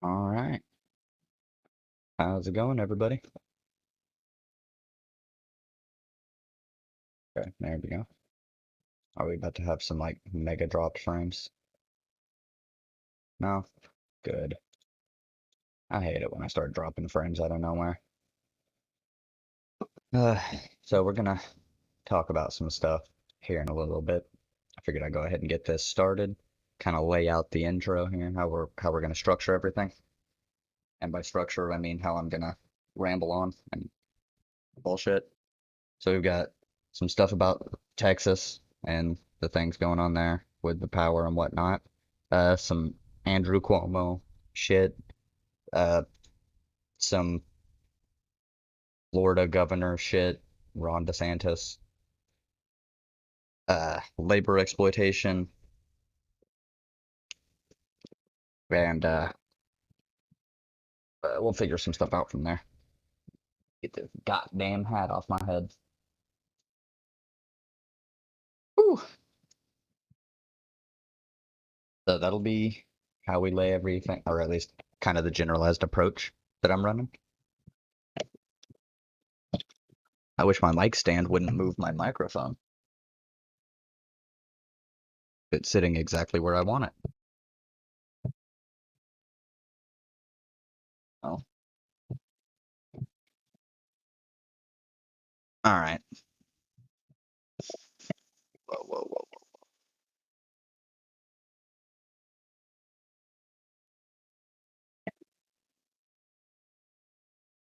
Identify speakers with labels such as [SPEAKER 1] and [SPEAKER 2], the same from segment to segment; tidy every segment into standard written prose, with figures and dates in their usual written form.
[SPEAKER 1] All right. How's it going, everybody? Okay, there we go. Are we about to have some like mega dropped frames? No? Good. I hate it when I start dropping frames out of nowhere. Uh, so we're gonna talk about some stuff here in a little bit. I figured I'd go ahead and get this started. Kind of lay out the intro here, how we're gonna structure everything. And by structure, I mean how I'm gonna ramble on and bullshit. So we've got some stuff about Texas and the things going on there with the power and whatnot. Some Andrew Cuomo shit. Uh, some Florida governor shit. Ron DeSantis. Labor exploitation. And we'll figure some stuff out from there. Get this goddamn hat off my head. Whew. So that'll be how we lay everything, or at least kind of the generalized approach that I'm running. I wish my mic stand wouldn't move my microphone. It's sitting exactly where I want it. Oh. All right. Whoa, whoa, whoa, whoa.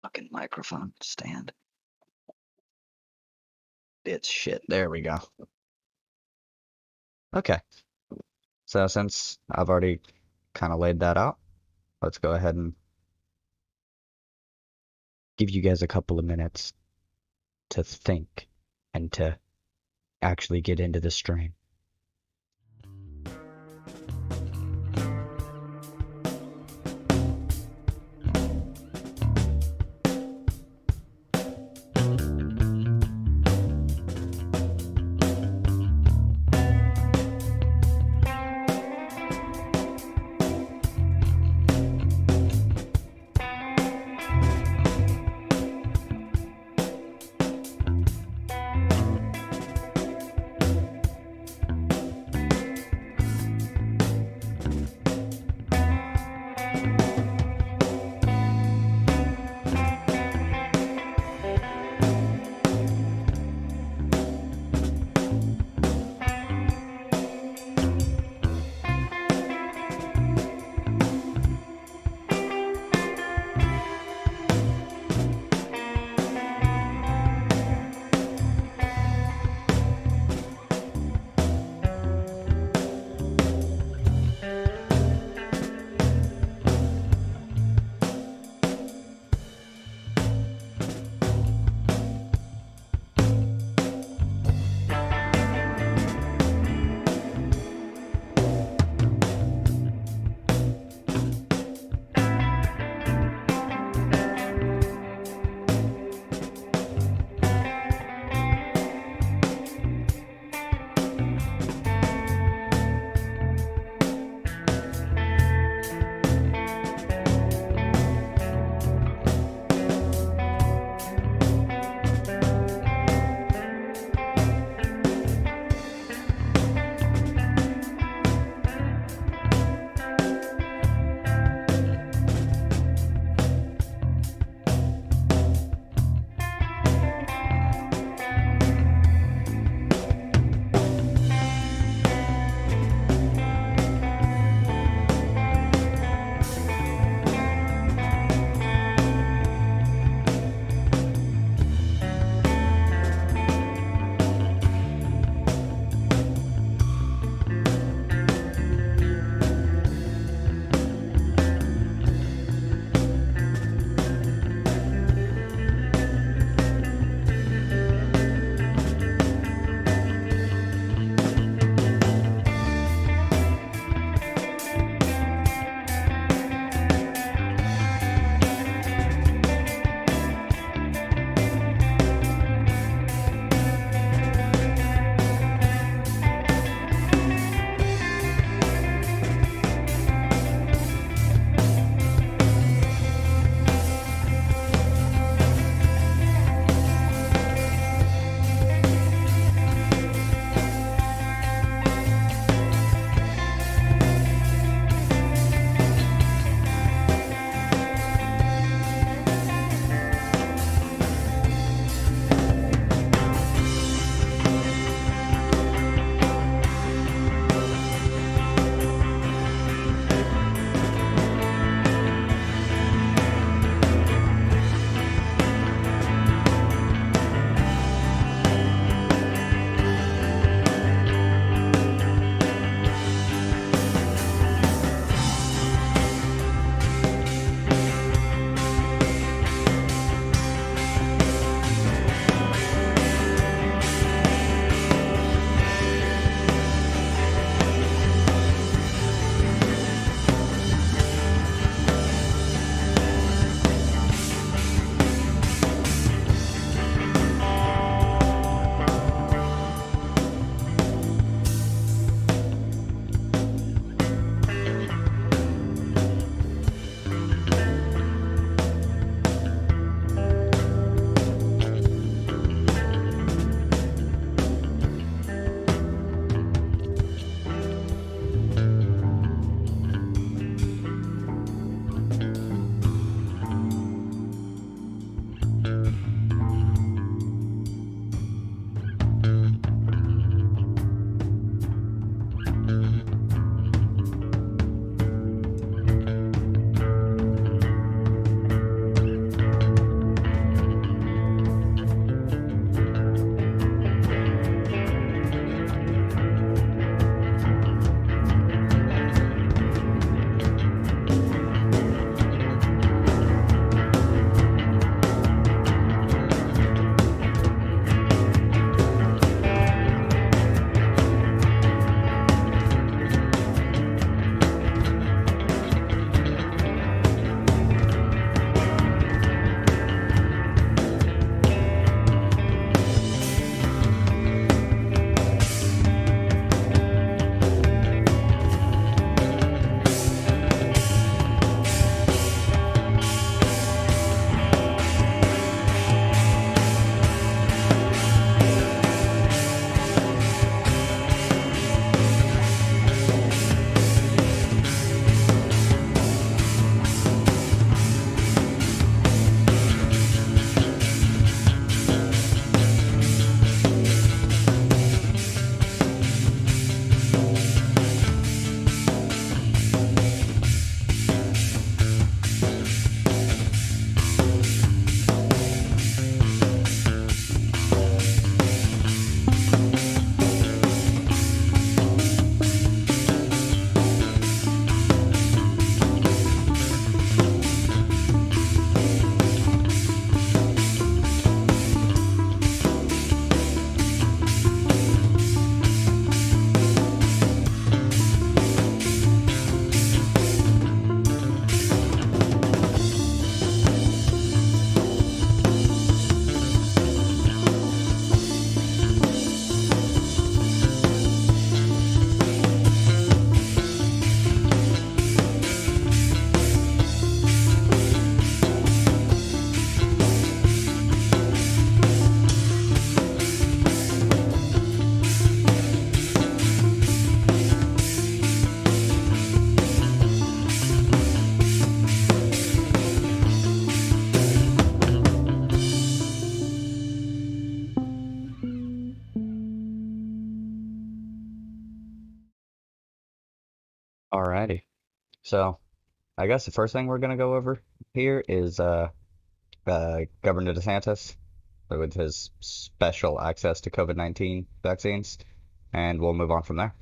[SPEAKER 1] Fucking microphone stand. It's shit. There we go. Okay. So since I've already kind of laid that out, let's go ahead and give you guys a couple of minutes to think and to actually get into the stream. Alrighty. So, I guess the first thing we're gonna go over here is Governor DeSantis with his special access to COVID-19 vaccines, and we'll move on from there.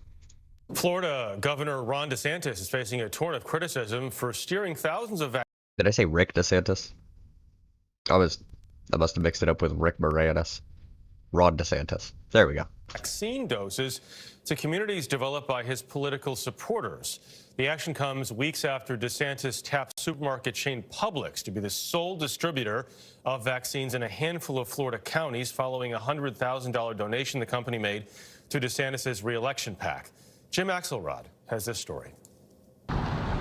[SPEAKER 2] Florida Governor Ron DeSantis is facing a torrent of criticism for steering thousands of
[SPEAKER 1] Did I say Rick DeSantis? I must have mixed it up with Rick Moranis. Ron DeSantis. There we go.
[SPEAKER 2] vaccine doses to communities developed by his political supporters. The action comes weeks after DeSantis tapped supermarket chain Publix to be the sole distributor of vaccines in a handful of Florida counties following a $100,000 donation the company made to DeSantis' re-election PAC. Jim Axelrod has this story.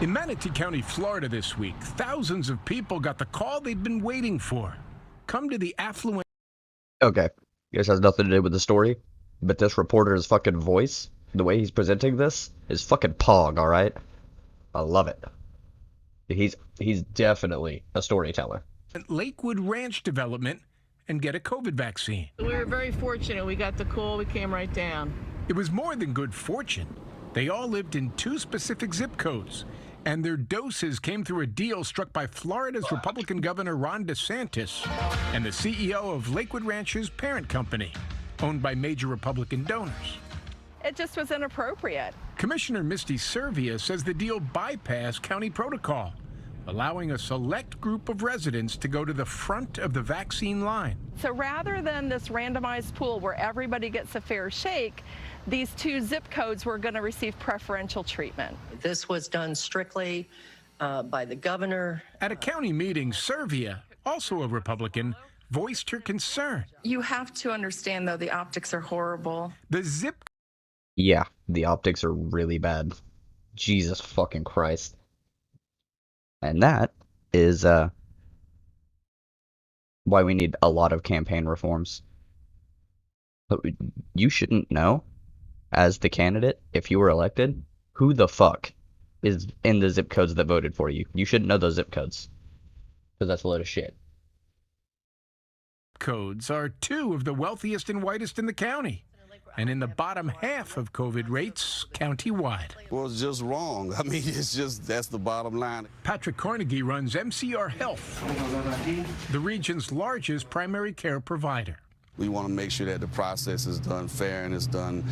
[SPEAKER 3] In Manatee County, Florida this week, thousands of people got the call they'd been waiting for. Come to the affluent...
[SPEAKER 1] Okay. This has nothing to do with the story, but this reporter's fucking voice, the way he's presenting this, is fucking pog, alright? I love it. He's definitely a storyteller.
[SPEAKER 3] Lakewood Ranch development and get a COVID vaccine.
[SPEAKER 4] We were very fortunate. We got the call. We came right down.
[SPEAKER 3] It was more than good fortune. They all lived in 2 specific zip codes, and their doses came through a deal struck by Florida's Republican Governor Ron DeSantis and the CEO of Lakewood Ranch's parent company, owned by major Republican donors.
[SPEAKER 5] It just was inappropriate.
[SPEAKER 3] Commissioner Misty Servia says the deal bypassed county protocol, allowing a select group of residents to go to the front of the vaccine line.
[SPEAKER 5] So rather than this randomized pool where everybody gets a fair shake, these 2 zip codes were going to receive preferential treatment.
[SPEAKER 6] This was done strictly by the governor.
[SPEAKER 3] At a county meeting, Servia, also a Republican, voiced her concern.
[SPEAKER 7] You have to understand, though, the optics are horrible.
[SPEAKER 3] The zip...
[SPEAKER 1] Yeah, the optics are really bad. Jesus fucking Christ. And that is why we need a lot of campaign reforms. But you shouldn't know, as the candidate, if you were elected, who the fuck is in the zip codes that voted for you. You shouldn't know those zip codes, because that's a load of shit.
[SPEAKER 3] Codes are 2 of the wealthiest and whitest in the county, and in the bottom half of COVID rates countywide.
[SPEAKER 8] Well, it's just wrong. I mean, it's just, that's the bottom line.
[SPEAKER 3] Patrick Carnegie runs MCR Health, the region's largest primary care provider.
[SPEAKER 8] We want to make sure that the process is done fair and it's done,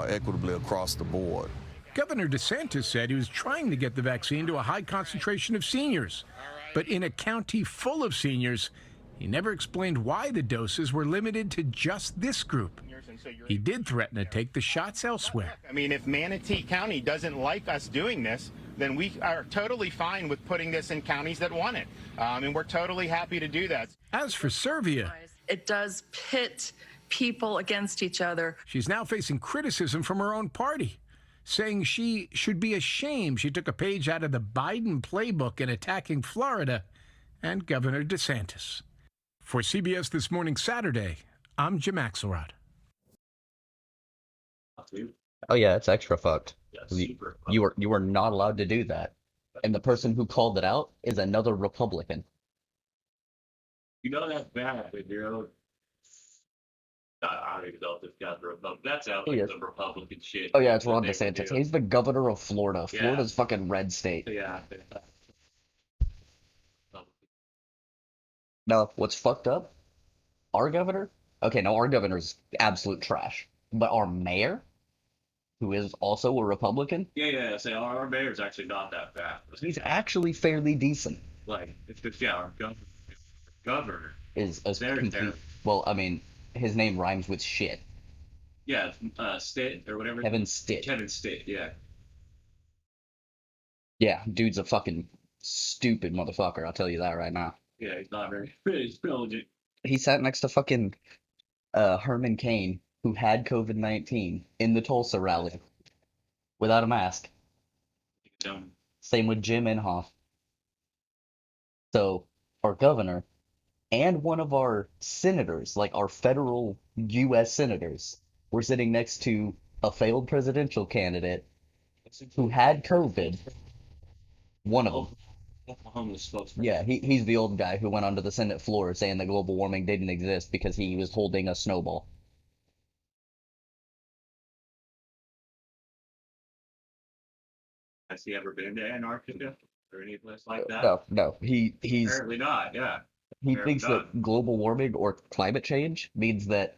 [SPEAKER 8] equitably across the board.
[SPEAKER 3] Governor DeSantis said he was trying to get the vaccine to a high concentration of seniors, but in a county full of seniors, he never explained why the doses were limited to just this group. He did threaten to take the shots elsewhere.
[SPEAKER 9] I mean, if Manatee County doesn't like us doing this, then we are totally fine with putting this in counties that want it. And we're totally happy to do that.
[SPEAKER 3] As for Servia,
[SPEAKER 7] It does pit people against each other.
[SPEAKER 3] she's now facing criticism from her own party, saying she should be ashamed she took a page out of the Biden playbook in attacking Florida and Governor DeSantis. For CBS This Morning Saturday, I'm Jim Axelrod.
[SPEAKER 1] Oh yeah, it's extra fucked.
[SPEAKER 10] Yeah, super fucked.
[SPEAKER 1] You were not allowed to do that. And the person who called it out is another Republican.
[SPEAKER 10] You know that's bad, but I don't even know if this guy's a Republican. That's out like some Republican shit.
[SPEAKER 1] Oh yeah, it's Ron
[SPEAKER 10] They would
[SPEAKER 1] DeSantis.
[SPEAKER 10] do.
[SPEAKER 1] He's the governor of Florida.
[SPEAKER 10] Yeah.
[SPEAKER 1] Florida's fucking red state.
[SPEAKER 10] Yeah.
[SPEAKER 1] Now, what's fucked up? Our governor? Okay, no, our governor's absolute trash. But our mayor, who is also a Republican,
[SPEAKER 10] Yeah. So our mayor's actually not that bad.
[SPEAKER 1] he's actually fairly decent.
[SPEAKER 10] Like, it's just, our governor.
[SPEAKER 1] Is a
[SPEAKER 10] Very
[SPEAKER 1] complete.
[SPEAKER 10] terrible.
[SPEAKER 1] Well, I mean, his name rhymes with shit.
[SPEAKER 10] Yeah, Stitt or whatever.
[SPEAKER 1] Kevin Stitt.
[SPEAKER 10] Kevin Stitt, yeah.
[SPEAKER 1] Yeah, dude's a fucking stupid motherfucker, I'll tell you that right now.
[SPEAKER 10] Yeah, he's not very intelligent.
[SPEAKER 1] He sat next to fucking Herman Cain, who had COVID-19 in the Tulsa rally without a mask.
[SPEAKER 10] Dumb.
[SPEAKER 1] Same with Jim Inhofe. So, our governor and one of our senators, like our federal U.S. senators, were sitting next to a failed presidential candidate who had COVID. One of them.
[SPEAKER 10] Homeless spokesman.
[SPEAKER 1] Yeah, he's the old guy who went onto the Senate floor saying that global warming didn't exist because he was holding a snowball.
[SPEAKER 10] Has he ever been to Antarctica or any place like that?
[SPEAKER 1] No. He's
[SPEAKER 10] Apparently not. Yeah.
[SPEAKER 1] he
[SPEAKER 10] Apparently
[SPEAKER 1] thinks
[SPEAKER 10] not.
[SPEAKER 1] that global warming or climate change means that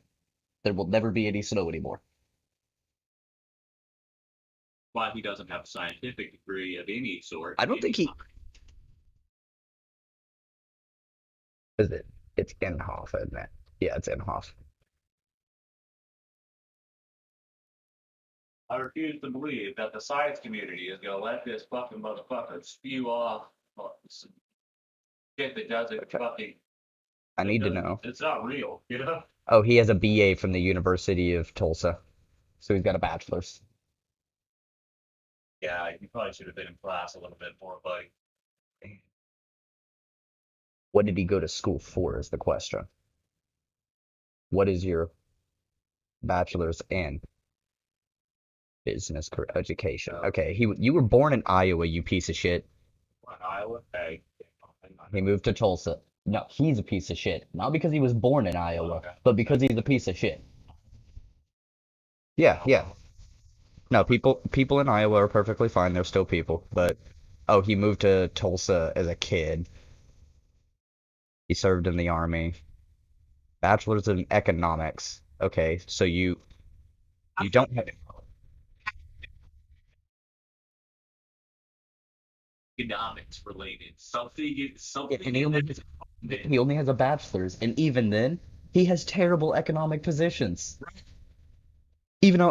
[SPEAKER 1] there will never be any snow anymore.
[SPEAKER 10] Why he doesn't have a scientific degree of any sort.
[SPEAKER 1] I don't think he is it. It's Inhofe, isn't it? Yeah, it's Inhofe.
[SPEAKER 10] I refuse to believe that the science community is going to let this fucking motherfucker spew off some shit that doesn't fucking.
[SPEAKER 1] I need to know.
[SPEAKER 10] It's not real, you know?
[SPEAKER 1] Oh, he has a BA from the University of Tulsa, so he's got a bachelor's.
[SPEAKER 10] Yeah, you probably should have been in class a little bit more, buddy.
[SPEAKER 1] What did he go to school for is the question. What is your bachelor's in business career education? Okay, you were born in Iowa, you piece of shit.
[SPEAKER 10] In Iowa? Hey.
[SPEAKER 1] He moved to Tulsa. No, he's a piece of shit. Not because he was born in Iowa,
[SPEAKER 10] Okay.
[SPEAKER 1] but because he's a piece of shit. Yeah. No, people in Iowa are perfectly fine. They're still people. But oh, he moved to Tulsa as a kid. He served in the army. Bachelor's in economics. Okay, so you don't have
[SPEAKER 10] Economics related. Something
[SPEAKER 1] and he only has a bachelor's, and even then, he has terrible economic positions. Even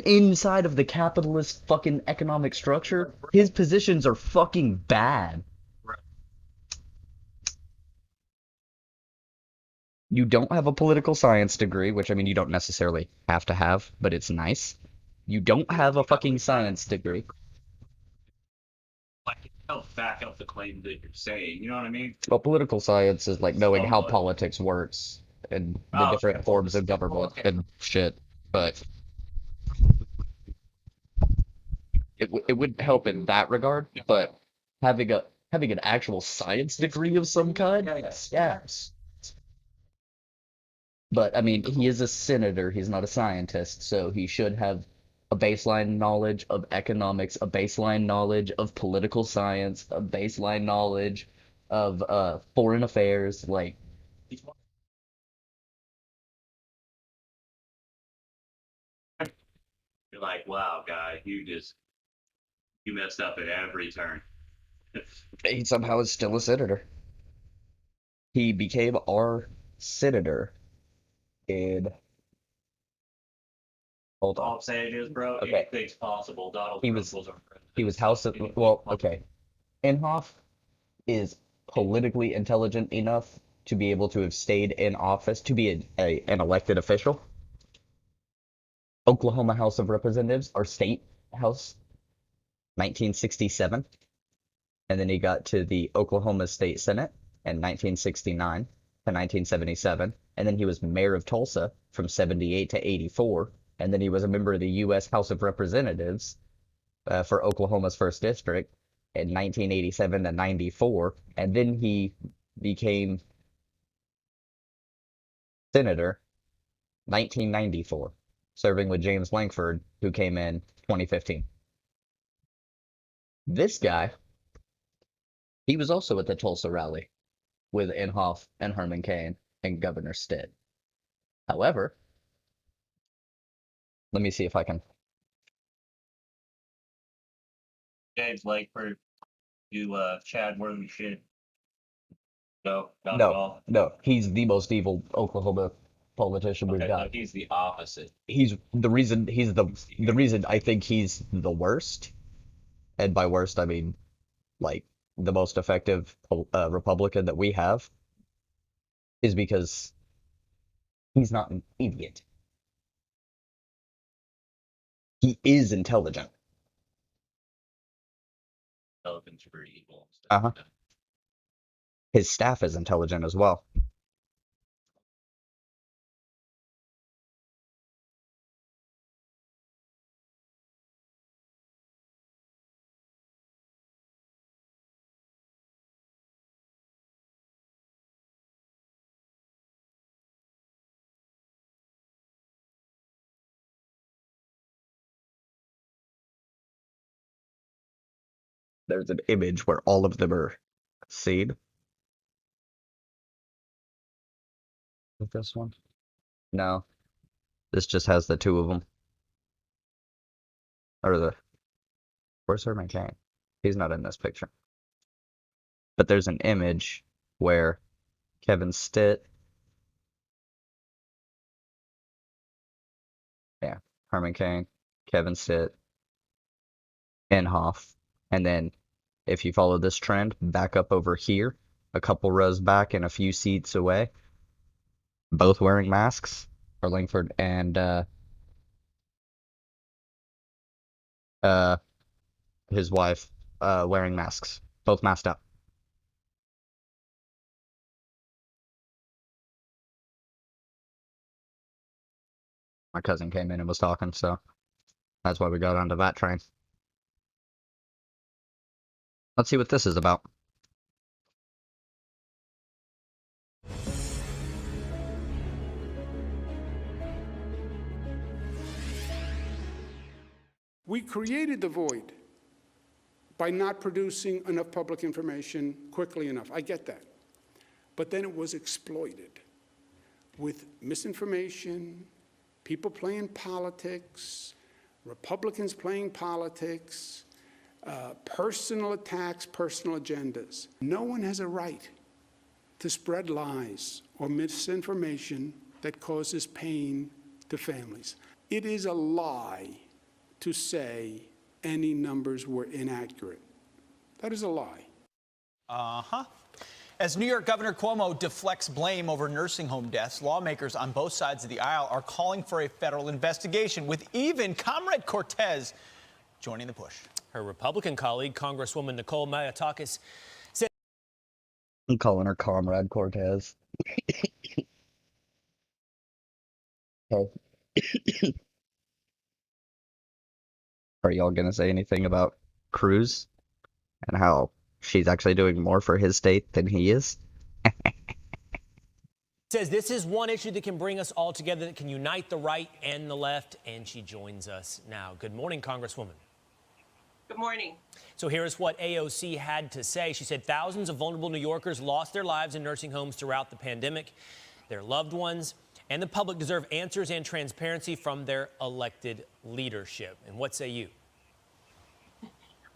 [SPEAKER 1] inside of the capitalist fucking economic structure, his positions are fucking bad.
[SPEAKER 10] Right.
[SPEAKER 1] You don't have a political science degree, which I mean you don't necessarily have to have, but it's nice. You don't have a fucking science degree.
[SPEAKER 10] Like, help back up the claim that you're saying. You know what I mean?
[SPEAKER 1] Well, political science is like knowing how
[SPEAKER 10] Somewhat.
[SPEAKER 1] politics works and the
[SPEAKER 10] Oh,
[SPEAKER 1] different
[SPEAKER 10] okay.
[SPEAKER 1] forms of government and shit. But it would help in that regard. But having an actual science degree of some kind, yeah. But I mean, he is a senator. He's not a scientist, so he should have a baseline knowledge of economics, a baseline knowledge of political science, a baseline knowledge of foreign affairs. Like,
[SPEAKER 10] You're like, wow, guy, you messed up at every turn.
[SPEAKER 1] he somehow is still a senator. He became our senator in. Hold
[SPEAKER 10] All
[SPEAKER 1] on.
[SPEAKER 10] I'm saying is, bro,
[SPEAKER 1] Okay.
[SPEAKER 10] anything's possible. Donald
[SPEAKER 1] He
[SPEAKER 10] Trump
[SPEAKER 1] was
[SPEAKER 10] was our president.
[SPEAKER 1] he was House of well, okay. Inhofe is politically intelligent enough to be able to have stayed in office to be an elected official. Oklahoma House of Representatives, our state house, 1967. And then he got to the Oklahoma State Senate in 1969 to 1977. And then he was mayor of Tulsa from 78 to 84. And then he was a member of the U.S. House of Representatives for Oklahoma's first district in 1987 to 94. And then he became senator 1994, serving with James Lankford, who came in 2015. This guy, he was also at the Tulsa rally with Inhofe and Herman Cain and Governor Stitt. However, let me see if I can.
[SPEAKER 10] James Langford, you Chad Worthy shit. No, not at
[SPEAKER 1] No,
[SPEAKER 10] all.
[SPEAKER 1] no, he's the most evil Oklahoma politician we've
[SPEAKER 10] Okay,
[SPEAKER 1] got.
[SPEAKER 10] so he's the opposite.
[SPEAKER 1] He's the reason I think he's the worst, and by worst I mean like the most effective Republican that we have, is because he's not an idiot. He is intelligent.
[SPEAKER 10] Elephants are evil.
[SPEAKER 1] Uh-huh. His staff is intelligent as well. There's an image where all of them are seen. With this one? No. This just has the two of them. Or the... Where's Herman Cain? He's not in this picture. But there's an image where Kevin Stitt... Yeah, Herman Cain, Kevin Stitt, Inhofe, and then if you follow this trend, back up over here, a couple rows back and a few seats away, both wearing masks, are Langford and his wife wearing masks, both masked up. My cousin came in and was talking, so that's why we got onto that train. Let's see what this is about.
[SPEAKER 11] We created the void by not producing enough public information quickly enough. I get that. But then it was exploited with misinformation, people playing politics, Republicans playing politics, personal attacks, personal agendas. No one has a right to spread lies or misinformation that causes pain to families. It is a lie to say any numbers were inaccurate. That is a lie.
[SPEAKER 12] As New York Governor Cuomo deflects blame over nursing home deaths, lawmakers on both sides of the aisle are calling for a federal investigation, with even Comrade Cortez joining the push.
[SPEAKER 13] Her Republican colleague, Congresswoman Nicole Mayotakis, said...
[SPEAKER 1] I'm calling her Comrade Cortez. Okay. Are y'all gonna say anything about Cruz and how she's actually doing more for his state than he is?
[SPEAKER 13] Says this is one issue that can bring us all together, that can unite the right and the left, and she joins us now. Good morning, Congresswoman.
[SPEAKER 7] Good morning.
[SPEAKER 13] So here's what AOC had to say. She said thousands of vulnerable New Yorkers lost their lives in nursing homes throughout the pandemic. Their loved ones and the public deserve answers and transparency from their elected leadership. And what say you?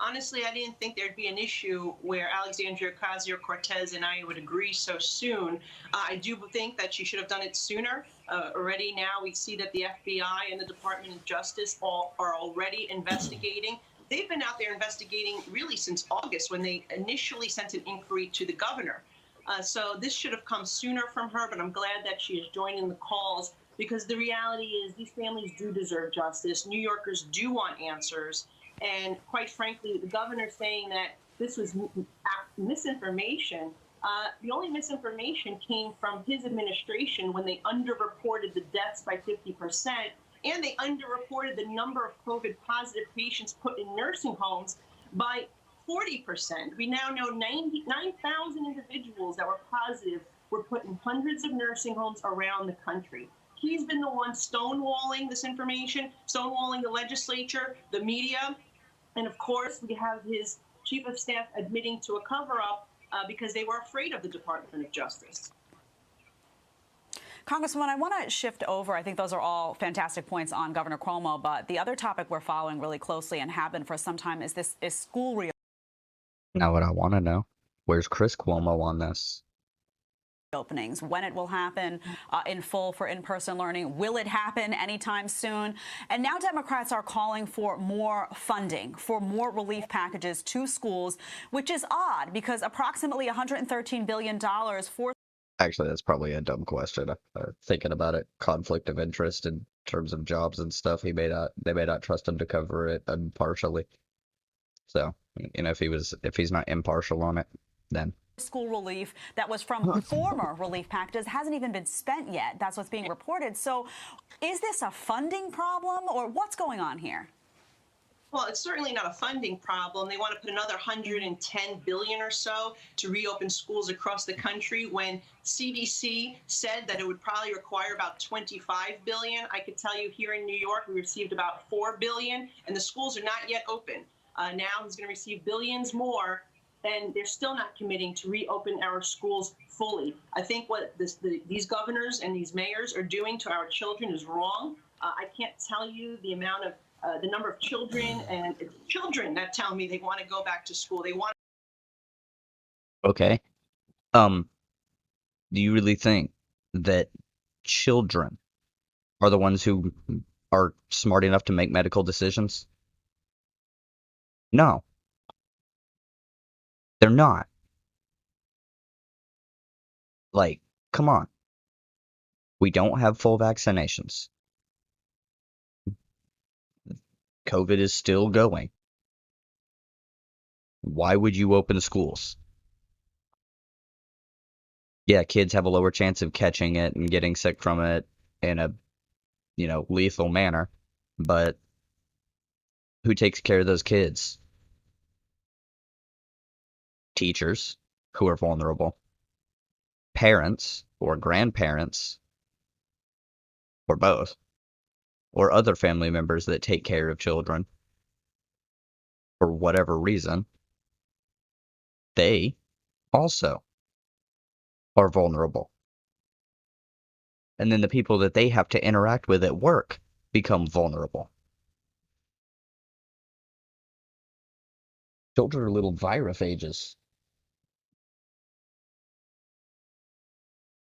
[SPEAKER 7] Honestly, I didn't think there'd be an issue where Alexandria Ocasio-Cortez and I would agree so soon. I do think that she should have done it sooner. Already now we see that the FBI and the Department of Justice are already investigating. They've been out there investigating really since August, when they initially sent an inquiry to the governor. So this should have come sooner from her, but I'm glad that she is joining the calls, because the reality is these families do deserve justice. New Yorkers do want answers. And quite frankly, the governor saying that this was misinformation, the only misinformation came from his administration when they underreported the deaths by 50%, and they underreported the number of COVID-positive patients put in nursing homes by 40%. We now know 9,000 individuals that were positive were put in hundreds of nursing homes around the country. He's been the one stonewalling this information, stonewalling the legislature, the media, and of course, we have his chief of staff admitting to a cover-up because they were afraid of the Department of Justice.
[SPEAKER 14] Congresswoman, I want to shift over. I think those are all fantastic points on Governor Cuomo, but the other topic we're following really closely and have been for some time is school reopening.
[SPEAKER 1] Now what I want to know, where's Chris Cuomo on this?
[SPEAKER 14] Openings, when it will happen in full for in-person learning. Will it happen anytime soon? And now Democrats are calling for more funding, for more relief packages to schools, which is odd because approximately $113 billion for...
[SPEAKER 1] Actually, that's probably a dumb question. Thinking about it, conflict of interest in terms of jobs and stuff, they may not trust him to cover it impartially. So, you know, if he's not impartial on it, then...
[SPEAKER 14] School relief that was from former relief packages hasn't even been spent yet. That's what's being reported. So is this a funding problem, or what's going on here?
[SPEAKER 7] Well, it's certainly not a funding problem. They want to put another $110 billion or so to reopen schools across the country, when CDC said that it would probably require about $25 billion. I could tell you here in New York, we received about $4 billion, and the schools are not yet open. Now he's going to receive billions more, and they're still not committing to reopen our schools fully. I think what these governors and these mayors are doing to our children is wrong. I can't tell you the amount of the number of children and children that tell me they want to go back to school. They want.
[SPEAKER 1] Okay. Do you really think that children are the ones who are smart enough to make medical decisions? No, they're not. Like, come on. We don't have full vaccinations. COVID is still going. Why would you open schools? Yeah, kids have a lower chance of catching it and getting sick from it in a, lethal manner. But who takes care of those kids? Teachers, who are vulnerable. Parents or grandparents, or both, or other family members that take care of children for whatever reason, they also are vulnerable. And then the people that they have to interact with at work become vulnerable. Children are little virophages.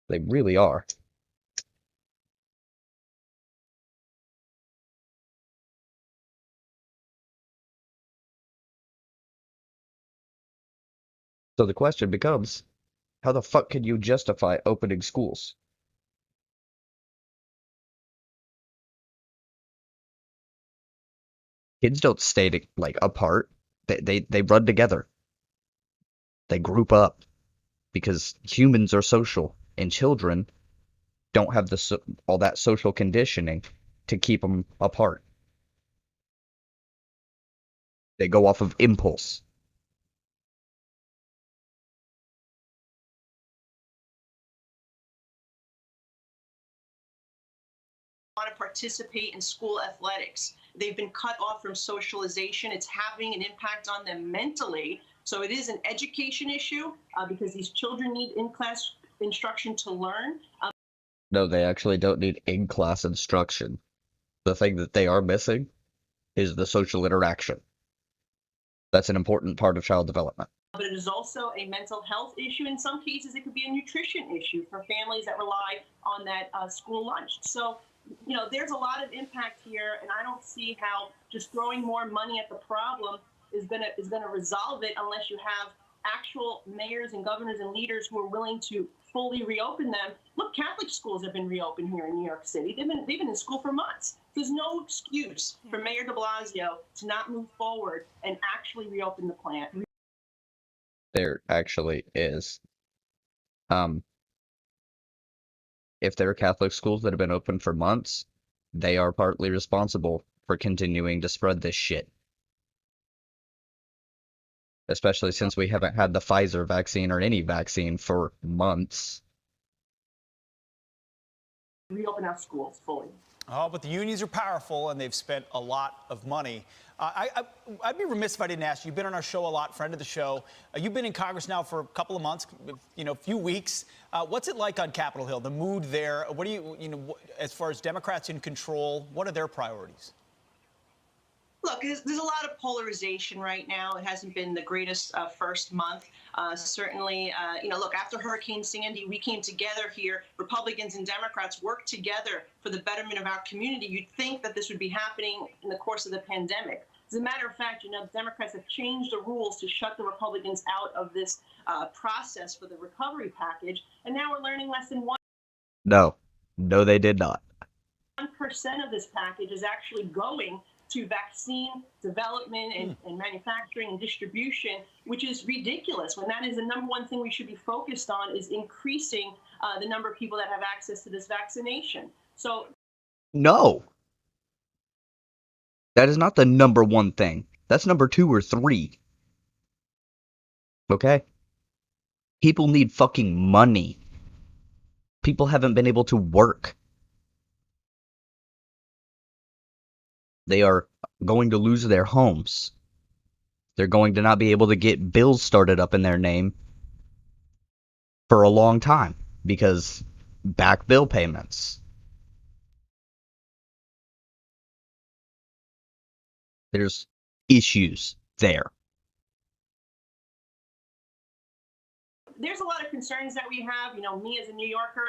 [SPEAKER 1] They really are. So the question becomes, how the fuck can you justify opening schools? Kids don't stay apart. They run together. They group up because humans are social, and children don't have all that social conditioning to keep them apart. They go off of impulse.
[SPEAKER 7] Want to participate in school athletics. They've been cut off from socialization. It's having an impact on them mentally. So it is an education issue because these children need in-class instruction to learn.
[SPEAKER 1] No, they actually don't need in-class instruction. The thing that they are missing is the social interaction. That's an important part of child development.
[SPEAKER 7] But it is also a mental health issue. In some cases, it could be a nutrition issue for families that rely on that school lunch. So, there's a lot of impact here, and I don't see how just throwing more money at the problem is gonna resolve it unless you have actual mayors and governors and leaders who are willing to fully reopen them. Look, Catholic schools have been reopened here in New York City. They've been in school for months. There's no excuse for Mayor de Blasio to not move forward and actually reopen the plant.
[SPEAKER 1] There actually is. If there are Catholic schools that have been open for months, they are partly responsible for continuing to spread this shit. Especially since we haven't had the Pfizer vaccine or any vaccine for months.
[SPEAKER 7] Reopen our schools fully.
[SPEAKER 12] Oh, but the unions are powerful, and they've spent a lot of money. I'd be remiss if I didn't ask you. You've been on our show a lot, friend of the show. You've been in Congress now for a couple of months, a few weeks. What's it like on Capitol Hill, the mood there? What do you as far as Democrats in control, what are their priorities?
[SPEAKER 7] Look, there's a lot of polarization right now. It hasn't been the greatest first month. Certainly, look, after Hurricane Sandy, we came together here. Republicans and Democrats worked together for the betterment of our community. You'd think that this would be happening in the course of the pandemic. As a matter of fact, Democrats have changed the rules to shut the Republicans out of this process for the recovery package. And now we're learning less than 1%.
[SPEAKER 1] No, they did not.
[SPEAKER 7] 1% of this package is actually going to vaccine development and manufacturing and distribution, which is ridiculous when that is the number one thing we should be focused on, is increasing the number of people that have access to this vaccination. So,
[SPEAKER 1] no. That is not the number one thing. That's number 2 or 3. Okay? People need fucking money. People haven't been able to work. They are going to lose their homes. They're going to not be able to get bills started up in their name for a long time because back bill payments. There's issues there.
[SPEAKER 7] There's a lot of concerns that we have. You know, me as a New Yorker,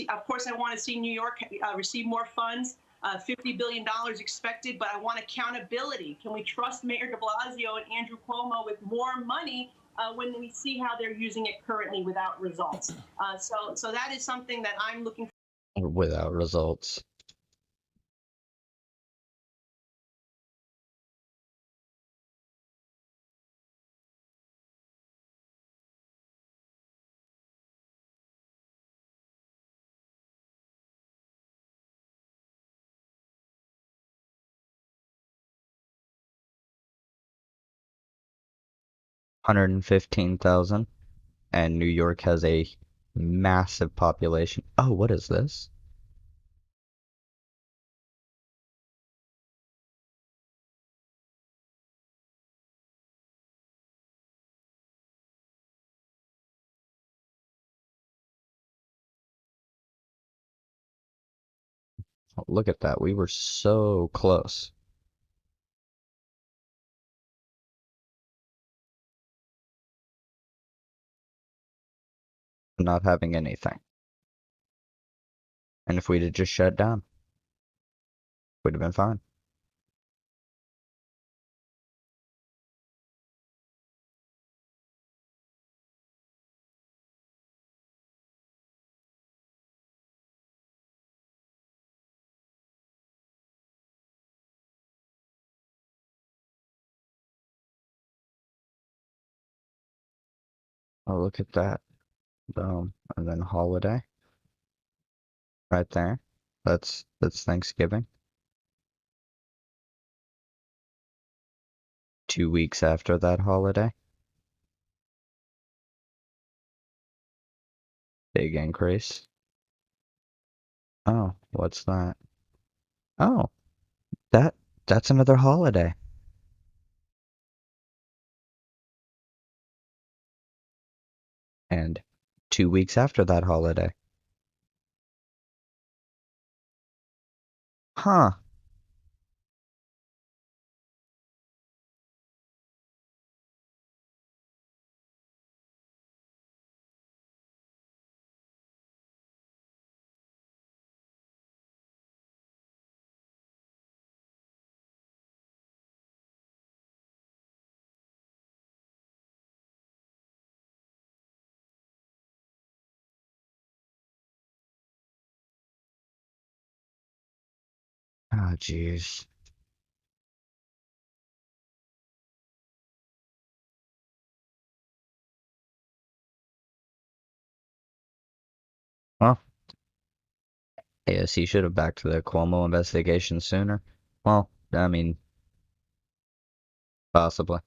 [SPEAKER 7] of course, I want to see New York receive more funds. $50 billion expected, but I want accountability. Can we trust Mayor de Blasio and Andrew Cuomo with more money when we see how they're using it currently without results? So that is something that I'm looking for.
[SPEAKER 1] Without results. $115,000, and New York has a massive population. Oh, what is this? Oh, look at that. We were so close. Not having anything. And if we'd have just shut down, we'd have been fine. Oh, look at that. Boom. And then holiday. Right there. That's Thanksgiving. 2 weeks after that holiday. Big increase. Oh, what's that? Oh, that's another holiday. And 2 weeks after that holiday. Huh. Oh, jeez. Well, yes, he should have backed the Cuomo investigation sooner. Well, I mean, possibly.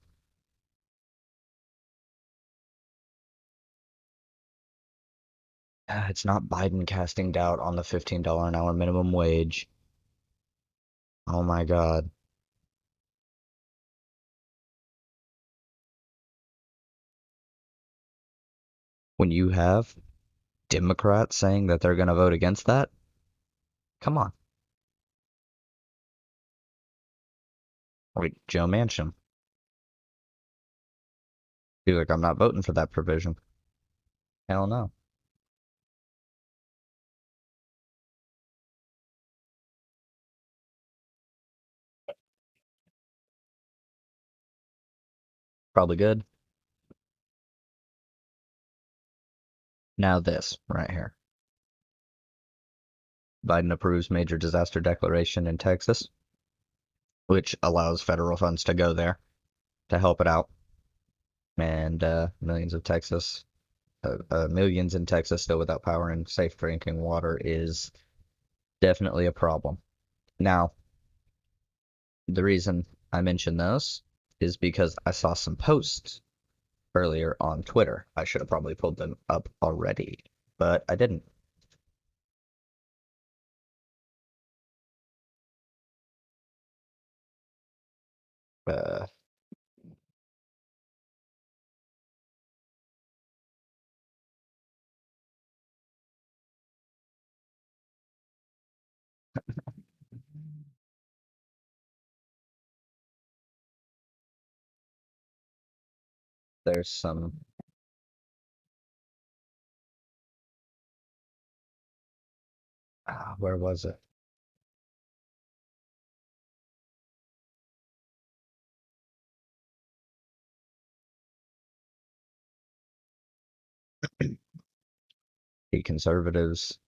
[SPEAKER 1] It's not Biden casting doubt on the $15 an hour minimum wage. Oh my God. When you have Democrats saying that they're going to vote against that, come on. Wait, Joe Manchin. He's like, I'm not voting for that provision. Hell no. Probably good. Now this, right here. Biden approves major disaster declaration in Texas, which allows federal funds to go there to help it out. And millions in Texas still without power and safe drinking water is definitely a problem. Now, the reason I mention those is because I saw some posts earlier on Twitter. I should have probably pulled them up already, but I didn't. There's some. Where was it? The conservatives.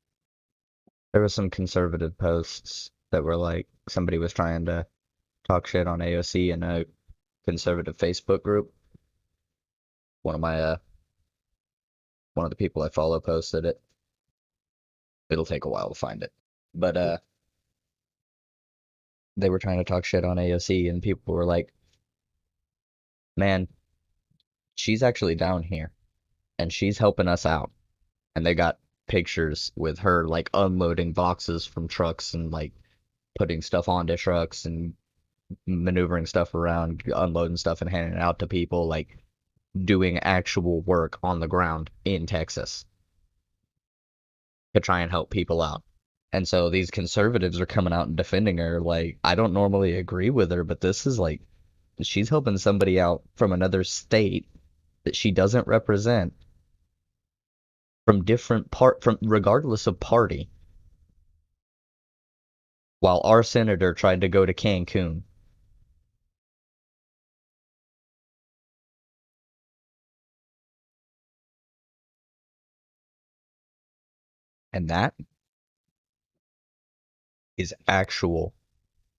[SPEAKER 1] There were some conservative posts that were like somebody was trying to talk shit on AOC in a conservative Facebook group. One of my one of the people I follow posted it. It'll take a while to find it. But they were trying to talk shit on AOC and people were like, "Man, she's actually down here and she's helping us out." And they got pictures with her like unloading boxes from trucks and like putting stuff onto trucks and maneuvering stuff around, unloading stuff and handing it out to people, like doing actual work on the ground in Texas to try and help people out. And so these conservatives are coming out and defending her. Like, I don't normally agree with her, but this is like, she's helping somebody out from another state that she doesn't represent from regardless of party, while our senator tried to go to Cancun. And that is actual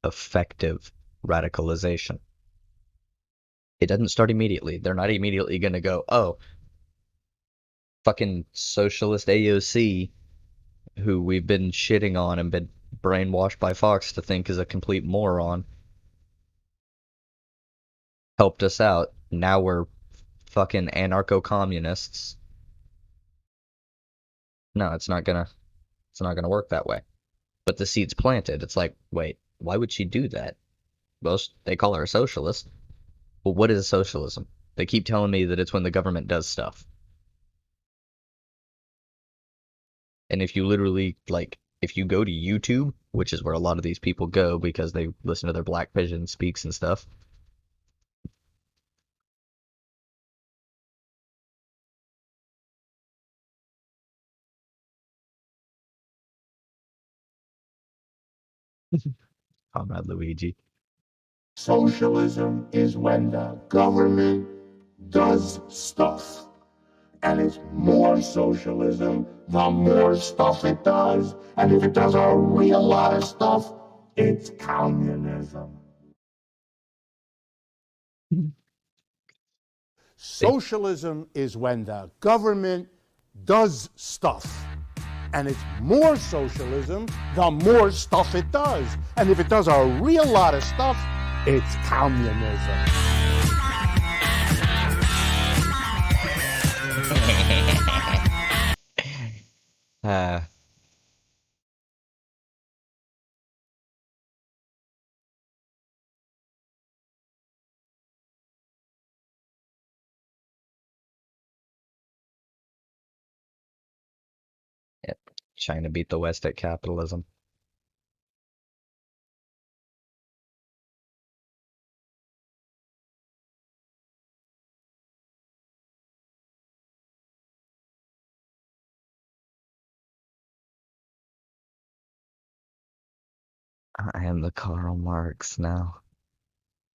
[SPEAKER 1] effective radicalization. It doesn't start immediately. They're not immediately going to go, oh, fucking socialist AOC, who we've been shitting on and been brainwashed by Fox to think is a complete moron, helped us out. Now we're fucking anarcho-communists. No, it's not gonna work that way. But the seed's planted. It's like, wait, why would she do that? Well, they call her a socialist. Well, what is socialism? They keep telling me that it's when the government does stuff. And if you literally, like, if you go to YouTube, which is where a lot of these people go because they listen to their Black Pigeon speaks and stuff. Comrade Luigi.
[SPEAKER 15] Socialism is when the government does stuff. And it's more socialism, the more stuff it does. And if it does a real lot of stuff, it's communism.
[SPEAKER 16] Socialism is when the government does stuff. And it's more socialism, the more stuff it does. And if it does a real lot of stuff, it's communism.
[SPEAKER 1] Yep. China beat the West at capitalism. I am the Karl Marx now.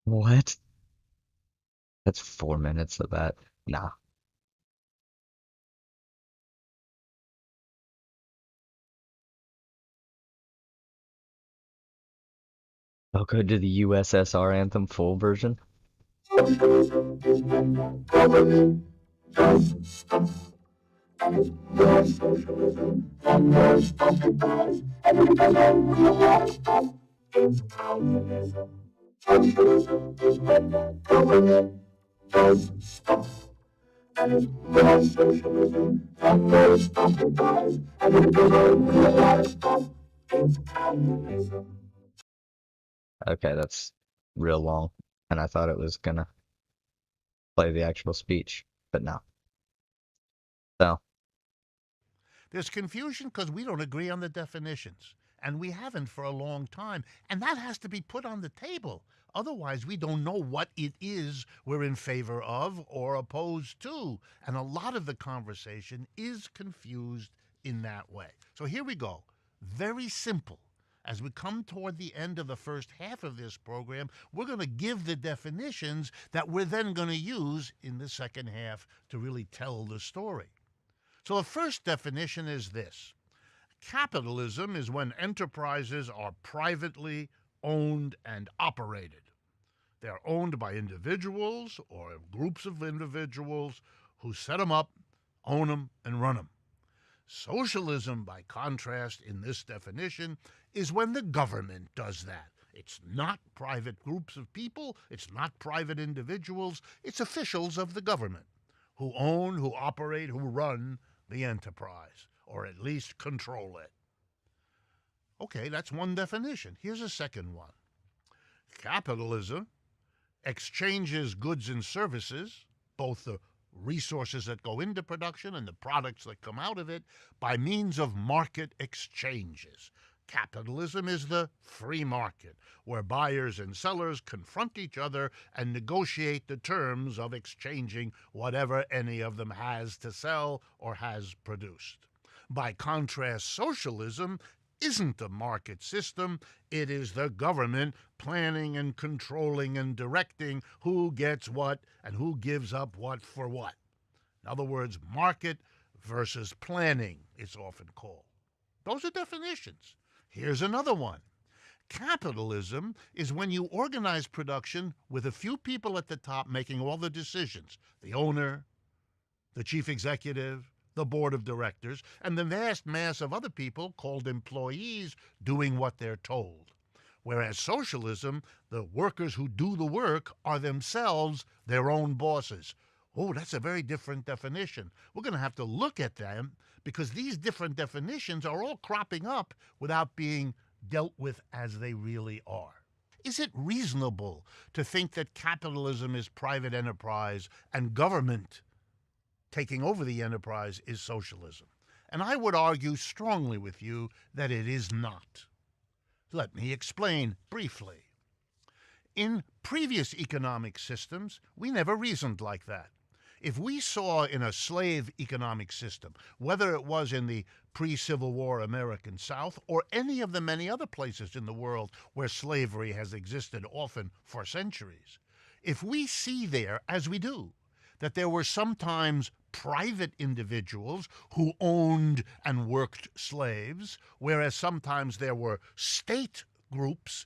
[SPEAKER 1] What? That's 4 minutes of that. Nah. I'll go to the USSR anthem full version.
[SPEAKER 15] Socialism is when the government does stuff. And it's more socialism, the more stuff it does. And if it does a real lot of stuff, it's communism. Socialism is when the government does stuff. And it's more socialism, the more stuff it does. And if it does a real lot of stuff, it's communism.
[SPEAKER 1] Okay, that's real long. And I thought it was gonna play the actual speech, but no. So.
[SPEAKER 17] There's confusion because we don't agree on the definitions.
[SPEAKER 16] and we haven't for a long time. And that has to be put on the table. Otherwise, we don't know what it is we're in favor of or opposed to. And a lot of the conversation is confused in that way. So here we go. Very simple. As we come toward the end of the first half of this program, we're going to give the definitions that we're then going to use in the second half to really tell the story. So the first definition is this. Capitalism is when enterprises are privately owned and operated. They're owned by individuals or groups of individuals who set them up, own them, and run them. Socialism, by contrast, in this definition, is when the government does that. It's not private groups of people, it's not private individuals, it's officials of the government who own, who operate, who run the enterprise, or at least control it. Okay, that's one definition. Here's a second one. Capitalism exchanges goods and services, both the resources that go into production and the products that come out of it, by means of market exchanges. Capitalism is the free market, where buyers and sellers confront each other and negotiate the terms of exchanging whatever any of them has to sell or has produced. By contrast, socialism isn't a market system. It is the government planning and controlling and directing who gets what and who gives up what for what. In other words, market versus planning, it's often called. Those are definitions. Here's another one. Capitalism is when you organize production with a few people at the top making all the decisions. The owner, the chief executive, the board of directors, and the vast mass of other people called employees doing what they're told. Whereas socialism, the workers who do the work are themselves their own bosses. Oh, that's a very different definition. We're going to have to look at them because these different definitions are all cropping up without being dealt with as they really are. Is it reasonable to think that capitalism is private enterprise and government taking over the enterprise is socialism? And I would argue strongly with you that it is not. Let me explain briefly. In previous economic systems, we never reasoned like that. If we saw in a slave economic system, whether it was in the pre-Civil War American South or any of the many other places in the world where slavery has existed often for centuries, if we see there, as we do, that there were sometimes private individuals who owned and worked slaves, whereas sometimes there were state groups,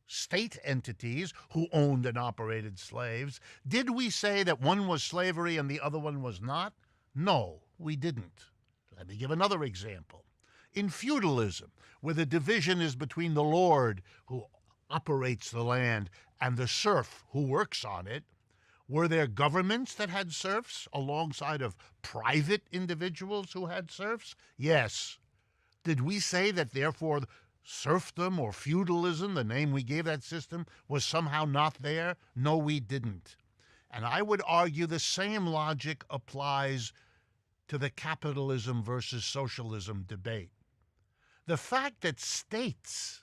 [SPEAKER 16] state entities who owned and operated slaves. Did we say that one was slavery and the other one was not? No, we didn't. Let me give another example. In feudalism, where the division is between the lord who operates the land and the serf who works on it, were there governments that had serfs alongside of private individuals who had serfs? Yes. Did we say that therefore serfdom or feudalism, the name we gave that system, was somehow not there? No, we didn't. And I would argue the same logic applies to the capitalism versus socialism debate. The fact that states,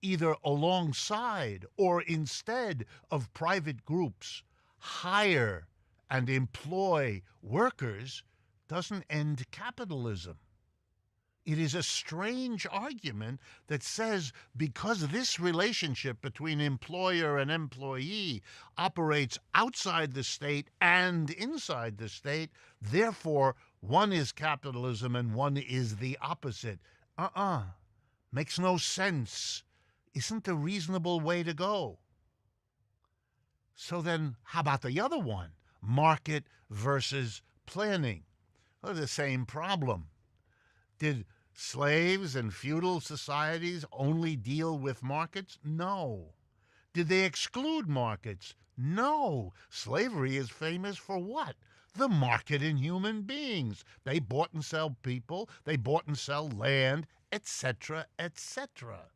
[SPEAKER 16] either alongside or instead of private groups, hire and employ workers doesn't end capitalism. It is a strange argument that says because this relationship between employer and employee operates outside the state and inside the state, therefore one is capitalism and one is the opposite. Makes no sense. Isn't a reasonable way to go. So then how about the other one? Market versus planning. Well, the same problem. Did slaves and feudal societies only deal with markets? No. Did they exclude markets? No. Slavery is famous for what? The market in human beings. They bought and sell people, they bought and sell land, etc., etc.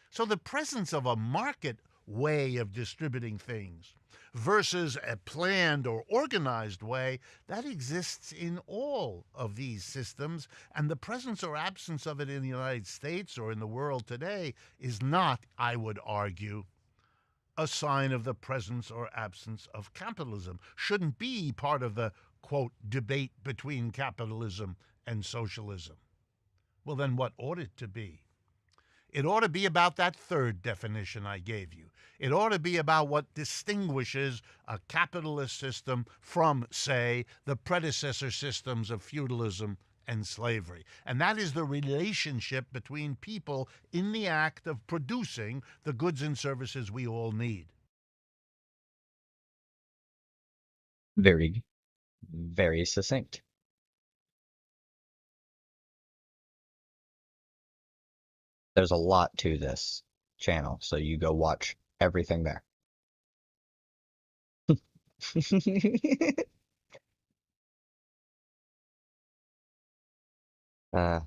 [SPEAKER 16] So the presence of a market way of distributing things
[SPEAKER 17] versus a planned or organized way, that exists in all of these systems, and the presence or absence of it in the United States or in the world today is not, I would argue, a sign of the presence or absence of capitalism. Shouldn't be part of the, quote, debate between capitalism and socialism. Well, then what ought it to be? It ought to be about that third definition I gave you. It ought to be about what distinguishes a capitalist system from, say, the predecessor systems of feudalism and slavery. And that is the relationship between people in the act of producing the goods and services we all need.
[SPEAKER 1] Very, very succinct. There's a lot to this channel, so you go watch everything there. uh,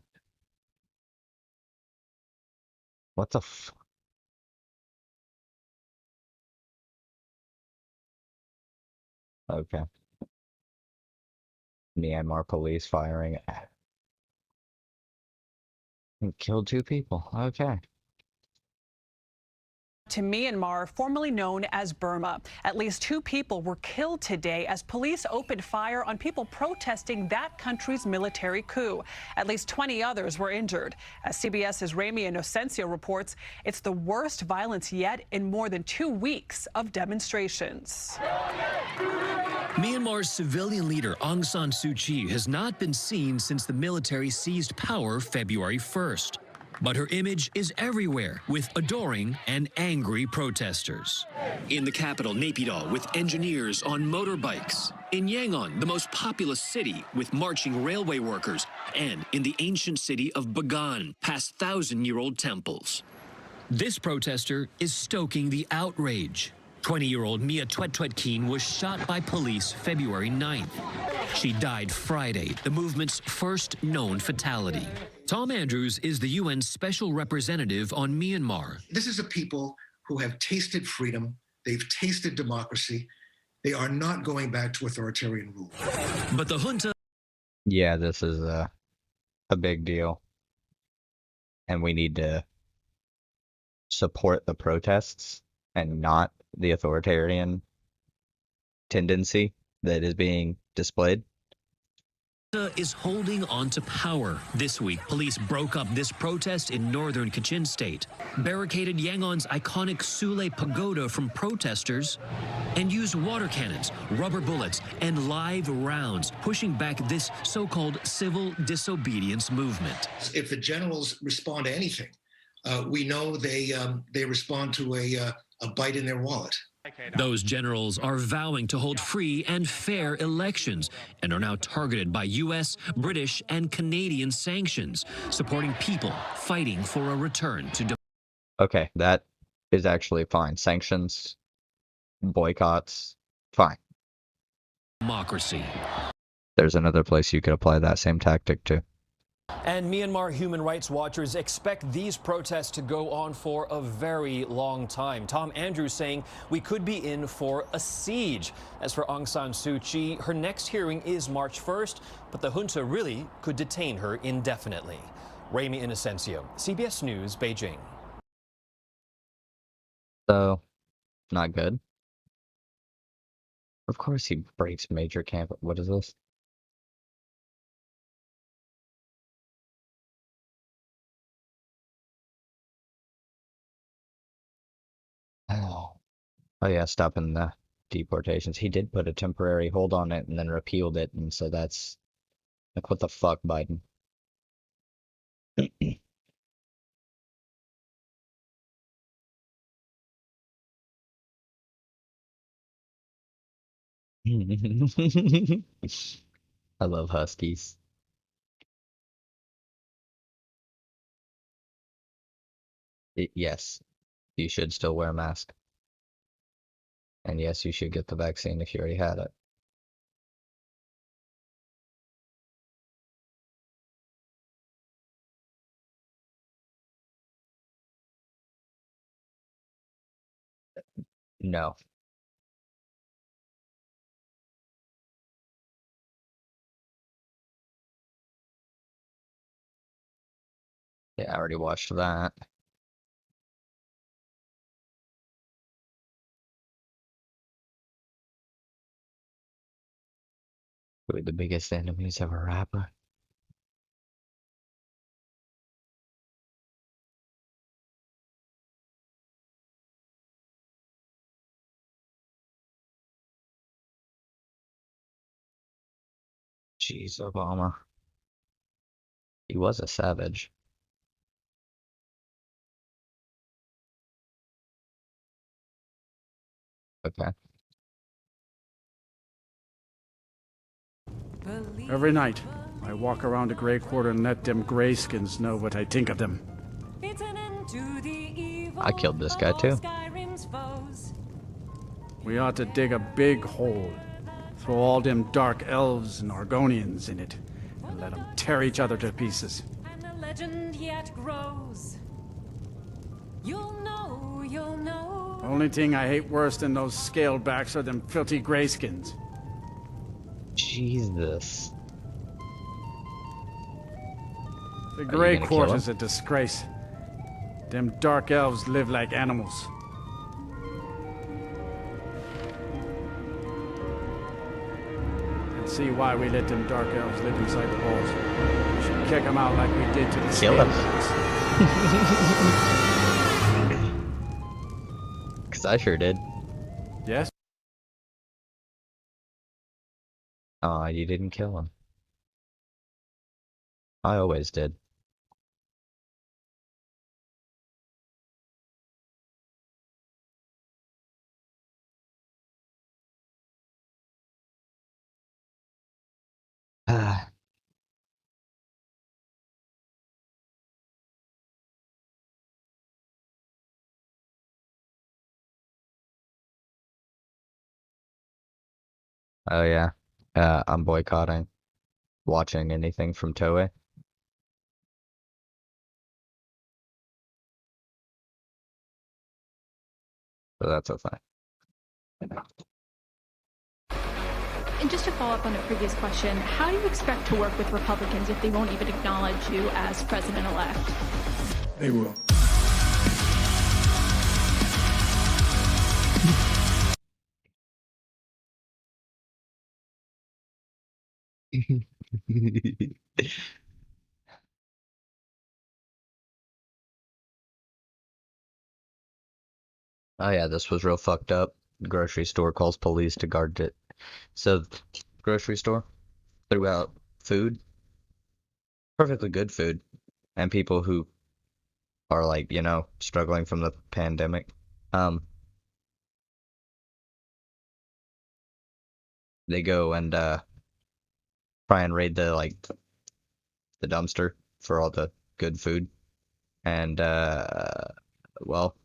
[SPEAKER 1] what the f? Okay. Myanmar police firing and killed 2 people. Okay.
[SPEAKER 18] To Myanmar, formerly known as Burma. At least 2 people were killed today as police opened fire on people protesting that country's military coup. At least 20 others were injured. As CBS's Rami Inocencio reports, it's the worst violence yet in more than 2 weeks of demonstrations.
[SPEAKER 19] Myanmar's civilian leader Aung San Suu Kyi has not been seen since the military seized power February 1st. But her image is everywhere with adoring and angry protesters. In the capital, Naypyidaw, with engineers on motorbikes. In Yangon, the most populous city, with marching railway workers. And in the ancient city of Bagan, past 1,000-year-old temples. This protester is stoking the outrage. 20-year-old Mia Twetwetkin was shot by police February 9th. She died Friday, the movement's first known fatality. Tom Andrews is the UN Special Representative on Myanmar.
[SPEAKER 20] This is a people who have tasted freedom. They've tasted democracy. They are not going back to authoritarian rule.
[SPEAKER 19] But the junta...
[SPEAKER 1] Yeah, this is a big deal. And we need to support the protests and not the authoritarian tendency that is being displayed.
[SPEAKER 19] Is holding on to power. This week, police broke up this protest in northern Kachin state, barricaded Yangon's iconic Sule Pagoda from protesters, and used water cannons, rubber bullets, and live rounds, pushing back this so-called civil disobedience movement.
[SPEAKER 20] If the generals respond to anything, we know they respond to a bite in their wallet.
[SPEAKER 19] Those generals are vowing to hold free and fair elections and are now targeted by U.S., British, and Canadian sanctions, supporting people fighting for a return to
[SPEAKER 1] Okay, that is actually fine. Sanctions, boycotts, fine.
[SPEAKER 19] democracy.
[SPEAKER 1] There's another place you could apply that same tactic to.
[SPEAKER 21] And Myanmar human rights watchers expect these protests to go on for a very long time. Tom Andrews saying we could be in for a siege. As for Aung San Suu Kyi, her next hearing is March 1st, but the junta really could detain her indefinitely. Rami Inocencio, CBS News, Beijing.
[SPEAKER 1] So, not good. Of course he breaks major camp. What is this? Oh yeah, stopping the deportations. He did put a temporary hold on it and then repealed it, and so that's like, what the fuck, Biden? I love Huskies. Yes, you should still wear a mask. And yes, you should get the vaccine if you already had it. No. Yeah, I already watched that. Who are the biggest enemies of a rapper? Jeez, Obama. He was a savage. Okay.
[SPEAKER 2] Every night, I walk around the gray quarter and let them grayskins know what I think of them.
[SPEAKER 1] I killed this guy too.
[SPEAKER 2] We ought to dig a big hole, throw all them dark elves and Argonians in it, and let them tear each other to pieces.
[SPEAKER 15] And the legend yet grows. You'll know, you'll know.
[SPEAKER 2] Only thing I hate worse than those scalebacks are them filthy grayskins.
[SPEAKER 1] Jesus.
[SPEAKER 2] The Grey Court is a disgrace. Them dark elves live like animals. And see why we let them dark elves live inside the walls. We should kick them out like we did to the
[SPEAKER 1] Kill them. Because I sure did.
[SPEAKER 2] Yes?
[SPEAKER 1] Oh, you didn't kill him. I always did. Ah. Oh yeah. I'm boycotting watching anything from Toei. So that's a thing.
[SPEAKER 22] And just to follow up on a previous question, how do you expect to work with Republicans if they won't even acknowledge you as president-elect?
[SPEAKER 11] They will.
[SPEAKER 1] Oh yeah, this was real fucked up. Grocery store calls police to guard it. So, grocery store threw out food, perfectly good food, and people who are like, you know, struggling from the pandemic. They go and try and raid the dumpster for all the good food, and well,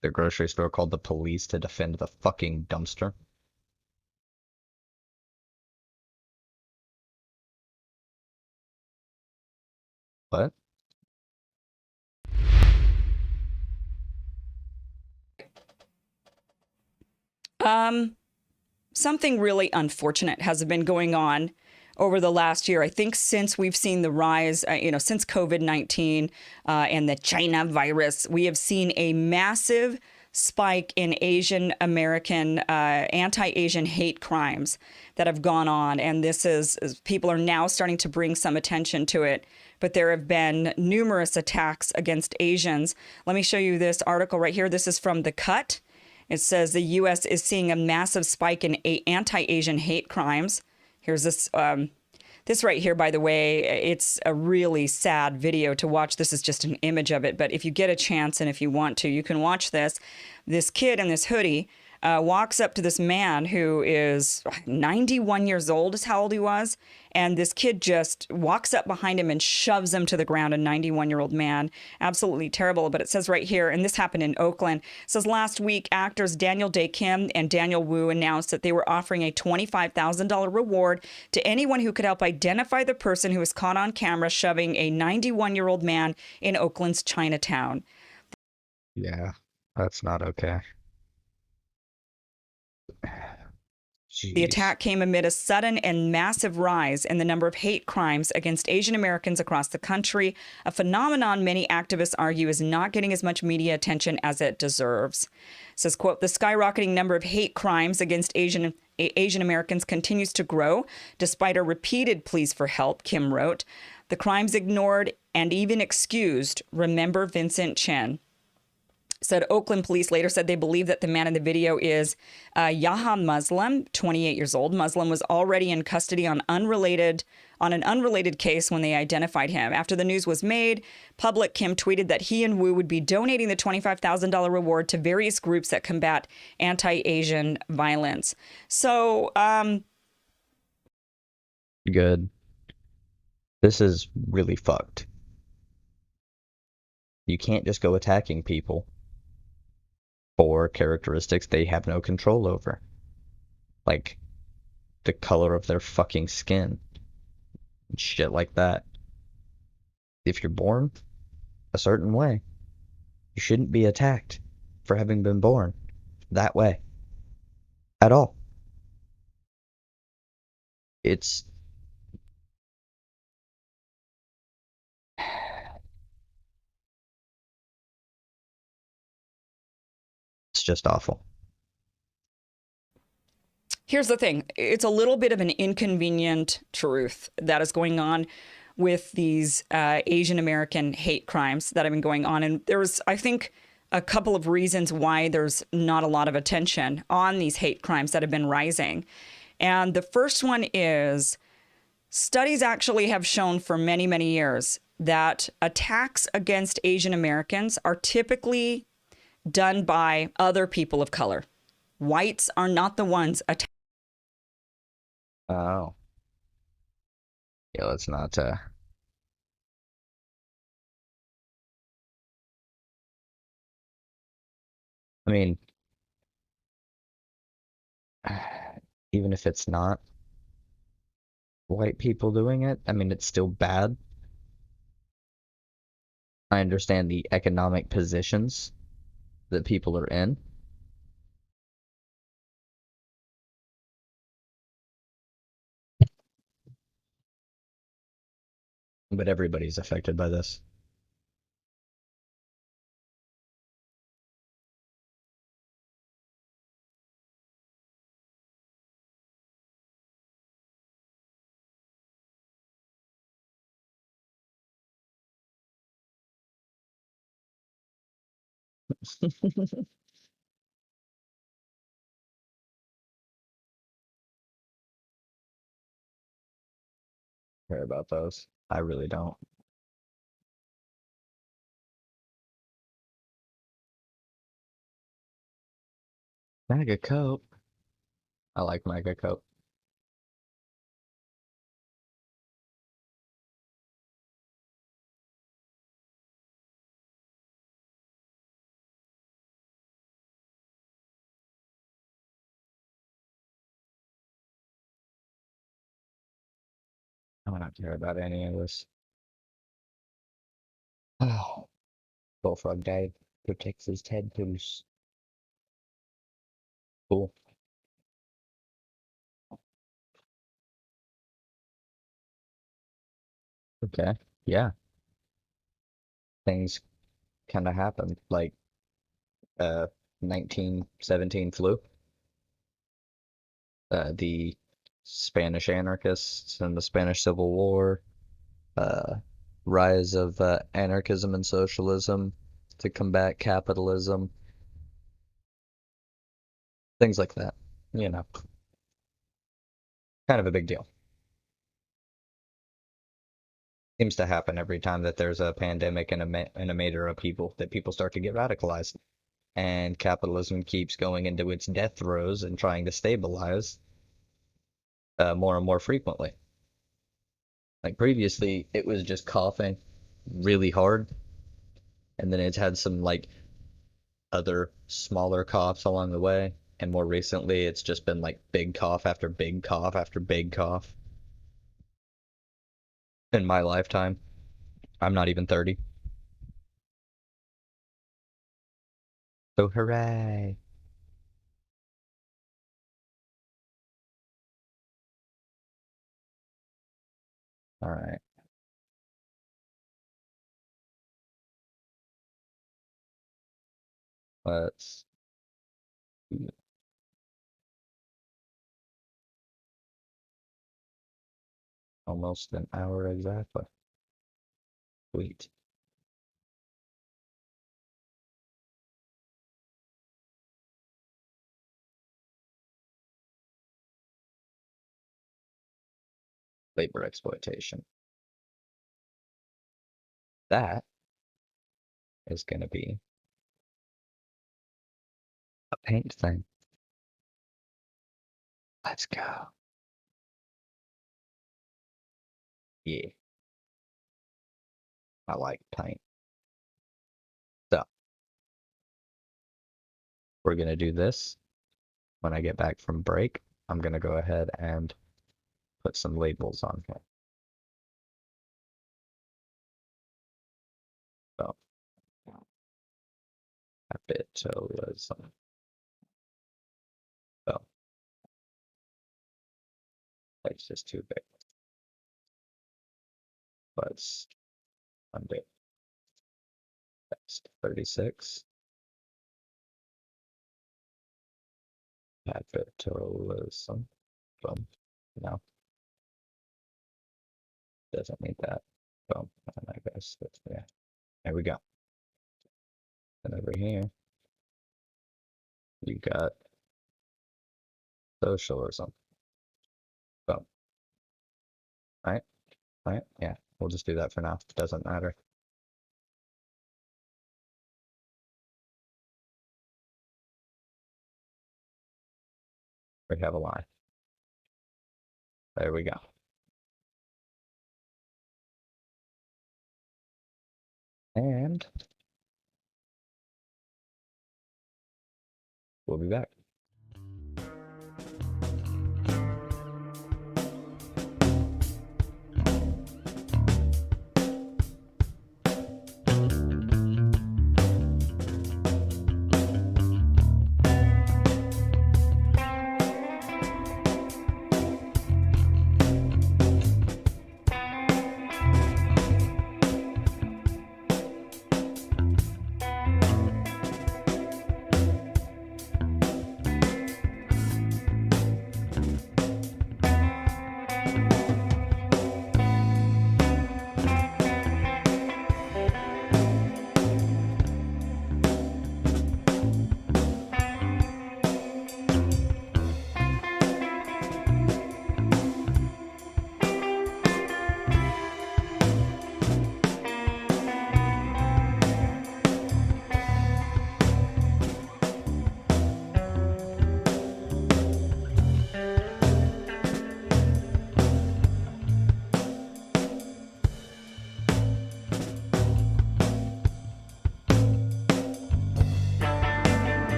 [SPEAKER 1] the grocery store called the police to defend the fucking dumpster. What?
[SPEAKER 23] Something really unfortunate has been going on over the last year. I think since we've seen the rise, since COVID-19 and the China virus, we have seen a massive spike in Asian American anti-Asian hate crimes that have gone on. And this is people are now starting to bring some attention to it. But there have been numerous attacks against Asians. Let me show you this article right here. This is from The Cut. It says the U.S. is seeing a massive spike in anti-Asian hate crimes. Here's this this right here, by the way. It's a really sad video to watch. This is just an image of it. But if you get a chance and if you want to, you can watch this. This kid in this hoodie walks up to this man who is 91 years old is how old he was. And this kid just walks up behind him and shoves him to the ground, a 91-year-old man. Absolutely terrible. But it says right here, and this happened in Oakland, it says last week, actors Daniel Day Kim and Daniel Wu announced that they were offering a $25,000 reward to anyone who could help identify the person who was caught on camera shoving a 91-year-old man in Oakland's Chinatown.
[SPEAKER 1] Yeah, that's not okay.
[SPEAKER 23] The
[SPEAKER 1] Jeez.
[SPEAKER 23] attack came amid a sudden and massive rise in the number of hate crimes against Asian Americans across the country, a phenomenon many activists argue is not getting as much media attention as it deserves. It says, quote, the skyrocketing number of hate crimes against Asian Americans continues to grow, despite our repeated pleas for help, Kim wrote. The crimes ignored and even excused. Remember Vincent Chen. Said Oakland police later said they believe that the man in the video is Yaha Muslim, 28 years old. Muslim was already in custody on an unrelated case when they identified him. After the news was made public, Kim tweeted that he and Wu would be donating the $25,000 reward to various groups that combat anti-Asian violence. So,
[SPEAKER 1] Good. This is really fucked. You can't just go attacking people for characteristics they have no control over. Like the color of their fucking skin. And shit like that. If you're born a certain way, you shouldn't be attacked for having been born that way. At all. It's just awful.
[SPEAKER 23] here's the thing. It's a little bit of an inconvenient truth that is going on with these Asian American hate crimes that have been going on. And there's, I think, a couple of reasons why there's not a lot of attention on these hate crimes that have been rising. And the first one is studies actually have shown for many, many years that attacks against Asian Americans are typically done by other people of color. Whites are not the ones attacking.
[SPEAKER 1] Oh. Yeah, let's not, I mean, even if it's not white people doing it, I mean, it's still bad. I understand the economic positions that people are in. But everybody's affected by this. Care about those. I really don't. Mega Cope. I like Mega Cope. I don't care about any of this. Oh, Bullfrog Dave protects his tattoos. Cool. Okay. Yeah. Things kind of happen, like 1917 flu, the Spanish anarchists and the Spanish Civil War, rise of anarchism and socialism to combat capitalism, things like that. You know, kind of a big deal. Seems to happen every time that there's a pandemic and a matter of people that people start to get radicalized. And capitalism keeps going into its death throes and trying to stabilize more and more frequently. Like previously, it was just coughing really hard, and then it's had some like other smaller coughs along the way, and more recently, it's just been like big cough after big cough after big cough. In my lifetime, I'm not even 30. So hooray! All right. Let's almost an hour exactly. Sweet. Labor exploitation. That is going to be a paint thing. Let's go. Yeah. I like paint. So, we're going to do this. When I get back from break, I'm going to go ahead and put some labels on here. So, capitalism. So, it's just too big. Let's undo. That's 36. Capitalism. Boom. No. Doesn't need that. Boom. And I guess that's there. There we go. And over here, you got socialism. Boom. Right? Right? Yeah. We'll just do that for now. Doesn't matter. We have a line. There we go. And we'll be back.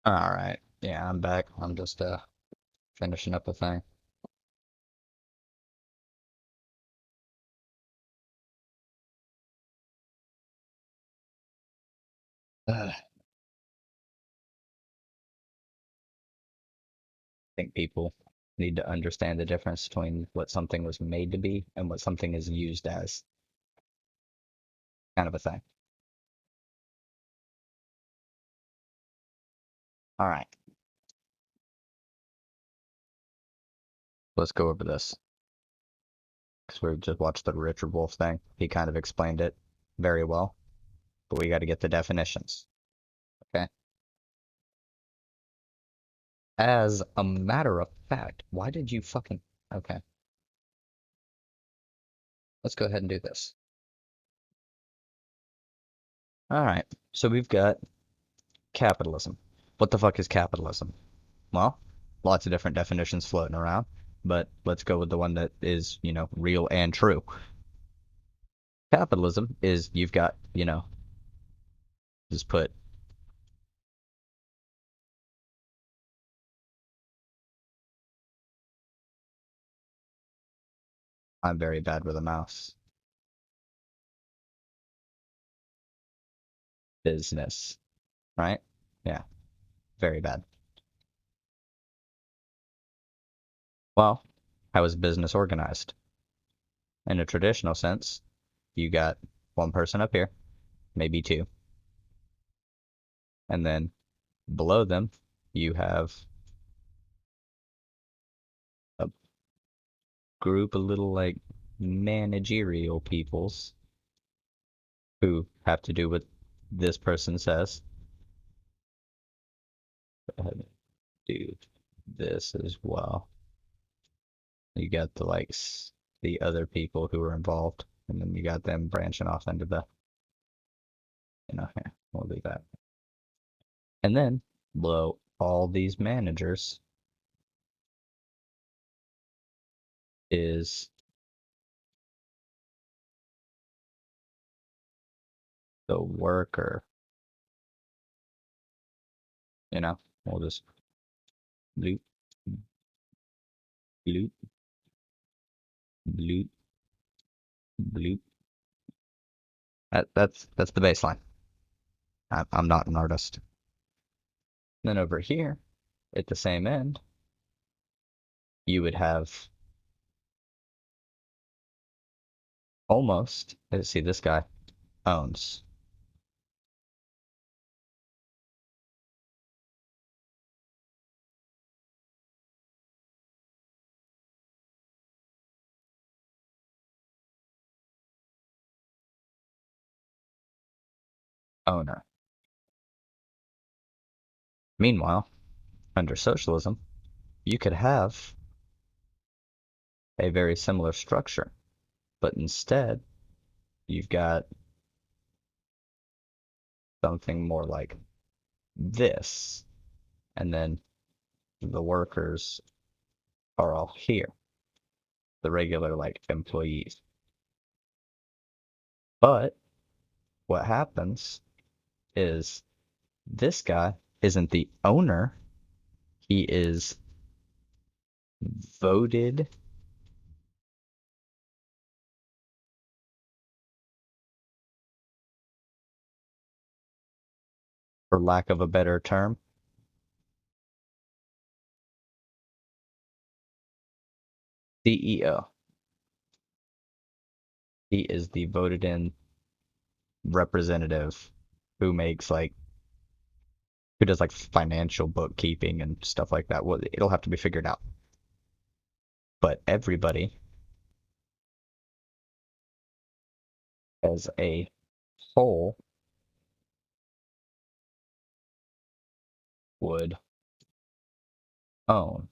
[SPEAKER 1] Alright. Yeah, I'm back. I'm just finishing up a thing. I think people need to understand the difference between what something was made to be and what something is used as. Kind of a thing. Alright. Let's go over this. Because we just watched the Richard Wolf thing. He kind of explained it very well. But we got to get the definitions. Okay? As a matter of fact, why did you fucking... Okay. Let's go ahead and do this. Alright. So we've got capitalism. What the fuck is capitalism? Well, lots of different definitions floating around. But let's go with the one that is, you know, real and true. Capitalism is you've got, you know, just put I'm very bad with a mouse. Business, right? Yeah, very bad. Well, how is business organized? In a traditional sense, you got one person up here, maybe two. And then below them, you have a group of little, like, managerial peoples who have to do what this person says. Go ahead and do this as well. You got the, like, the other people who are involved, and then you got them branching off into the, you know, here, we'll do that. And then below all these managers is the worker. You know, we'll just loop, loop, loop, loop. That's the baseline. I'm not an artist. Then over here, at the same end, you would have almost, let's see, this guy owns. Owner. Meanwhile, under socialism, you could have a very similar structure, but instead, you've got something more like this, and then the workers are all here, the regular, like, employees. But what happens is this guy isn't the owner, he is voted for lack of a better term. CEO. He is the voted in representative who makes, like, who does, like, financial bookkeeping and stuff like that. Well, it'll have to be figured out. But everybody as a whole would own.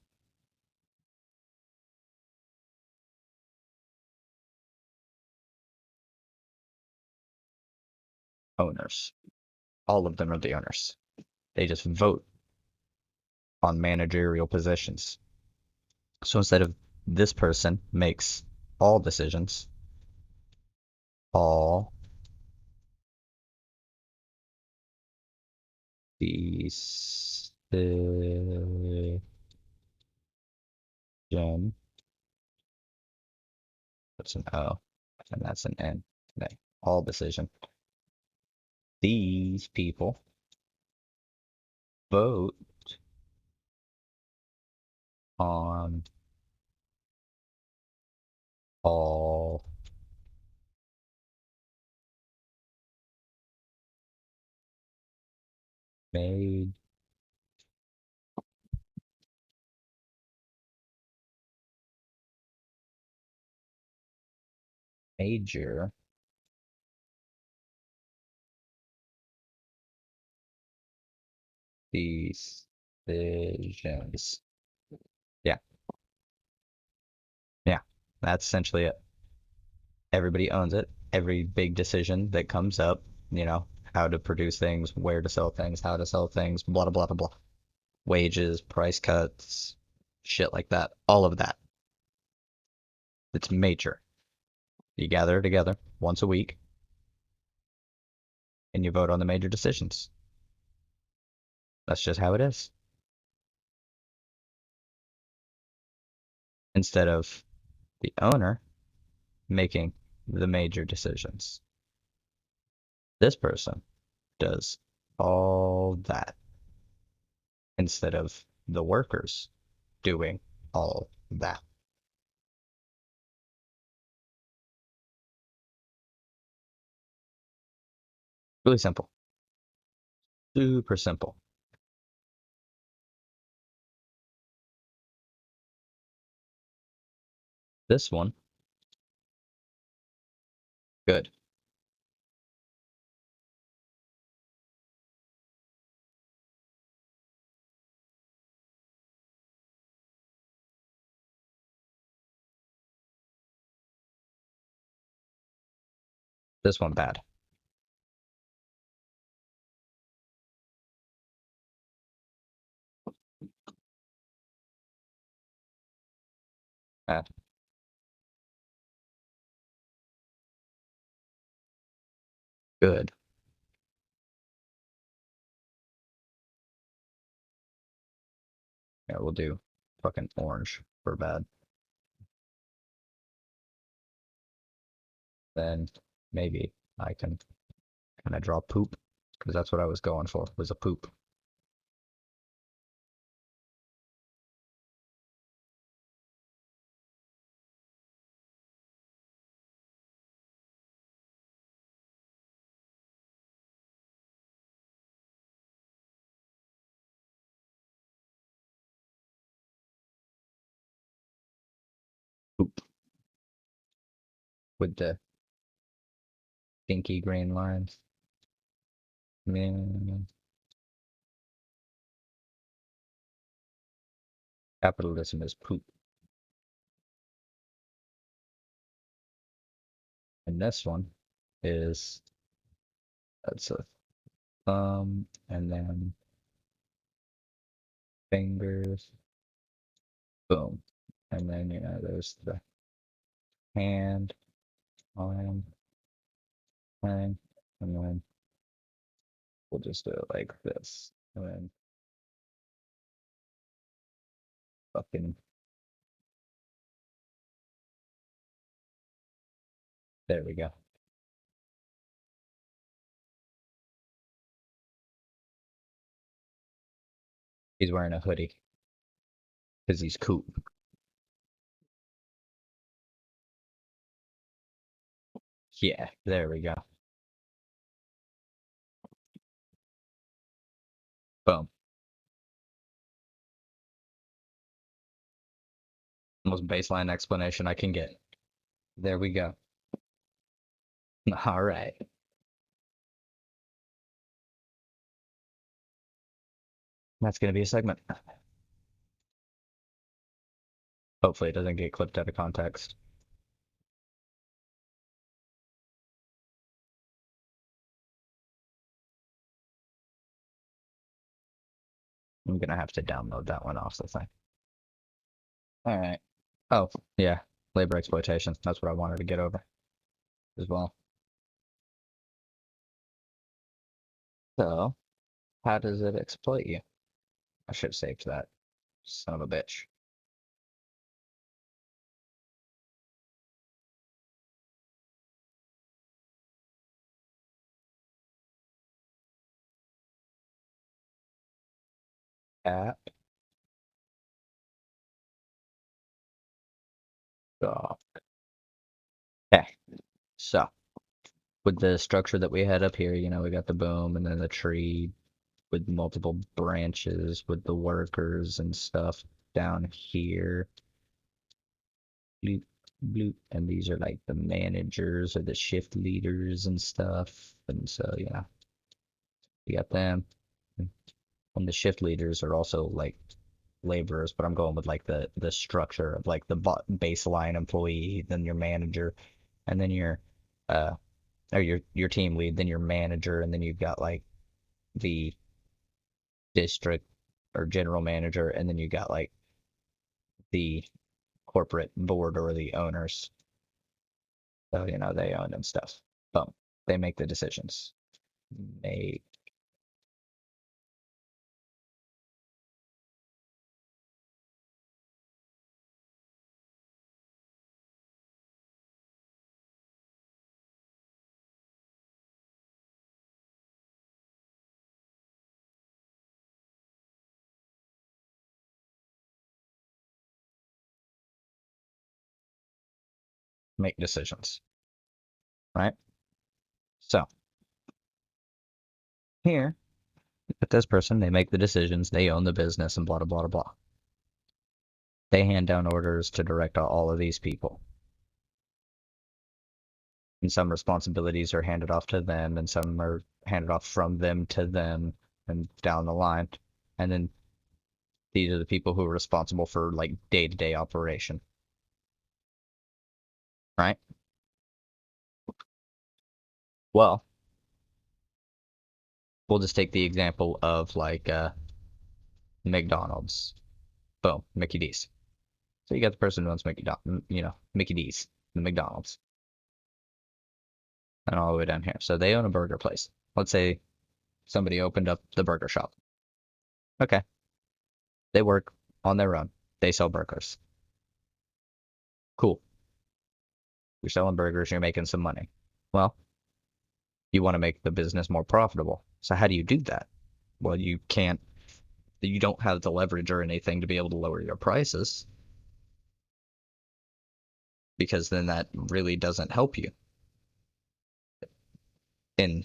[SPEAKER 1] Owners. All of them are the owners. They just vote on managerial positions. So instead of this person makes all decisions, all these That's an O, and that's an N. Okay. All decision. These people vote on all made major decisions. Yeah. Yeah. That's essentially it. Everybody owns it. Every big decision that comes up, how to produce things, where to sell things, how to sell things, blah, blah, blah, blah. Wages, price cuts, shit like that. All of that. It's major. You gather together once a week and you vote on the major decisions. That's just how it is. Instead of the owner making the major decisions. This person does all that instead of the workers doing all that. Really simple. Super simple. This one, good. This one, bad. Bad. Good. Yeah, we'll do fucking orange for bad. Then maybe I can draw poop, because that's what I was going for, was a poop. Poop. With the stinky green lines. Man. Capitalism is poop. And this one is, that's a thumb, and then fingers, boom. And then, there's the hand, arm, thing, and then we'll just do it like this. And then fucking, there we go. He's wearing a hoodie. Because he's cool. Yeah, there we go. Boom. Most baseline explanation I can get. There we go. All right. That's going to be a segment. Hopefully it doesn't get clipped out of context. I'm going to have to download that one off the thing. All right. Oh, yeah. Labor exploitation. That's what I wanted to get over as well. So, how does it exploit you? I should have saved that. Son of a bitch. App. Stop. Okay. So, with the structure that we had up here, you know, we got the boom and then the tree with multiple branches with the workers and stuff down here. Bloop, bloop. And these are like the managers or the shift leaders and stuff. And so, yeah, you got them. And the shift leaders are also like laborers, but I'm going with like the structure of like the baseline employee, then your manager, and then your or your team lead, then your manager, and then you've got like the district or general manager, and then you got like the corporate board or the owners. So, you know, they own and stuff. Boom. They make the decisions. Make make decisions. Right? So here, with this person, they make the decisions, they own the business, and blah blah blah blah. They hand down orders to direct all of these people. And some responsibilities are handed off to them, and some are handed off from them to them, and down the line. And then these are the people who are responsible for like day-to-day operation. Right? Well, we'll just take the example of like McDonald's. Boom, Mickey D's. So you got the person who owns Mickey D's, the McDonald's. And all the way down here. So they own a burger place. Let's say somebody opened up the burger shop. Okay. They work on their own. They sell burgers. Cool. You're selling burgers, you're making some money. Well, you want to make the business more profitable. So how do you do that? Well, you don't have the leverage or anything to be able to lower your prices, because then that really doesn't help you in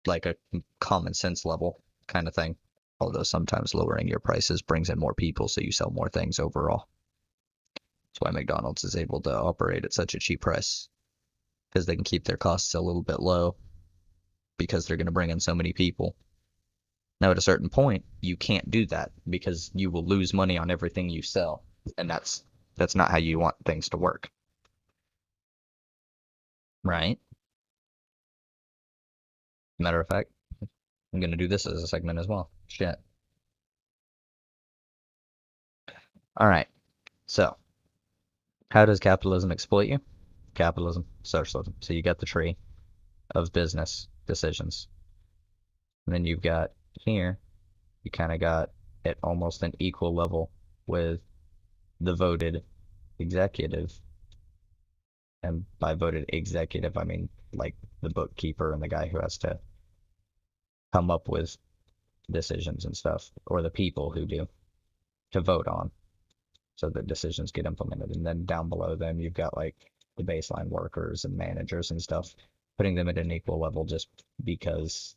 [SPEAKER 1] like a common sense level kind of thing. Although sometimes lowering your prices brings in more people, so you sell more things overall. That's why McDonald's is able to operate at such a cheap price, because they can keep their costs a little bit low because they're going to bring in so many people. Now, at a certain point, you can't do that because you will lose money on everything you sell, and that's not how you want things to work. Right? Matter of fact, I'm going to do this as a segment as well. Shit. All right. So, how does capitalism exploit you? Capitalism, socialism. So you got the tree of business decisions. And then you've got here, you kind of got at almost an equal level with the voted executive. And by voted executive, I mean like the bookkeeper and the guy who has to come up with decisions and stuff, or the people who do to vote on, so the decisions get implemented. And then down below them, you've got like the baseline workers and managers and stuff, putting them at an equal level just because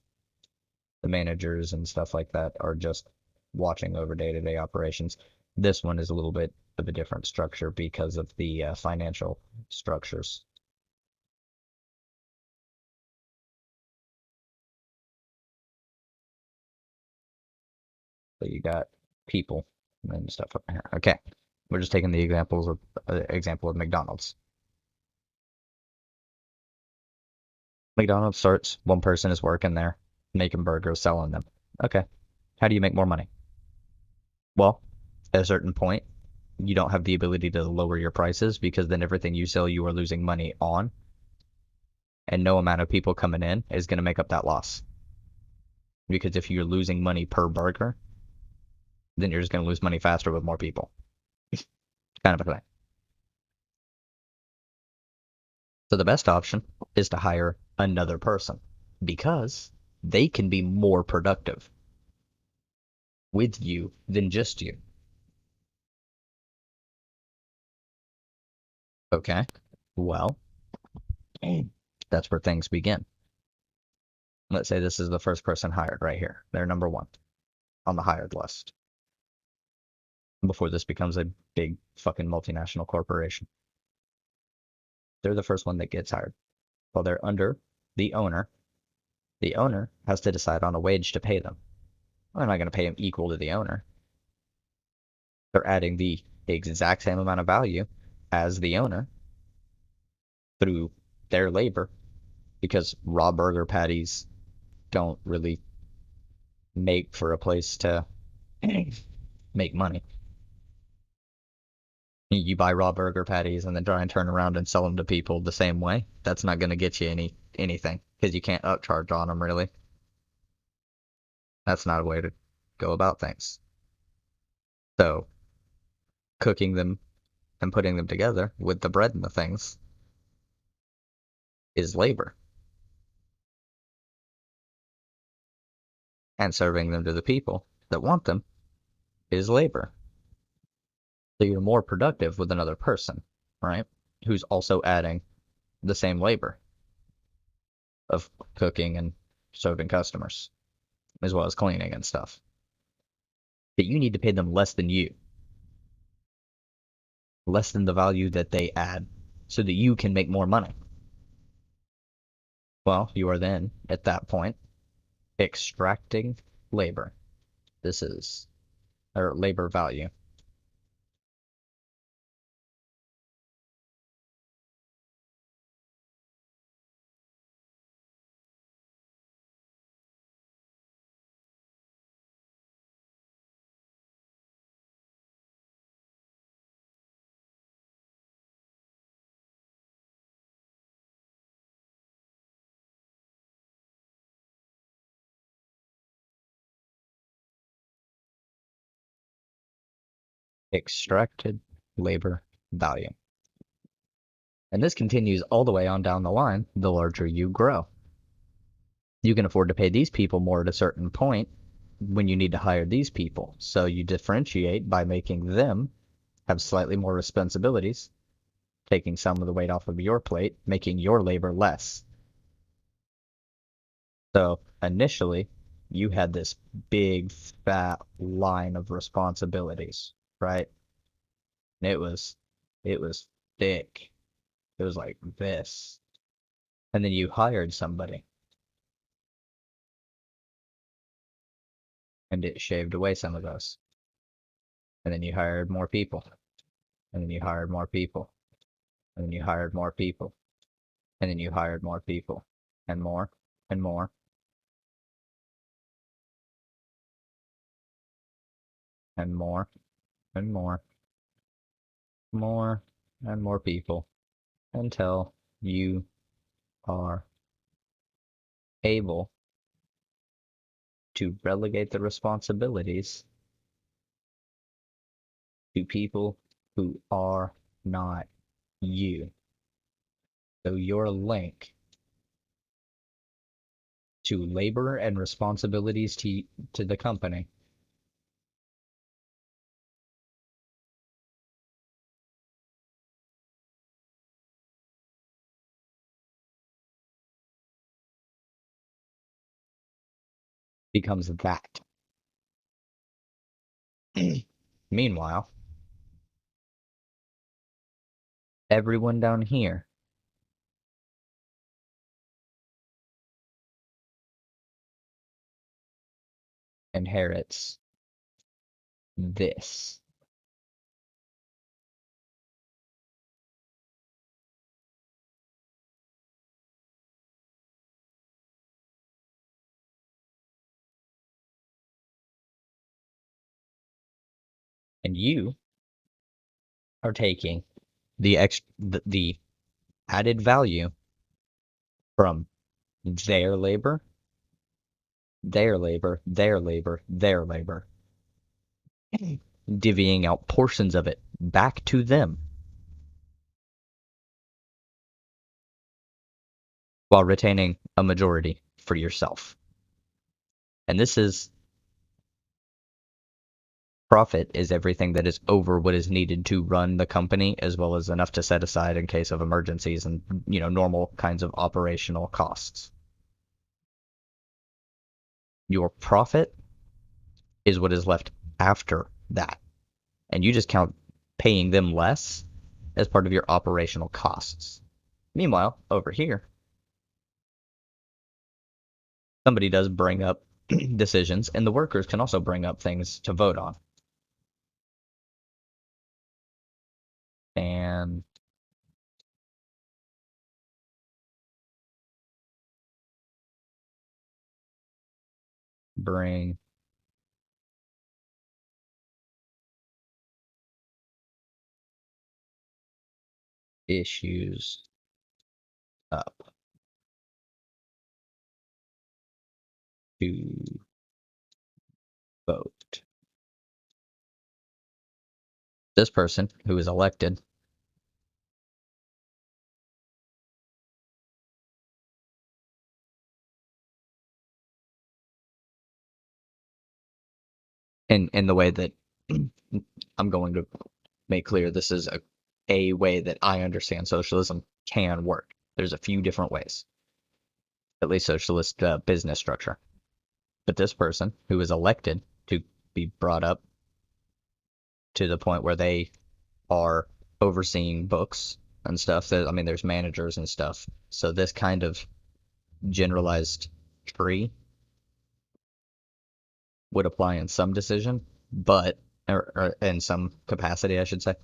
[SPEAKER 1] the managers and stuff like that are just watching over day-to-day operations. This one is a little bit of a different structure because of the financial structures. So you got people and stuff up here. Okay, we're just taking the example of McDonald's. McDonald's starts, one person is working there, making burgers, selling them. Okay, how do you make more money? Well, at a certain point, you don't have the ability to lower your prices, because then everything you sell, you are losing money on. And no amount of people coming in is going to make up that loss. Because if you're losing money per burger, then you're just going to lose money faster with more people. Kind of a thing. So the best option is to hire another person because they can be more productive with you than just you. Okay, well, that's where things begin. Let's say this is the first person hired right here. They're number one on the hired list before this becomes a big fucking multinational corporation. They're the first one that gets hired. Well, they're under the owner. The owner has to decide on a wage to pay them. Well, they're not going to pay them equal to the owner. They're adding the exact same amount of value as the owner through their labor, because raw burger patties don't really make for a place to make money. You buy raw burger patties and then try and turn around and sell them to people the same way. That's not going to get you anything because you can't upcharge on them, really. That's not a way to go about things. So, cooking them and putting them together with the bread and the things is labor. And serving them to the people that want them is labor. So you're more productive with another person, right? Who's also adding the same labor of cooking and serving customers, as well as cleaning and stuff. But you need to pay them less than you. Less than the value that they add, so that you can make more money. Well, you are then, at that point, extracting labor. This is, or labor value. Extracted labor value. And this continues all the way on down the line the larger you grow. You can afford to pay these people more at a certain point when you need to hire these people. So you differentiate by making them have slightly more responsibilities, taking some of the weight off of your plate, making your labor less. So initially, you had this big fat line of responsibilities, right? And it was thick. It was like this. And then you hired somebody. And it shaved away some of those. And then you hired more people. And then you hired more people. And then you hired more people. And then you hired more people. And more. And more. And more. And more. More. And more people. Until you are able to relegate the responsibilities to people who are not you. So your link to labor and responsibilities to the company becomes that. Meanwhile, everyone down here inherits this. And you are taking the added value from their labor, their labor, their labor, their labor, divvying out portions of it back to them while retaining a majority for yourself. And this is profit is everything that is over what is needed to run the company, as well as enough to set aside in case of emergencies and, normal kinds of operational costs. Your profit is what is left after that. And you just count paying them less as part of your operational costs. Meanwhile, over here, somebody does bring up decisions, and the workers can also bring up things to vote on. And bring issues up to vote. This person who is elected in the way that I'm going to make clear, this is a way that I understand socialism can work. There's a few different ways, at least socialist business structure. But this person who is elected to be brought up to the point where they are overseeing books and stuff. There's managers and stuff. So this kind of generalized tree would apply in some decision, but or in some capacity, I should say,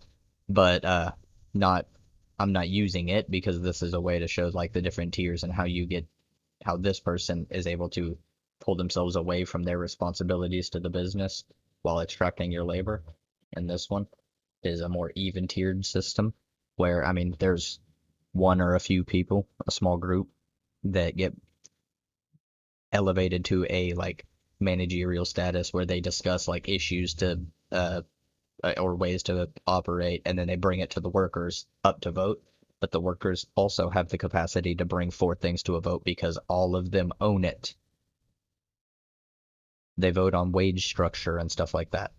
[SPEAKER 1] but I'm not using it because this is a way to show like the different tiers and how this person is able to pull themselves away from their responsibilities to the business while extracting your labor. And this one is a more even tiered system where, there's one or a few people, a small group, that get elevated to a like managerial status where they discuss like issues to or ways to operate, and then they bring it to the workers up to vote. But the workers also have the capacity to bring forth things to a vote because all of them own it. They vote on wage structure and stuff like that.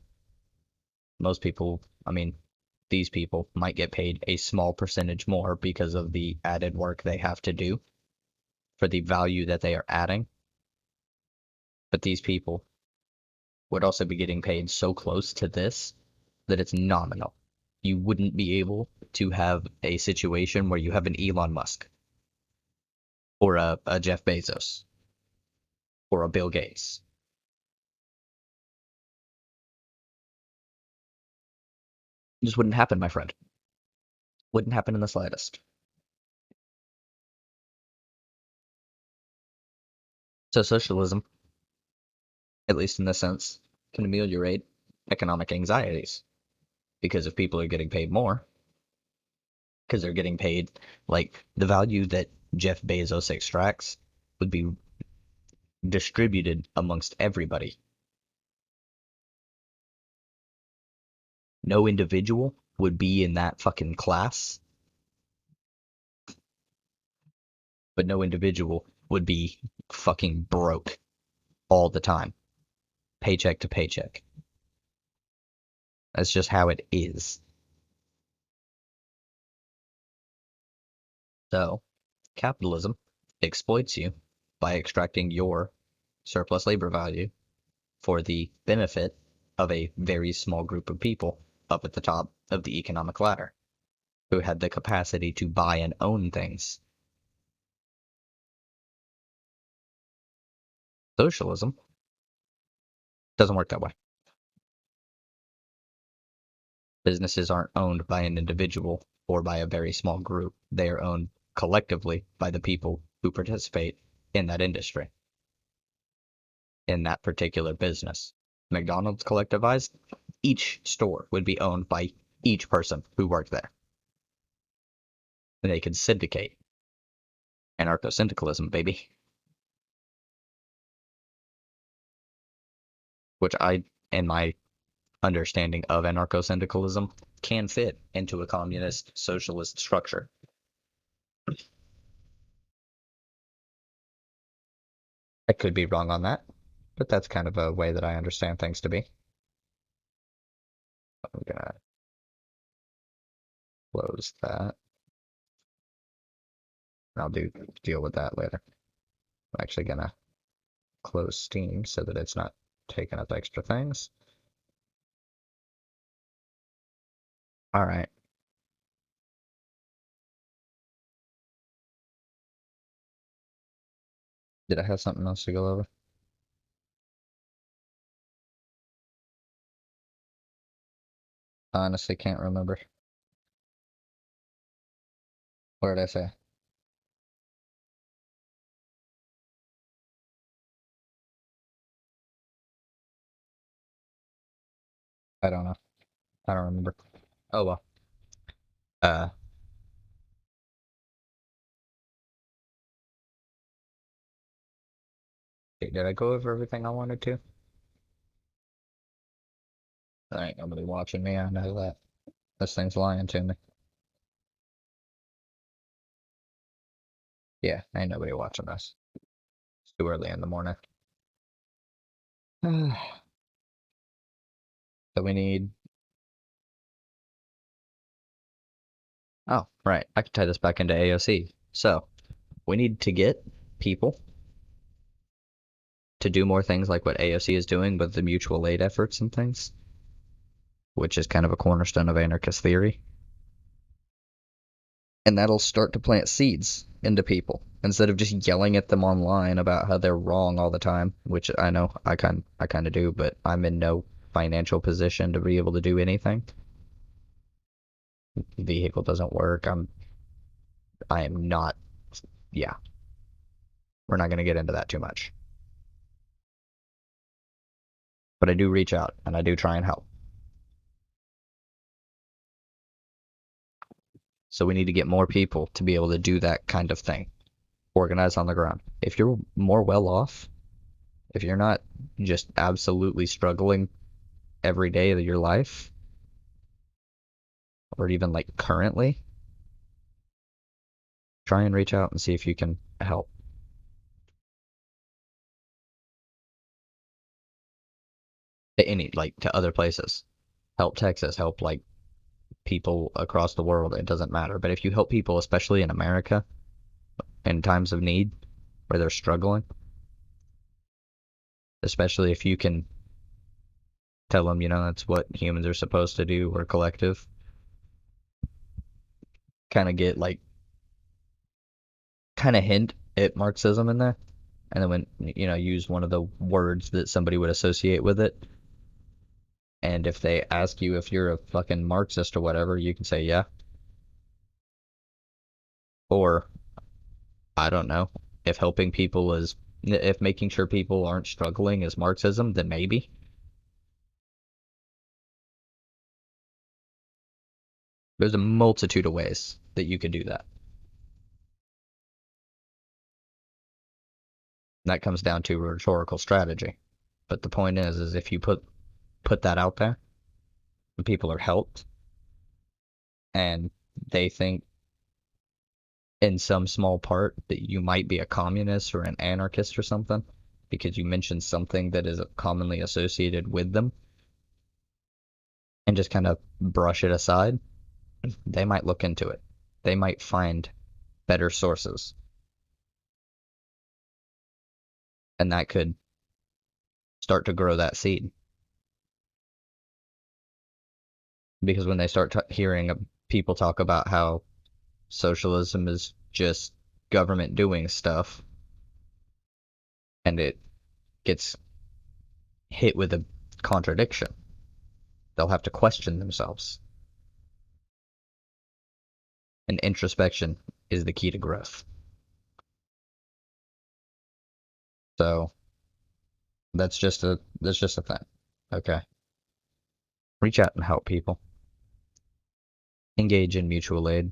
[SPEAKER 1] Most people, these people might get paid a small percentage more because of the added work they have to do for the value that they are adding. But these people would also be getting paid so close to this that it's nominal. You wouldn't be able to have a situation where you have an Elon Musk or a Jeff Bezos or a Bill Gates. It just wouldn't happen, my friend. Wouldn't happen in the slightest. So socialism, at least in this sense, can ameliorate economic anxieties. Because if people are getting paid more, because they're getting paid, like, the value that Jeff Bezos extracts would be distributed amongst everybody. No individual would be in that fucking class, but no individual would be fucking broke all the time, paycheck to paycheck. That's just how it is. So, capitalism exploits you by extracting your surplus labor value for the benefit of a very small group of people up at the top of the economic ladder who had the capacity to buy and own things. Socialism doesn't work that way. Businesses aren't owned by an individual or by a very small group. They are owned collectively by the people who participate in that industry, in that particular business. McDonald's collectivized, each store would be owned by each person who worked there. And they could syndicate. Anarcho-syndicalism, baby. Which in my understanding of anarcho-syndicalism can fit into a communist socialist structure. I could be wrong on that, but that's kind of a way that I understand things to be. I'm gonna close that. I'll deal with that later. I'm actually gonna close Steam so that it's not taking up extra things. All right. Did I have something else to go over? I honestly can't remember. What did I say? I don't know. I don't remember. Oh well. Uh, did I go over everything I wanted to? There ain't nobody watching me, I know that. This thing's lying to me. Yeah, ain't nobody watching us. It's too early in the morning. So we need... Oh, right. I can tie this back into AOC. So, we need to get people to do more things like what AOC is doing with the mutual aid efforts and things, which is kind of a cornerstone of anarchist theory. And that'll start to plant seeds into people instead of just yelling at them online about how they're wrong all the time, which I know I kind of do, but I'm in no financial position to be able to do anything. The vehicle doesn't work. I am not. Yeah. We're not going to get into that too much. But I do reach out and I do try and help. So we need to get more people to be able to do that kind of thing. Organize on the ground. If you're more well off, if you're not just absolutely struggling every day of your life, or even like currently, try and reach out and see if you can help. To other places. Help Texas, help like people across the world, it doesn't matter. But if you help people, especially in America, in times of need, where they're struggling, especially if you can tell them, that's what humans are supposed to do, we're collective, kind of get like, kind of hint at Marxism in there, and then when, use one of the words that somebody would associate with it. And if they ask you if you're a fucking Marxist or whatever, you can say yeah. Or, I don't know, if making sure people aren't struggling is Marxism, then maybe. There's a multitude of ways that you could do that. That comes down to rhetorical strategy. But the point is if you put that out there, and people are helped, and they think in some small part that you might be a communist or an anarchist or something, because you mentioned something that is commonly associated with them, and just kind of brush it aside, they might look into it. They might find better sources. And that could start to grow that seed. Because when they start hearing people talk about how socialism is just government doing stuff, and it gets hit with a contradiction, they'll have to question themselves. And introspection is the key to growth. So that's just a thing. Okay. Reach out and help people. Engage in mutual aid.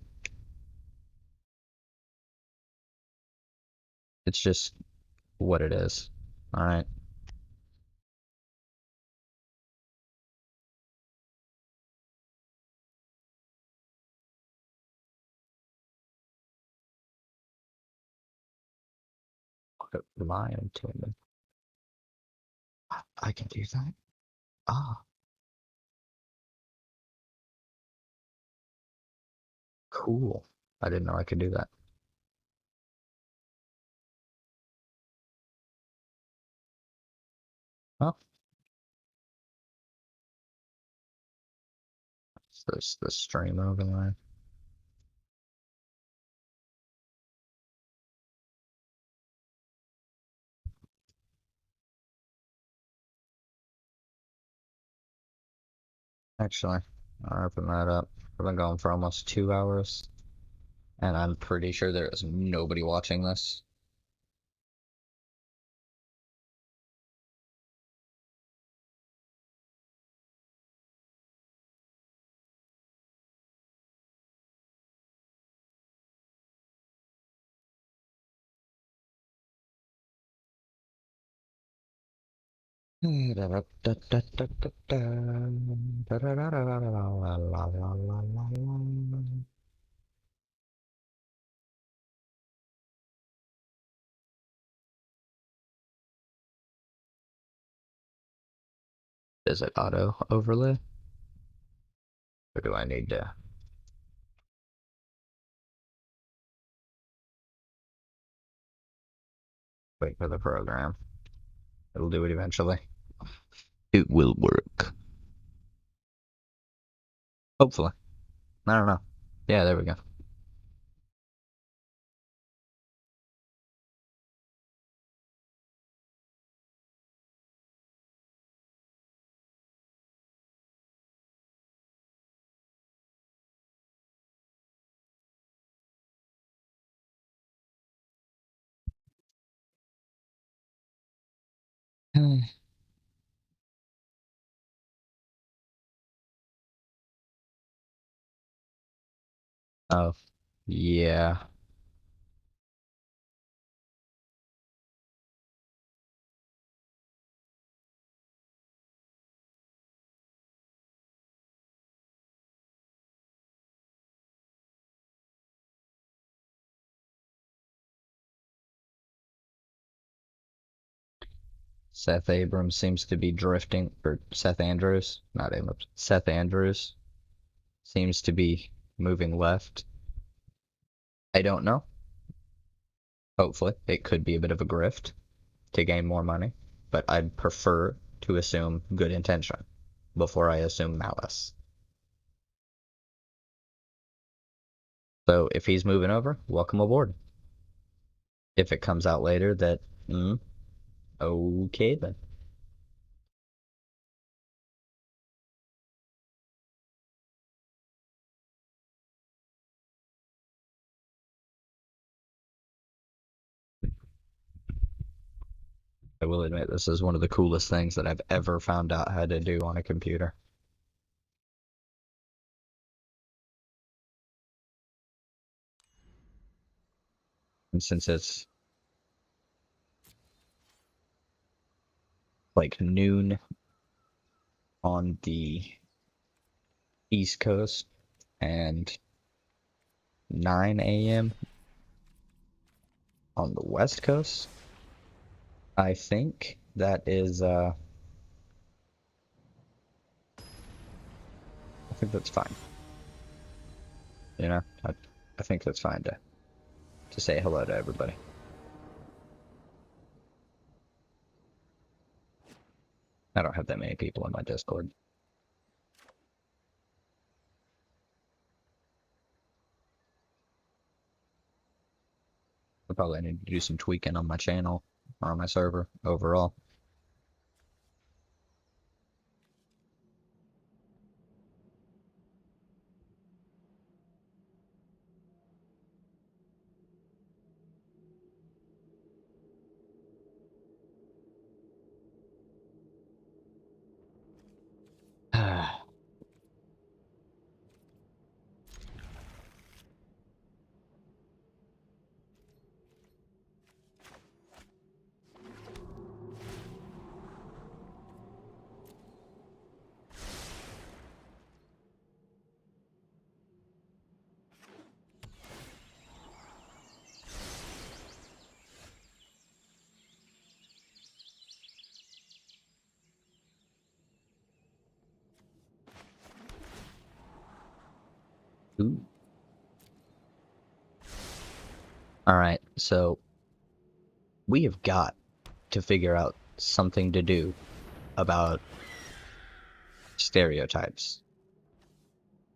[SPEAKER 1] It's just what it is. All right. Lying to me. I can do that. Ah, cool. I didn't know I could do that. Oh, it's this the stream overlay. Actually, I'll open that up. I've been going for almost 2 hours, and I'm pretty sure there is nobody watching this. Is it auto overlay? Or do I need to wait for the program? It'll do it eventually. It will work. Hopefully. I don't know. Yeah, there we go. Oh, yeah. Seth Abrams seems to be drifting, or Seth Andrews, not Abrams, Seth Andrews seems to be moving left. I don't know. Hopefully, it could be a bit of a grift to gain more money, but I'd prefer to assume good intention before I assume malice. So if he's moving over, welcome aboard. If it comes out later that, okay then. I will admit this is one of the coolest things that I've ever found out how to do on a computer. And since it's like noon on the East Coast and 9 a.m. on the West Coast, I think that is, I think that's fine. You know, I think that's fine to say hello to everybody. I don't have that many people on my Discord. I probably need to do some tweaking on my channel or on my server overall. Ooh. Alright, so we have got to figure out something to do about stereotypes.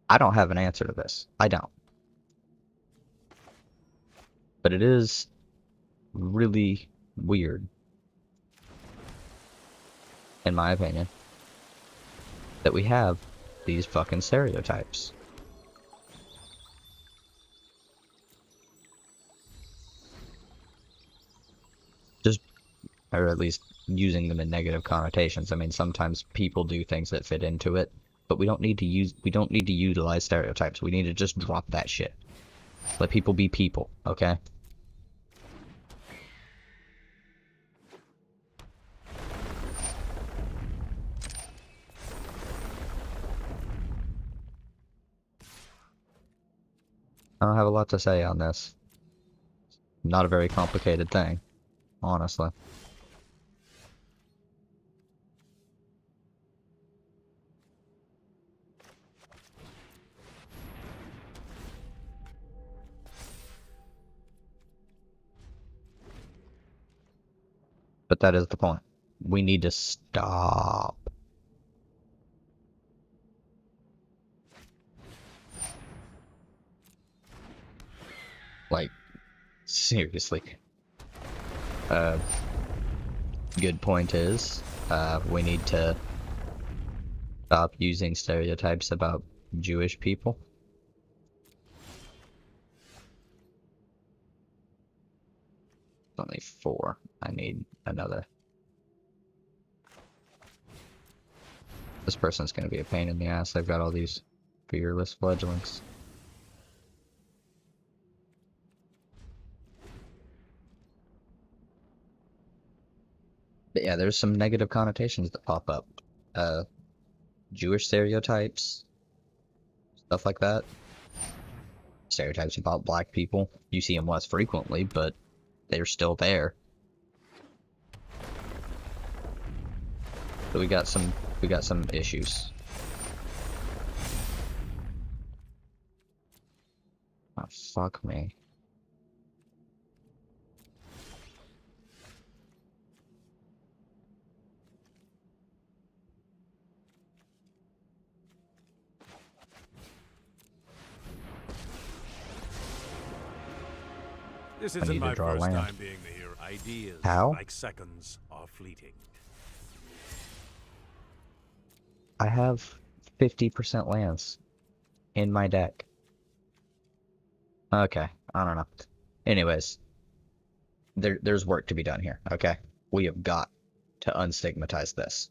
[SPEAKER 1] I don't have an answer to this. I don't. But it is really weird, in my opinion, that we have these fucking stereotypes. Just, or at least using them in negative connotations. I mean, sometimes people do things that fit into it, but we don't need to utilize stereotypes. We need to just drop that shit. Let people be people, okay? I don't have a lot to say on this. Not a very complicated thing, honestly. But that is the point. We need to stop. Like, seriously. Good point is, we need to stop using stereotypes about Jewish people. Only 4. I need another. This person's gonna be a pain in the ass. They've got all these fearless fledglings. But yeah, there's some negative connotations that pop up. Jewish stereotypes, stuff like that. Stereotypes about black people. You see them less frequently, but they're still there. So we got some issues. Oh, fuck me.
[SPEAKER 4] This
[SPEAKER 1] I
[SPEAKER 4] isn't
[SPEAKER 1] need to
[SPEAKER 4] my
[SPEAKER 1] draw
[SPEAKER 4] first
[SPEAKER 1] land.
[SPEAKER 4] time being here. Ideas,
[SPEAKER 1] How?
[SPEAKER 4] like seconds, are fleeting.
[SPEAKER 1] I have 50% lands in my deck. Okay, I don't know. Anyways, there's work to be done here, okay? We have got to unstigmatize this.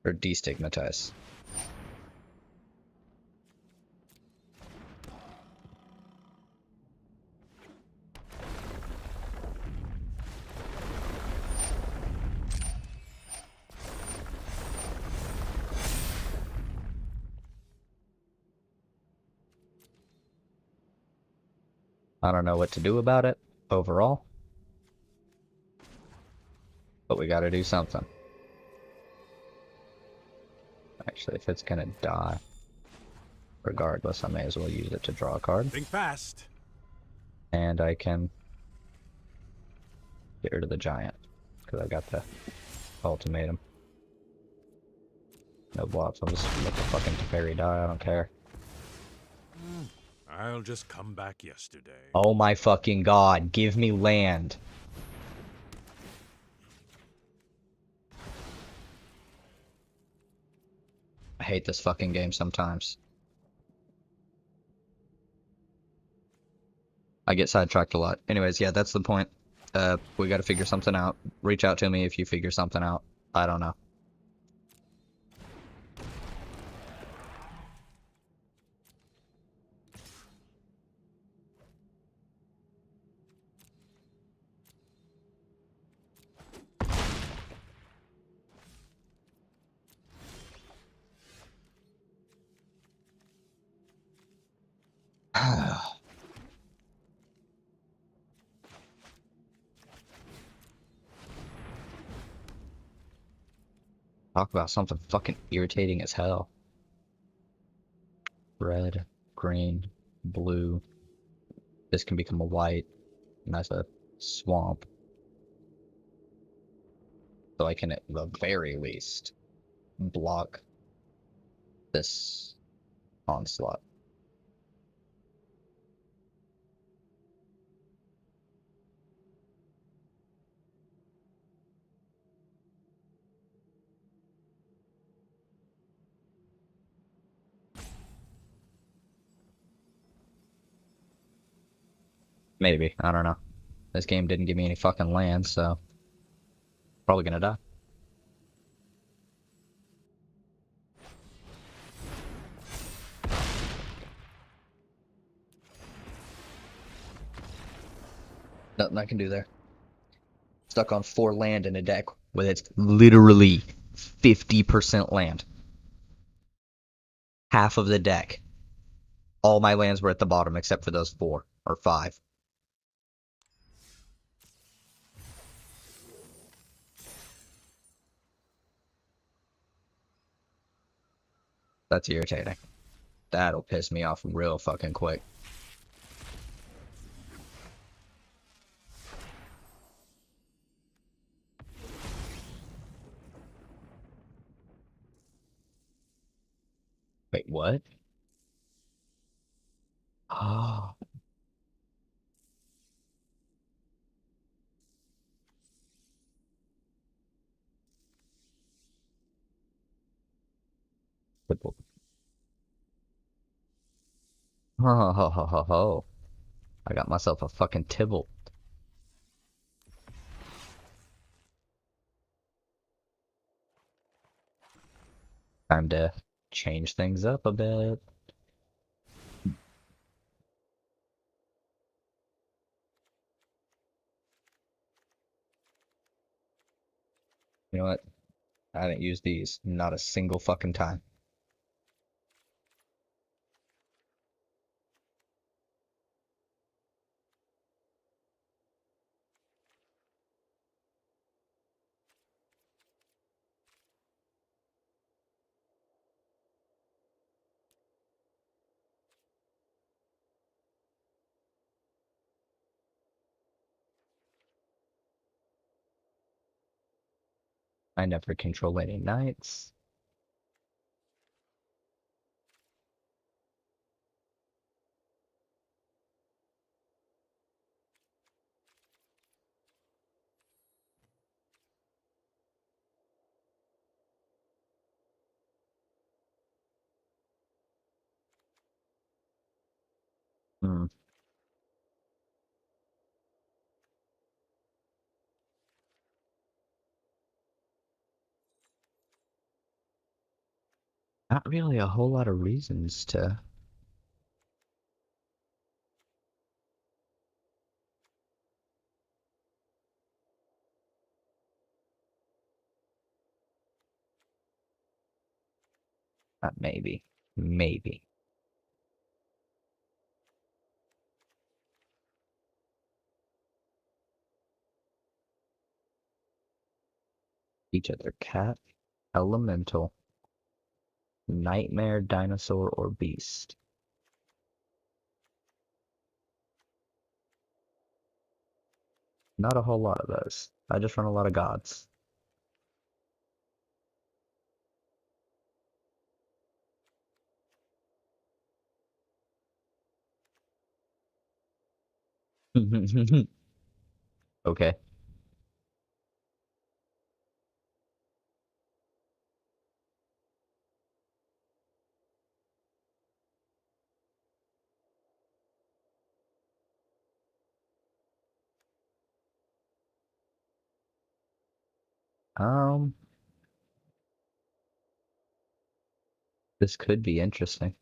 [SPEAKER 1] Or destigmatize. I don't know what to do about it overall, but we gotta do something. Actually, if it's gonna die, regardless, I may as well use it to draw a card.
[SPEAKER 4] Think fast.
[SPEAKER 1] And I can get rid of the giant, because I got the ultimatum. No blocks, I'll just let the fucking Teferi die, I don't care.
[SPEAKER 4] I'll just come back yesterday.
[SPEAKER 1] Oh my fucking god, give me land. I hate this fucking game sometimes. I get sidetracked a lot. Anyways, yeah, that's the point. We gotta figure something out. Reach out to me if you figure something out. I don't know. Talk about something fucking irritating as hell. red, green, blue. This can become a white, and that's a swamp. So I can, at the very least, block this onslaught. Maybe, I don't know. This game didn't give me any fucking land, so probably gonna die. Nothing I can do there. Stuck on 4 land in a deck with its literally 50% land. Half of the deck. All my lands were at the bottom except for those 4 or 5. That's irritating. That'll piss me off real fucking quick. Wait, what? Oh. Ho ho ho ho ho. I got myself a fucking Tibble. Time to change things up a bit. You know what? I haven't used these not a single fucking time. I never control any knights. Hmm. Not really a whole lot of reasons to. Maybe. Maybe. Each other cat, elemental, nightmare, dinosaur, or beast. Not a whole lot of those. I just run a lot of gods. Okay. This could be interesting.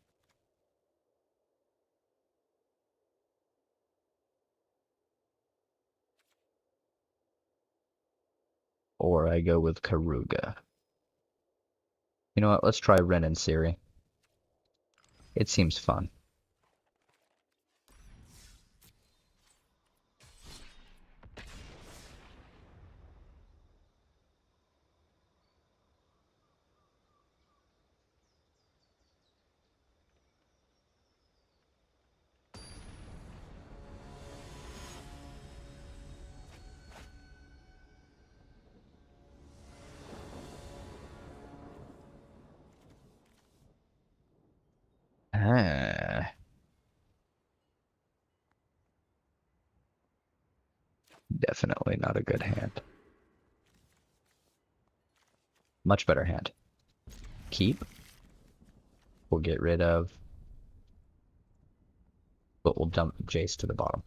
[SPEAKER 1] Or I go with Karuga. You know what? Let's try Ren and Siri. It seems fun. Definitely not a good hand. Much better hand. Keep. We'll get rid of... But we'll dump Jace to the bottom.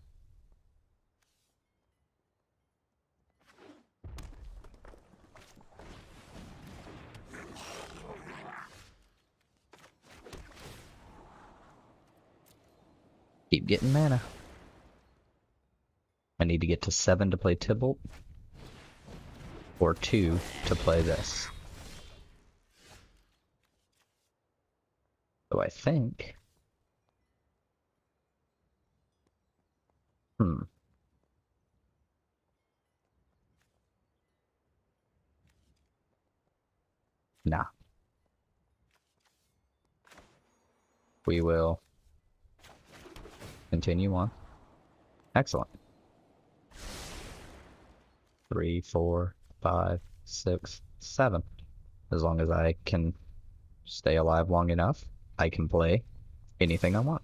[SPEAKER 1] Keep getting mana. I need to get to 7 to play Tybalt. Or 2 to play this. So I think... Nah. We will continue on. Excellent. 3, 4, 5, 6, 7. As long as I can stay alive long enough, I can play anything I want.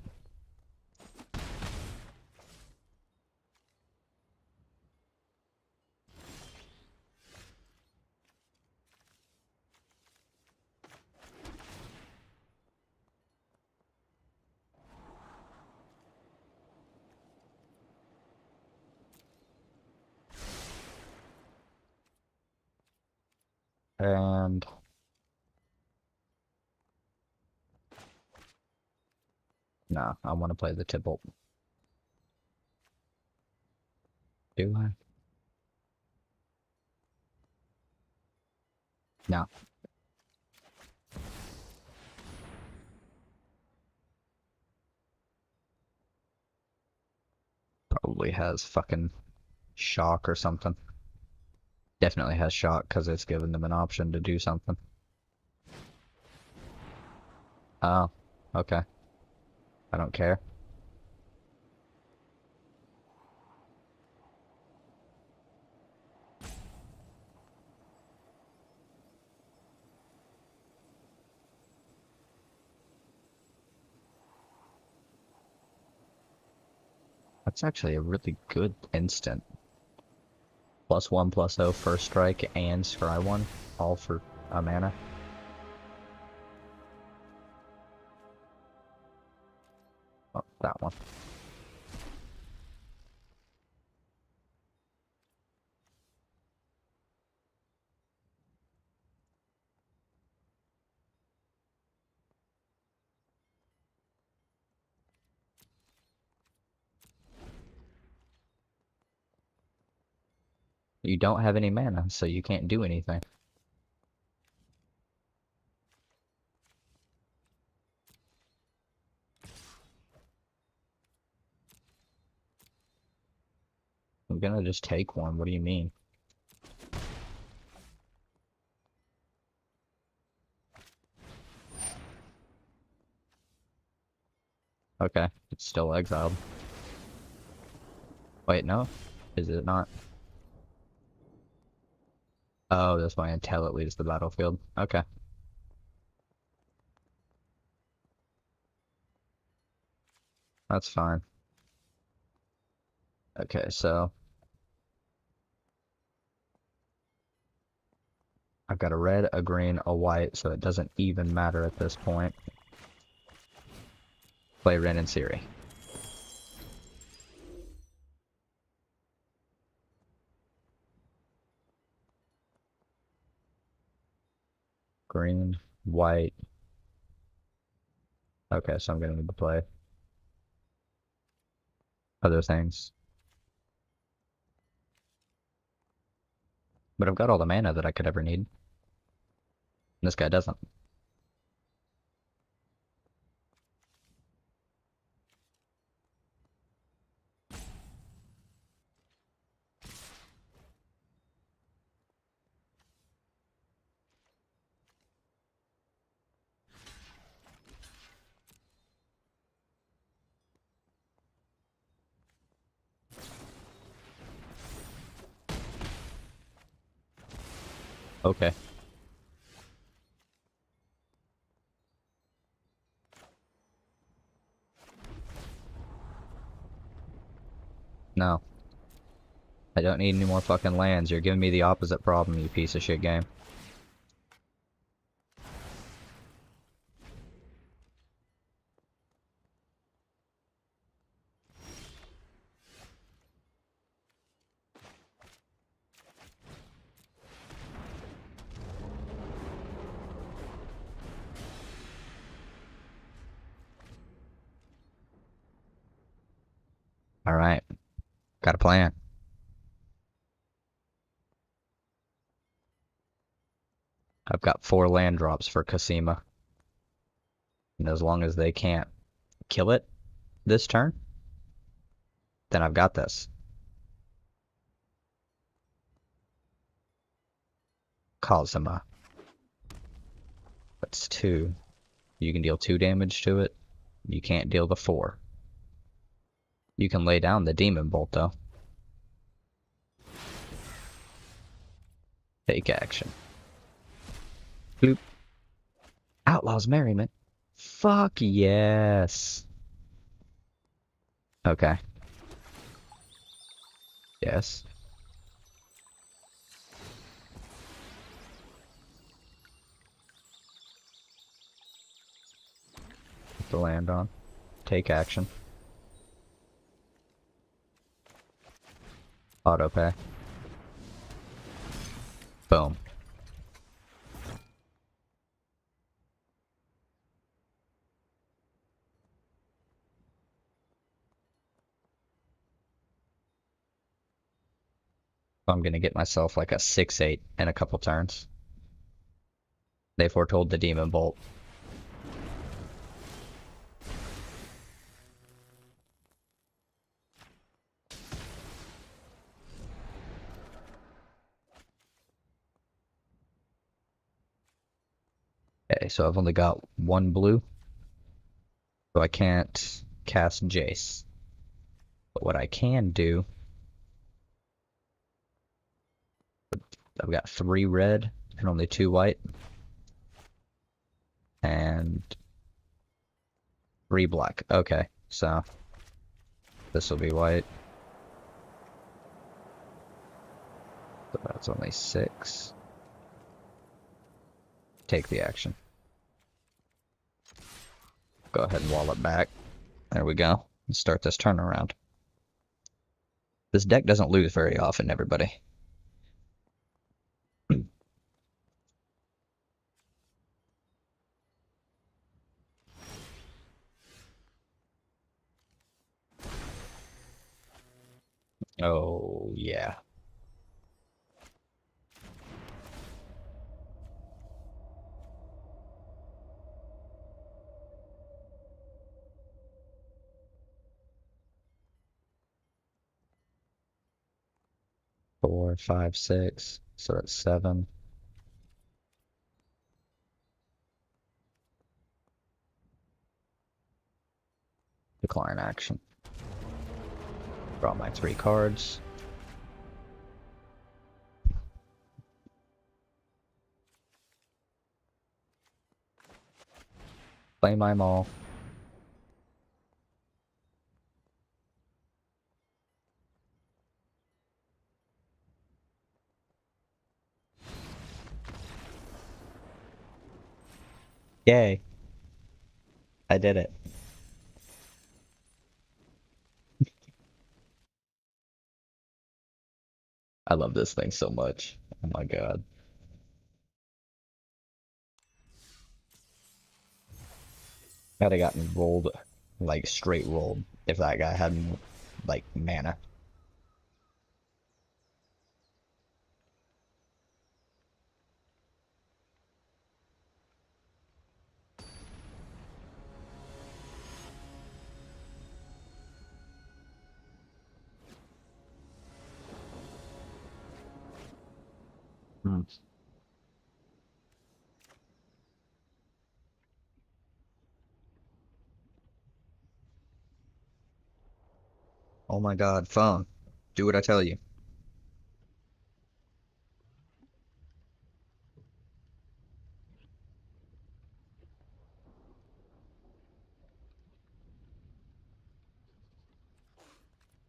[SPEAKER 1] And no, I want to play the Tybalt. Do I? No. Probably has fucking shock or something. Definitely has shock because it's given them an option to do something. Oh, okay. I don't care. That's actually a really good instant. +1/+0 first strike and scry 1, all for a mana. Oh, that one. You don't have any mana, so you can't do anything. I'm gonna just take one, what do you mean? Okay, it's still exiled. Wait, no? Is it not? Oh, that's why until it leaves the battlefield. Okay. That's fine. Okay, so... I've got a red, a green, a white, so it doesn't even matter at this point. Play Ren and Ciri. Green, white. Okay, so I'm gonna need to play other things. But I've got all the mana that I could ever need. This guy doesn't. Okay. No. I don't need any more fucking lands. You're giving me the opposite problem, you piece of shit game. Alright. Got a plan. I've got 4 land drops for Kasima. And as long as they can't kill it this turn, then I've got this. Kazuma. That's 2. You can deal 2 damage to it. You can't deal the 4. You can lay down the Demon Bolt, though. Take action. Bloop. Outlaw's Merriment. Fuck yes. Okay. Yes. Put the land on. Take action. Auto pay. Boom. I'm gonna get myself like a 6-8 in a couple turns. They foretold the Demon Bolt. Okay, so I've only got 1 blue. So I can't cast Jace. But what I can do... I've got 3 red and only 2 white. And 3 black. Okay, so this will be white. So that's only 6. Take the action. Go ahead and wall it back. There we go. Let's start this turnaround. This deck doesn't lose very often, everybody. Oh, yeah. Four, 5, 6. So that's 7. Decline action. Draw my 3 cards. Play my maul. Yay. I did it. I love this thing so much. Oh my god. I'd have gotten rolled, like straight rolled, if that guy hadn't, like, mana. Hmm. Oh my god, phone. Do what I tell you.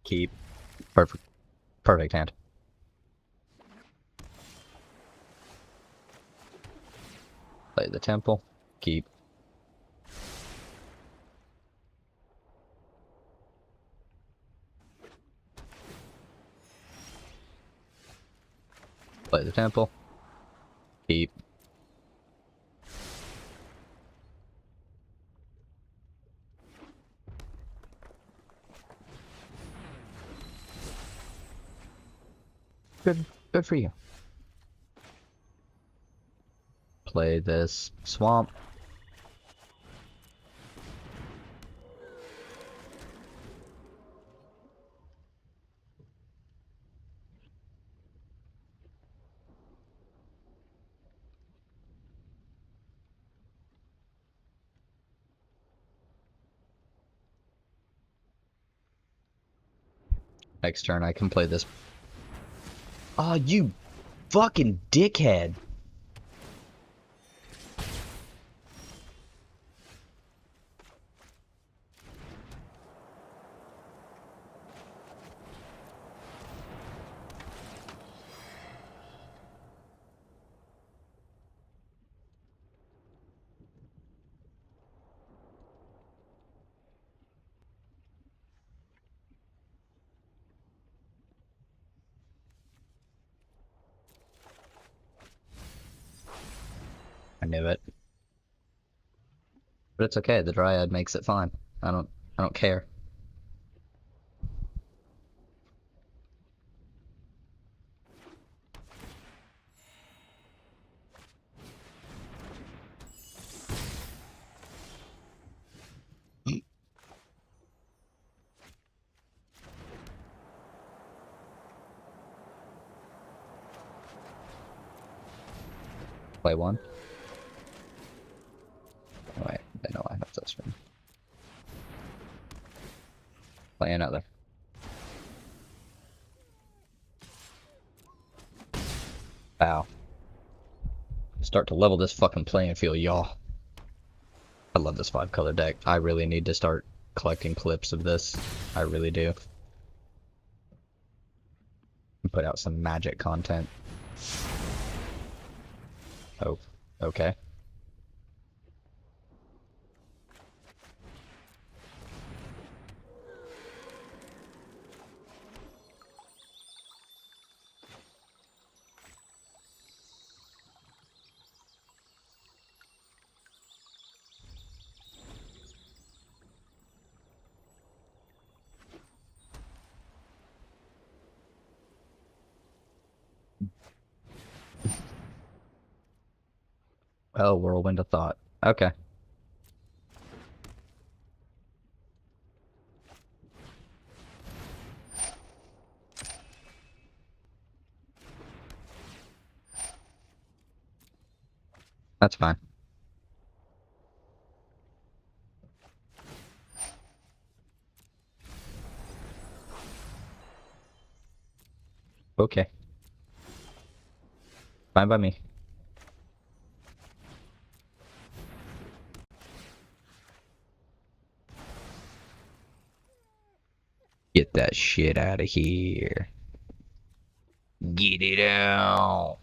[SPEAKER 1] Keep. Perfect. Perfect hand. Play the temple. Keep. Play the temple. Keep. Good for you. Play this swamp. Next turn I can play this. Oh, you fucking dickhead. I knew it. But it's okay, the Dryad makes it fine. I don't care. Play one. Oh, wait, I know I have this one. Play another. Wow. Start to level this fucking playing field, y'all. I love this 5-color deck. I really need to start collecting clips of this. I really do. Put out some magic content. Oh, okay. Oh, Whirlwind of Thought. Okay. That's fine. Okay. Fine by me. Get that shit out of here. Get it out.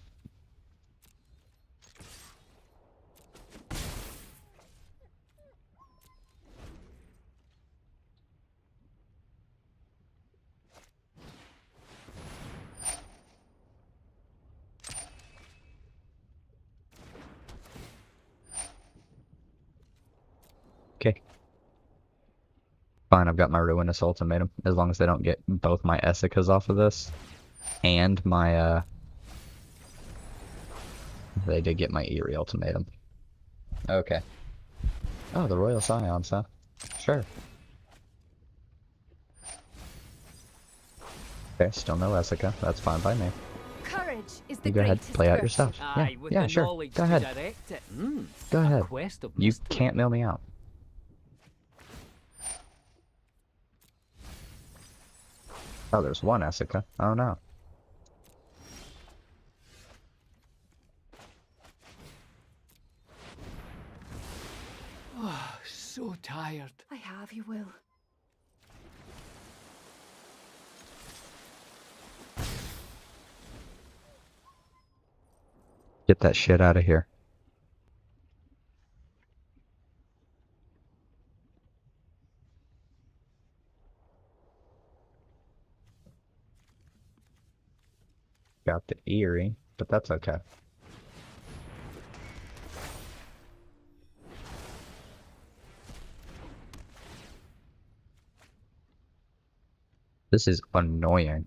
[SPEAKER 1] Okay. Fine, I've got my Ruinous Ultimatum, as long as they don't get both my Essicas off of this. And my, they did get my Eerie Ultimatum. Okay. Oh, the Royal Scions, huh? Sure. Okay, still no Essica. That's fine by me.
[SPEAKER 5] Courage is the
[SPEAKER 1] You go ahead, play out your
[SPEAKER 5] virtue.
[SPEAKER 1] stuff. Yeah, sure. Go ahead. Go ahead. You can't mail me out. Oh, there's one Essica. Oh no.
[SPEAKER 5] Oh, so tired. I have, you will.
[SPEAKER 1] Get that shit out of here. Got the eerie, but that's okay. This is annoying.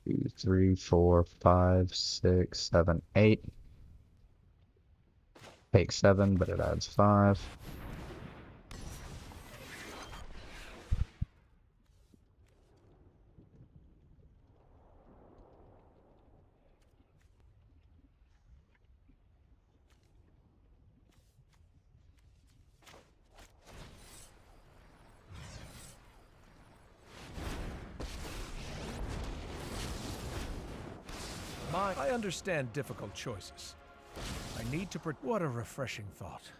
[SPEAKER 1] Two, 3, 4, 5, 6, 7, 8. Take 7, but it adds 5.
[SPEAKER 6] I understand difficult choices. I need to what a refreshing thought.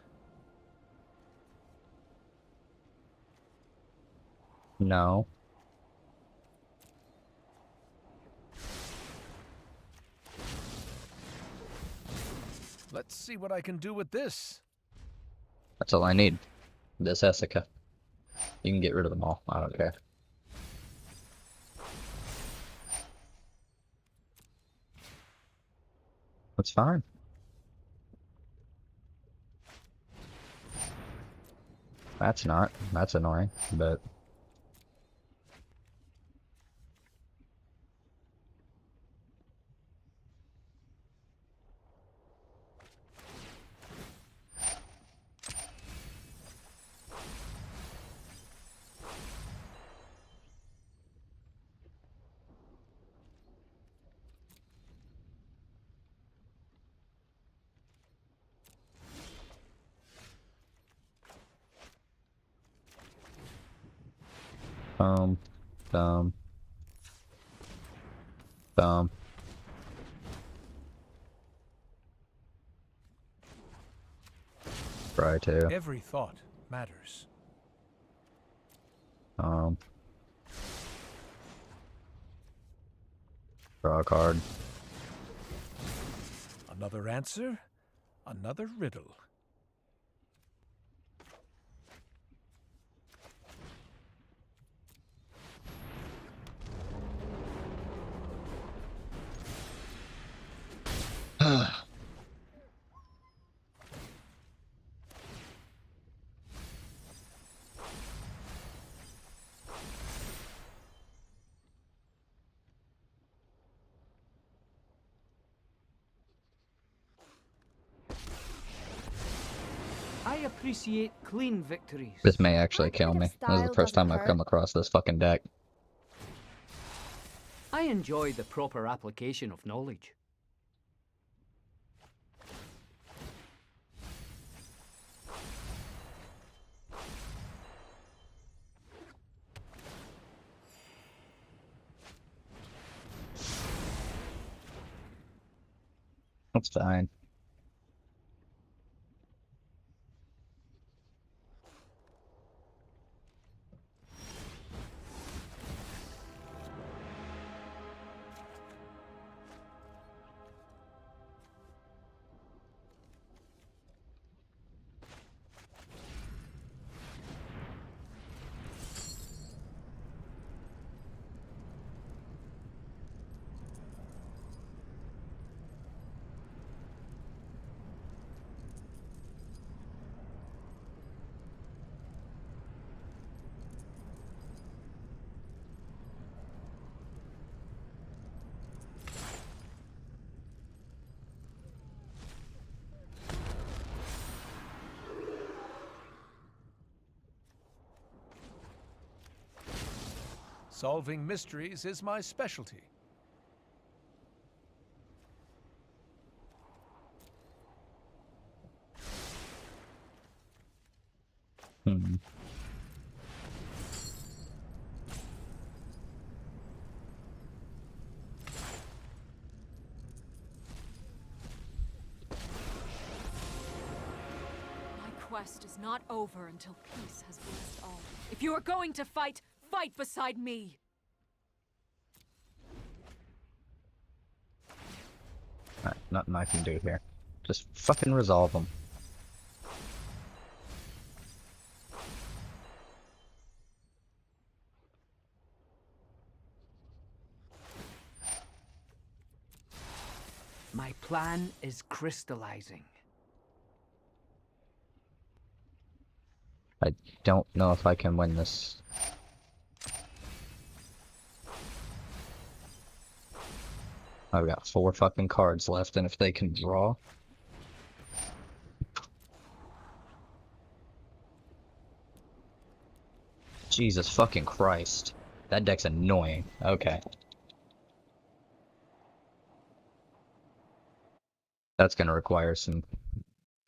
[SPEAKER 1] No.
[SPEAKER 6] Let's see what I can do with this.
[SPEAKER 1] That's all I need. This Essica. You can get rid of them all. I don't care. That's fine. That's not. That's annoying, but... Thumb. Try to.
[SPEAKER 6] Every thought matters.
[SPEAKER 1] Draw a card.
[SPEAKER 6] Another answer, another riddle.
[SPEAKER 8] I appreciate clean victories.
[SPEAKER 1] This may actually kill me. This is the first time I've come across this fucking deck.
[SPEAKER 8] I enjoy the proper application of knowledge.
[SPEAKER 1] That's fine.
[SPEAKER 6] Solving mysteries is my specialty.
[SPEAKER 5] My quest is not over until peace has blessed all. If you are going to fight, fight beside me.
[SPEAKER 1] Alright, nothing I can do here. Just fucking resolve them.
[SPEAKER 8] My plan is crystallizing.
[SPEAKER 1] I don't know if I can win this. I've got 4 fucking cards left, and if they can draw... Jesus fucking Christ. That deck's annoying. Okay. That's gonna require some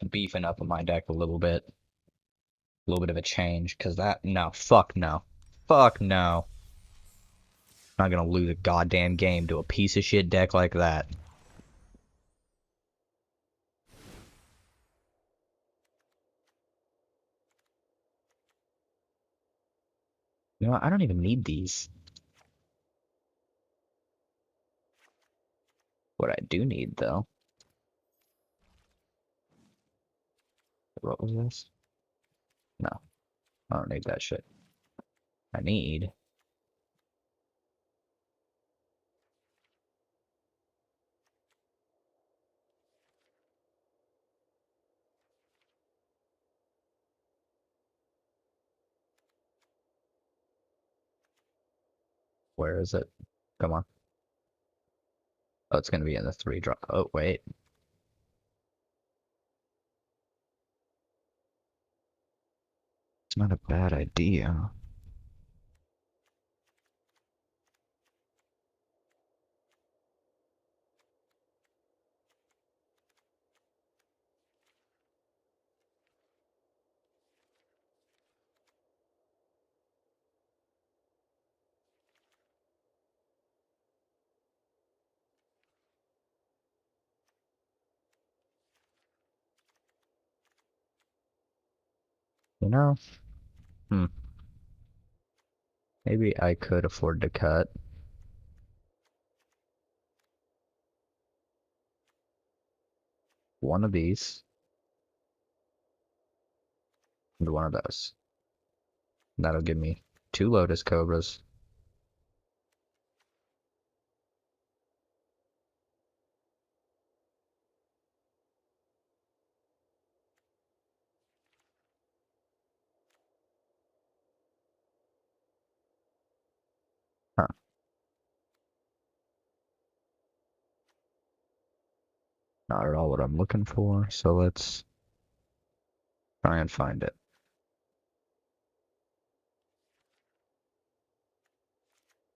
[SPEAKER 1] beefing up of my deck a little bit. A little bit of a change, because that... No, fuck no. Fuck no. I'm not gonna lose a goddamn game to a piece of shit deck like that. You know what? I don't even need these. What I do need, though... What was this? No. I don't need that shit. I need... Where is it? Come on. Oh, it's gonna be in the 3 drop. Oh, wait. It's not a bad idea. You know? Maybe I could afford to cut. One of these. And one of those. That'll give me 2 Lotus Cobras. Huh. Not at all what I'm looking for, so let's try and find it.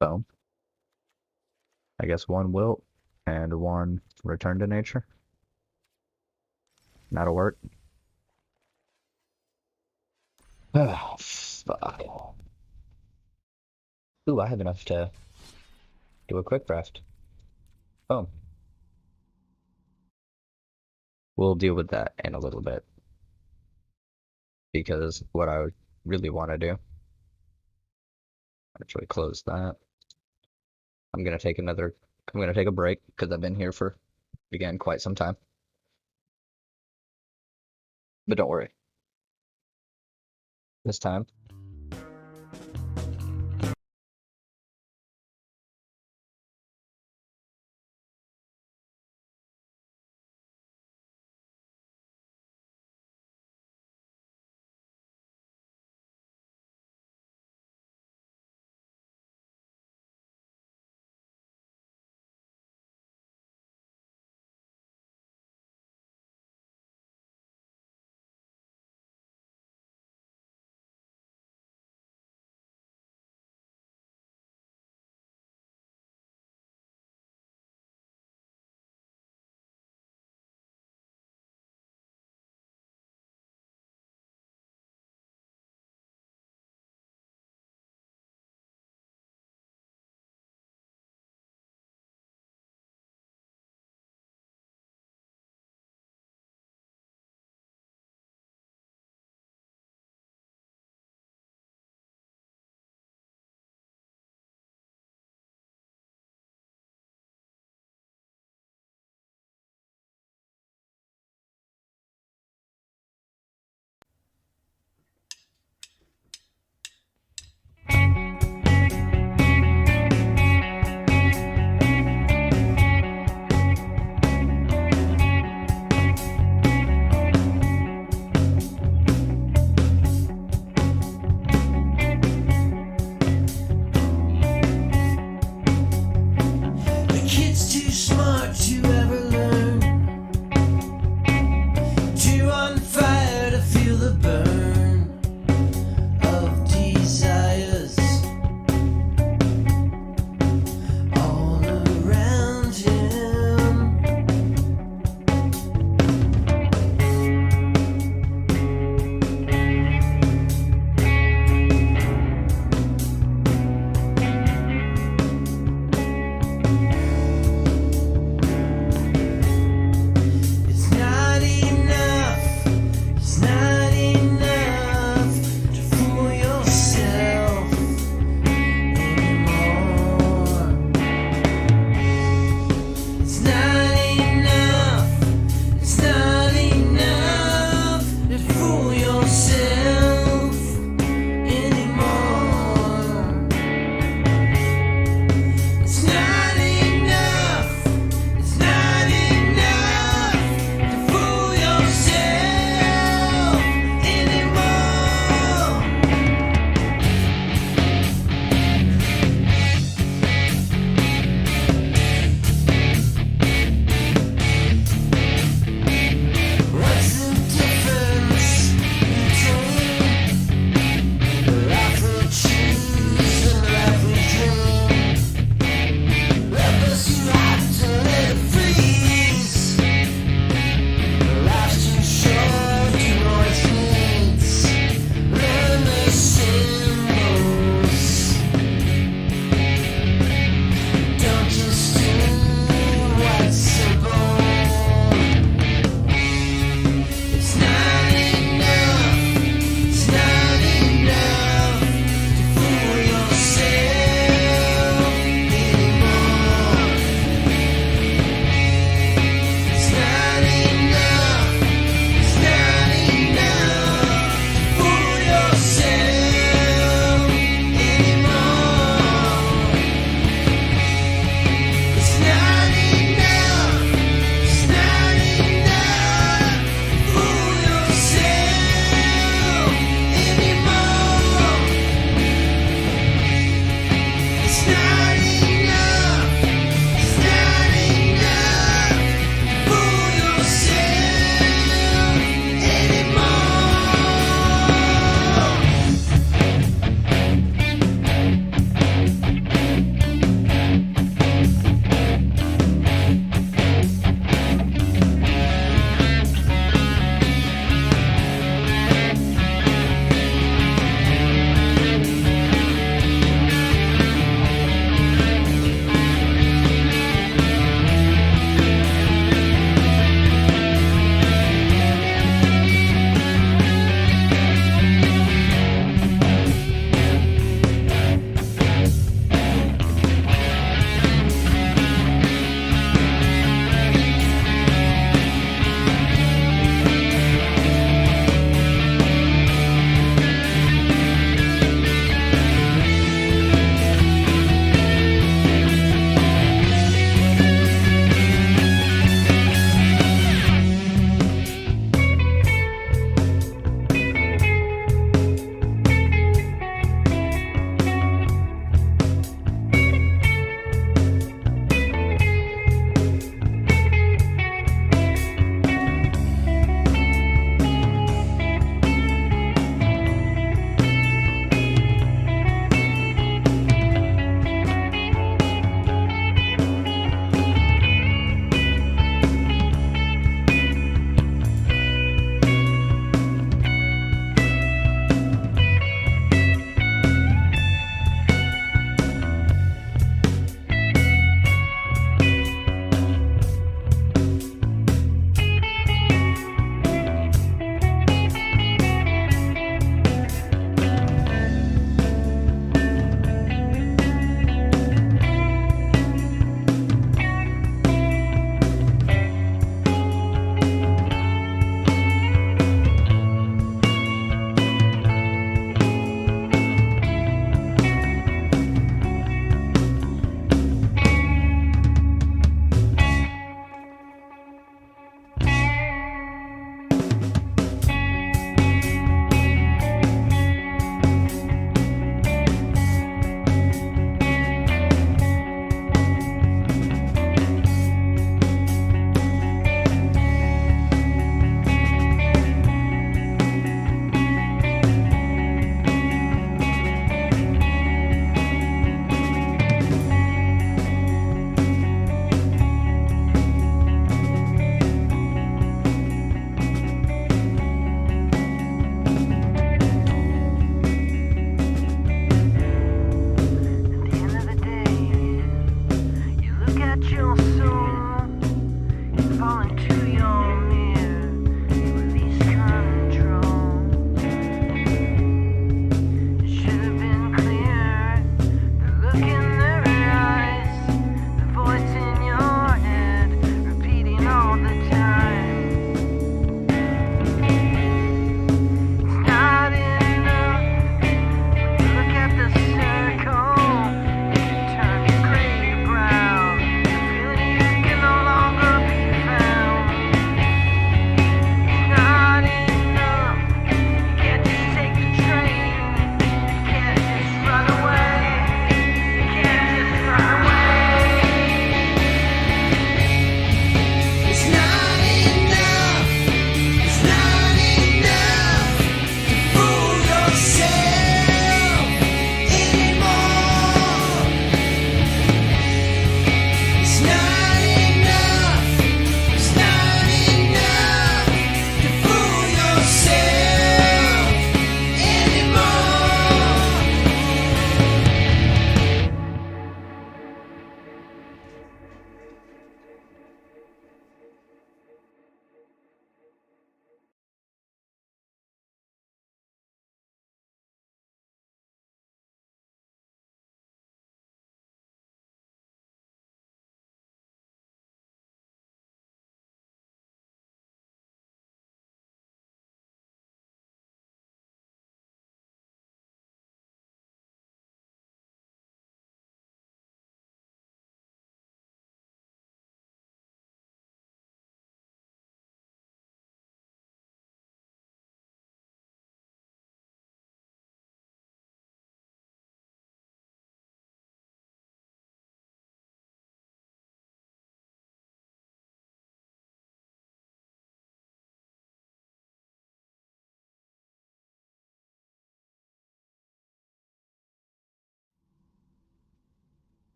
[SPEAKER 1] Boom. I guess 1 Wilt and 1 Return to Nature. That'll work. Ah, fuck. Ooh, I have enough to do a quick draft. Boom. We'll deal with that in a little bit. Because what I would really want to do... Actually close that. I'm gonna take a break, because I've been here for, again, quite some time. But don't worry. This time,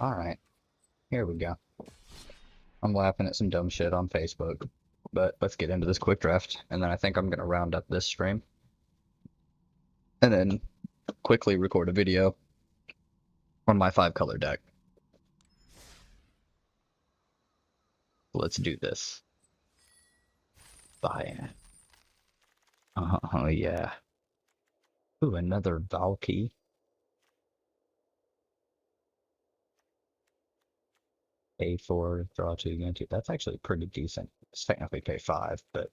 [SPEAKER 1] Alright, here we go. I'm laughing at some dumb shit on Facebook, but let's get into this quick draft, and then I think I'm gonna round up this stream, and then quickly record a video on my 5-color deck. Let's do this. Bye. Oh yeah. Ooh, another Valky. Pay 4, draw 2, gain 2. That's actually pretty decent. It's technically pay 5, but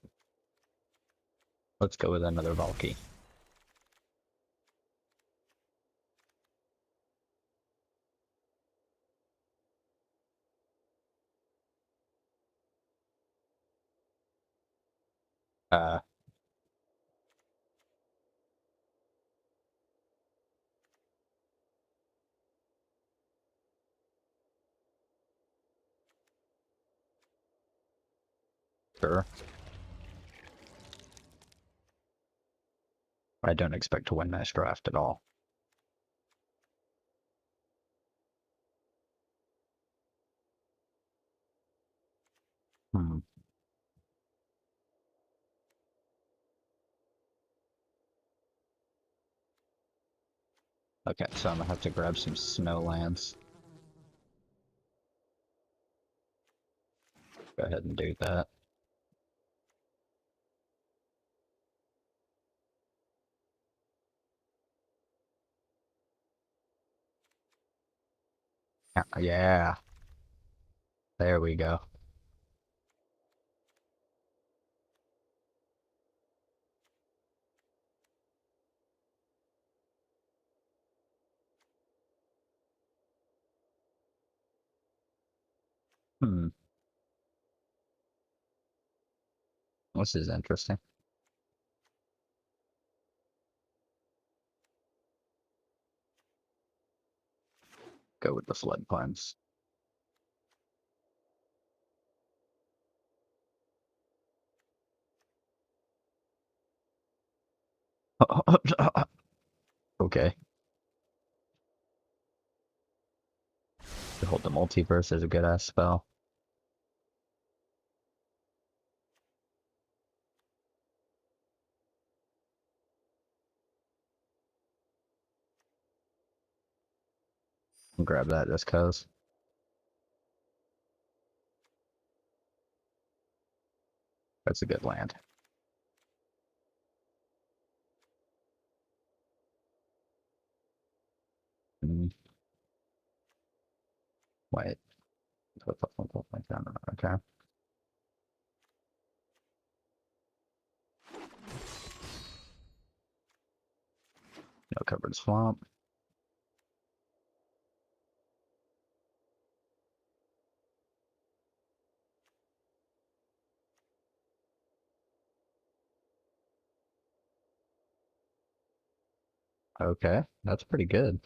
[SPEAKER 1] let's go with another Valky. Sure. I don't expect to win this draft at all. Hmm. Okay, so I'm gonna have to grab some snow lands. Go ahead and do that. Yeah. There we go. Hmm. This is interesting. Go with the flood plains. Okay. Hold the multiverse is a good ass spell. I'll grab that just cause. That's a good land. Mm. Wait. Okay. No covered swamp. Okay, that's pretty good.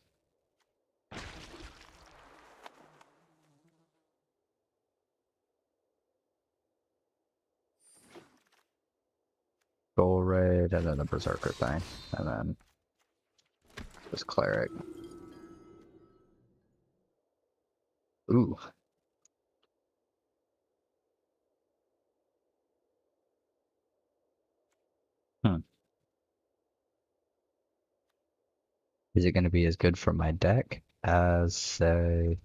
[SPEAKER 1] Goal raid, and then the berserker thing, and then this cleric. Ooh. Hmm. Is it going to be as good for my deck as, say...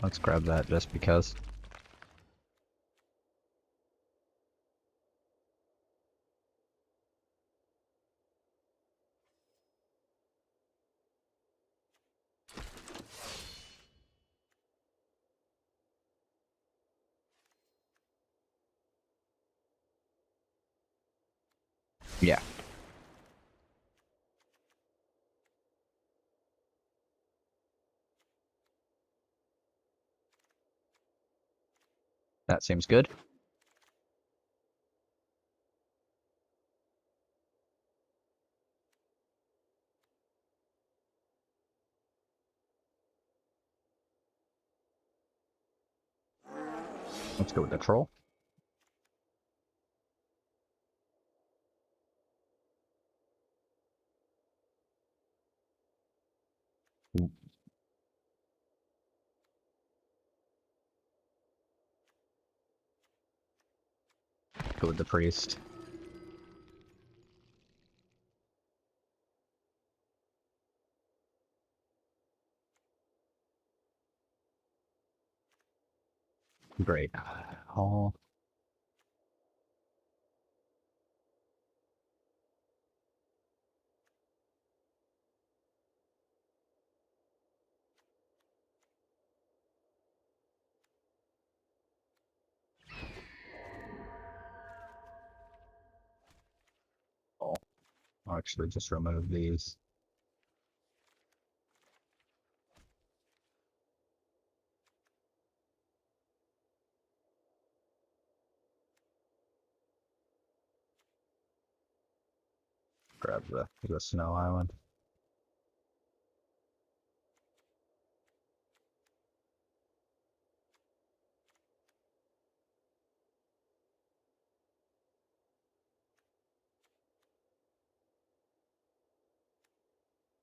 [SPEAKER 1] Let's grab that just because. Yeah. That seems good. Let's go with the troll. Go with the priest. Great. Oh. I'll actually just remove these. Grab the snow island.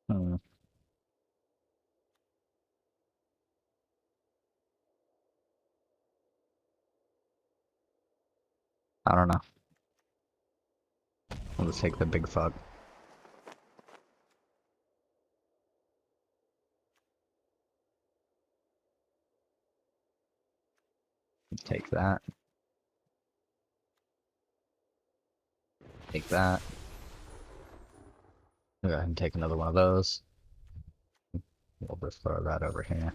[SPEAKER 1] Hmm. I don't know. I'll just take the big fuck. Take that. Take that. Go ahead and take another one of those. We'll just throw that over here.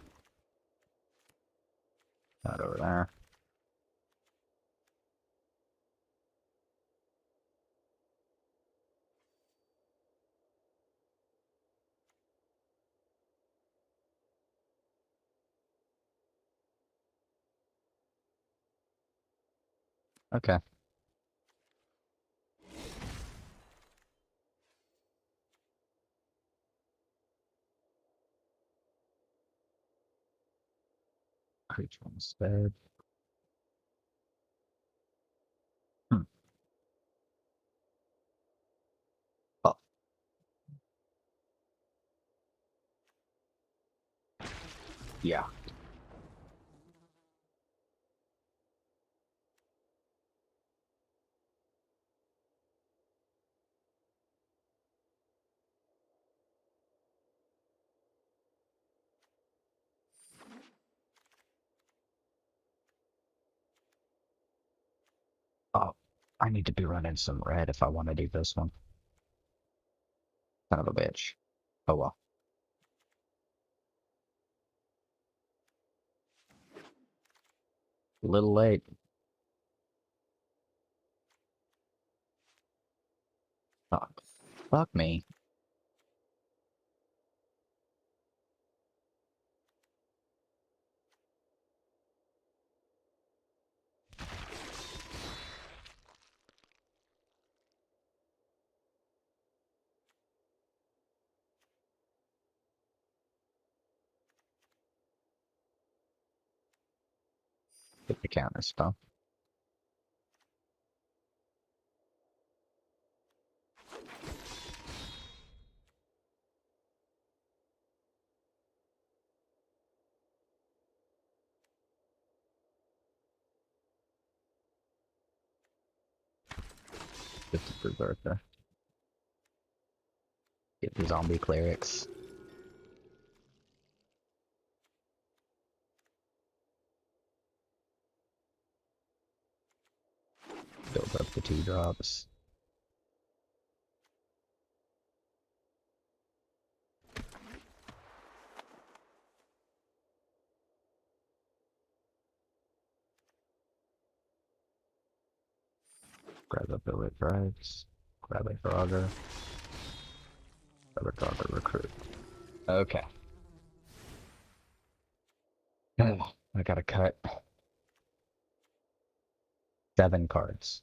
[SPEAKER 1] That over there. Okay. Creature on the spade. Hmm. Oh. Yeah. Oh. I need to be running some red if I want to do this one. Son of a bitch. Oh well. A little late. Fuck. Fuck me. Get the counter stuff. Get the berserker. Get the zombie clerics. Build up the 2 drops. Grab a billet drives. Grab a Frogger. Grab a Frogger recruit. Okay. I gotta cut 7 cards.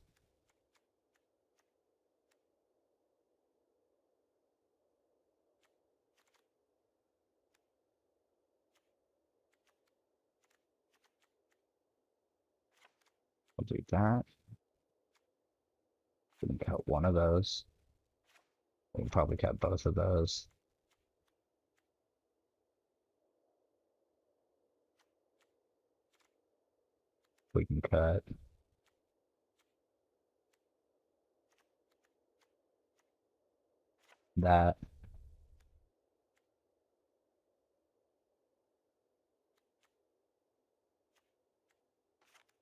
[SPEAKER 1] We'll do that. We can cut one of those. We can probably cut both of those. We can cut that.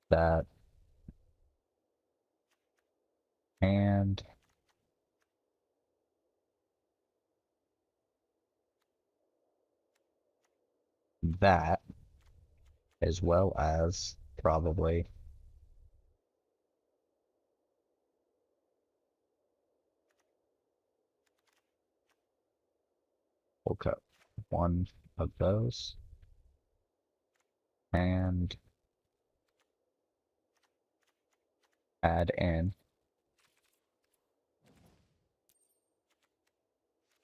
[SPEAKER 1] That. And that, as well as probably we'll cut one of those and add in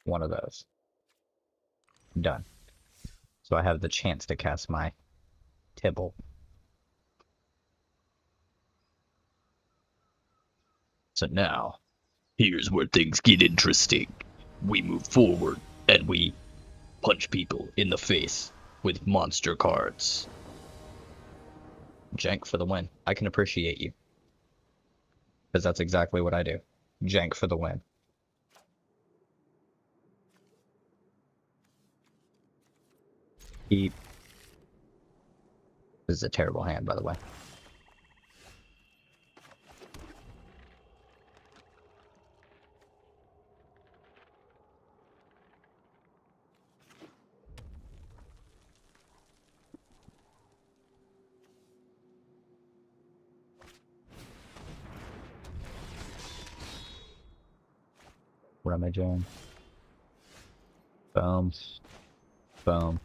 [SPEAKER 1] one of those. Done. So I have the chance to cast my Tibble.
[SPEAKER 3] So now, here's where things get interesting. We move forward, and we punch people in the face with monster cards.
[SPEAKER 1] Jank for the win. I can appreciate you. Because that's exactly what I do. Jank for the win. Keep. This is a terrible hand, by the way. Rummaging. Boom. Boom.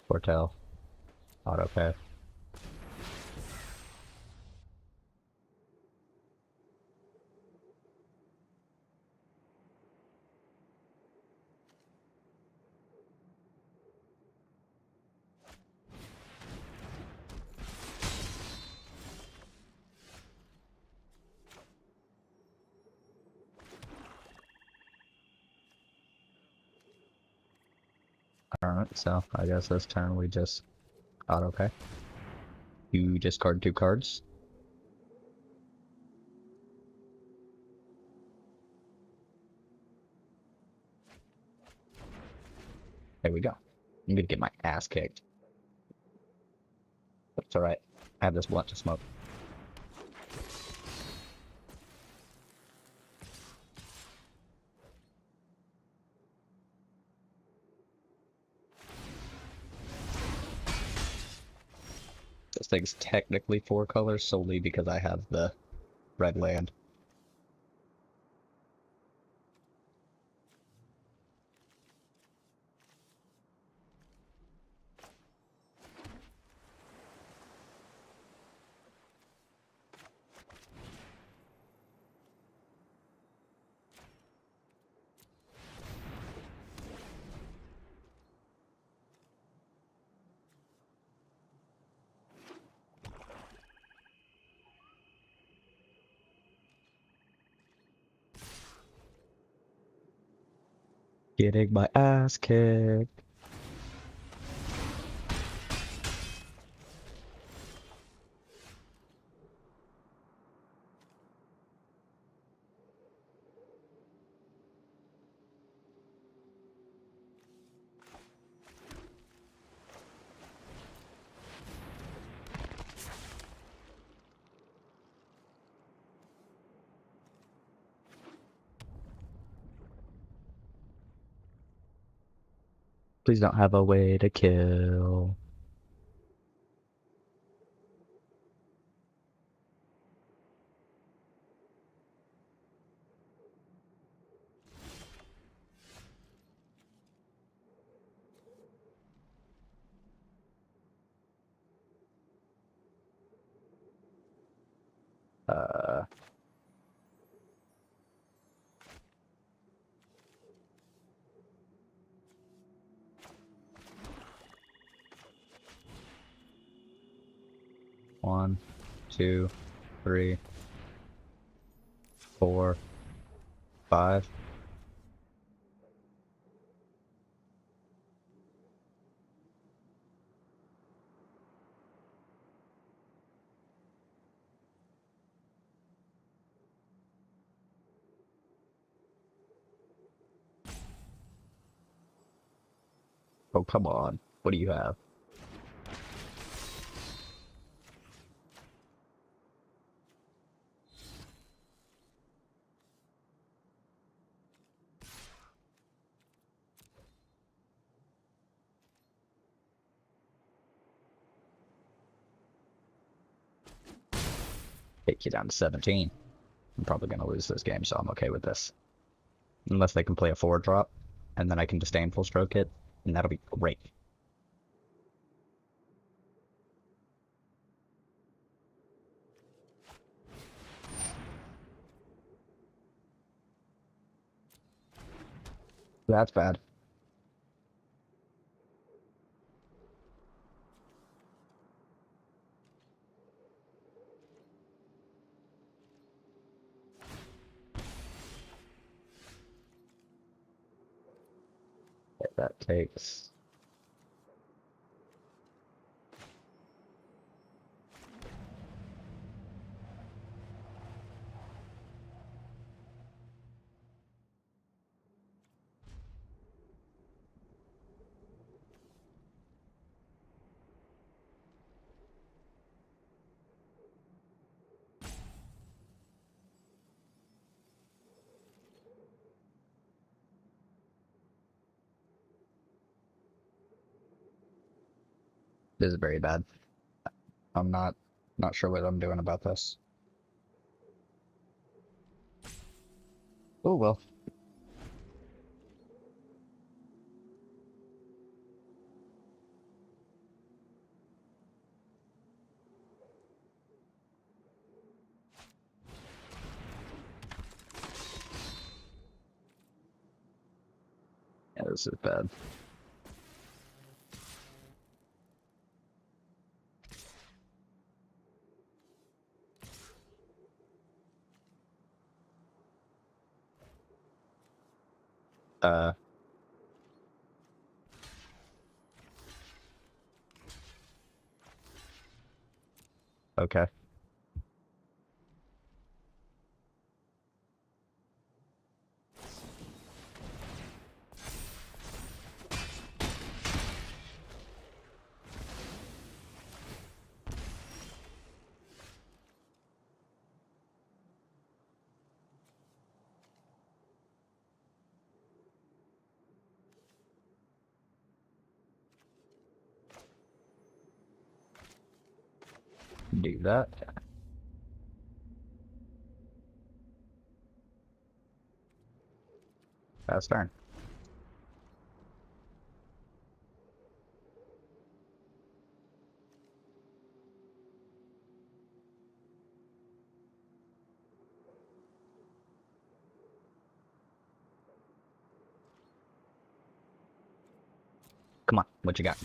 [SPEAKER 1] Fortel. Autopay. Alright, so I guess this turn we just autopay. You discard 2 cards. There we go. I'm gonna get my ass kicked. But it's alright. I have this blunt to smoke. This thing's technically 4 colors solely because I have the red land. Getting my ass kicked. Please don't have a way to kill. 1, 2, 3, 4, 5. Oh, come on. What do you have? Take you down to 17. I'm probably going to lose this game, so I'm okay with this. Unless they can play a 4-drop, and then I can disdain full stroke it, and that'll be great. That's bad. Okay, that takes... This is very bad. I'm not sure what I'm doing about this. Oh well. Yeah, this is bad. Okay. Do that. Fast turn. Come on, what you got?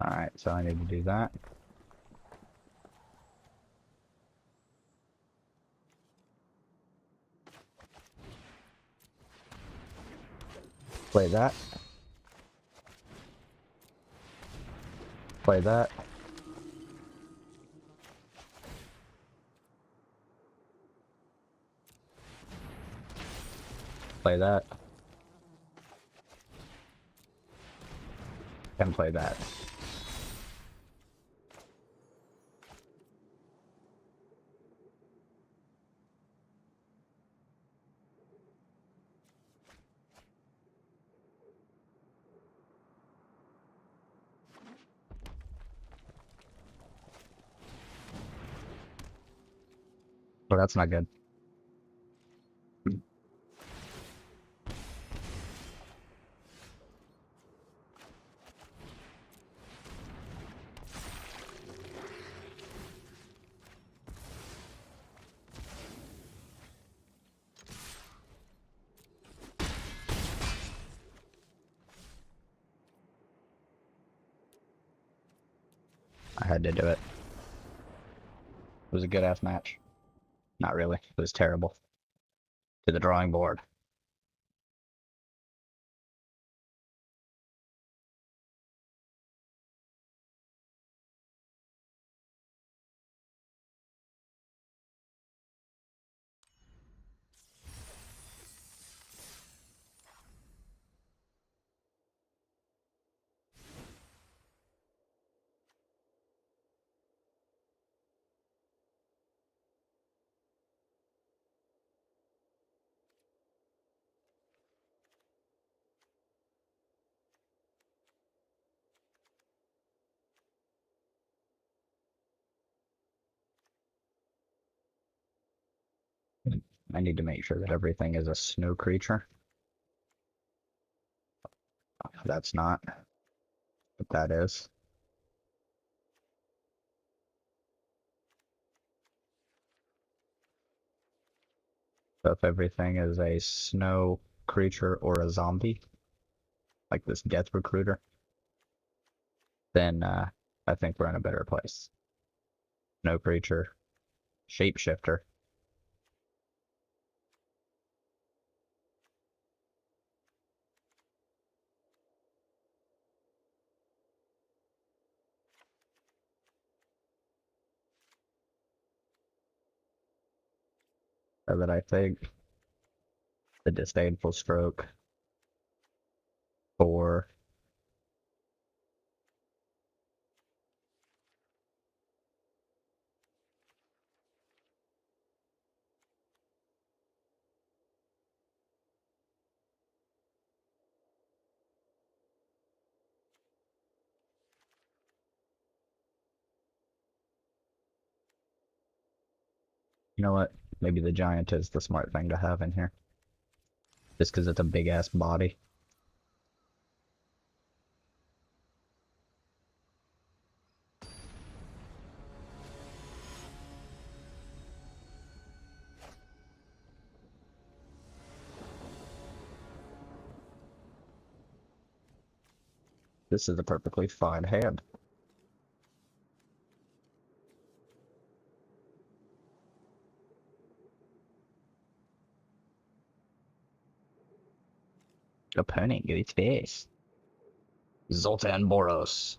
[SPEAKER 1] Alright, so I need to do that. Play that. Play that. Play that. And play that. Well, that's not good. I had to do it. It was a good-ass match. Not really. It was terrible. To the drawing board. I need to make sure that everything is a snow creature. That's not. But that is. So if everything is a snow creature or a zombie, like this death recruiter, then I think we're in a better place. Snow creature, shapeshifter. So that I think the disdainful stroke for you know what? Maybe the giant is the smart thing to have in here. Just because it's a big ass body. This is a perfectly fine hand. Opponent, go its face. Zoltan Boros.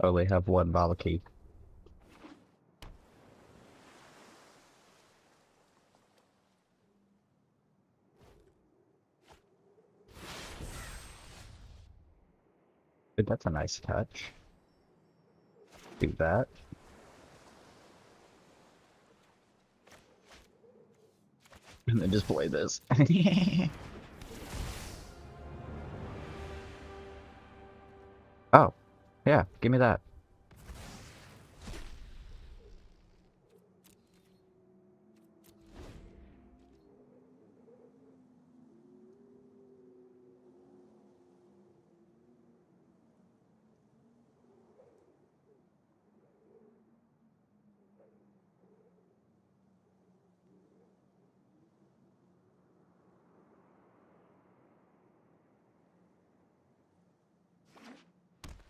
[SPEAKER 1] Oh, they have one Valaki. Dude, that's a nice touch. Do that. And then just play this. Oh, yeah, give me that.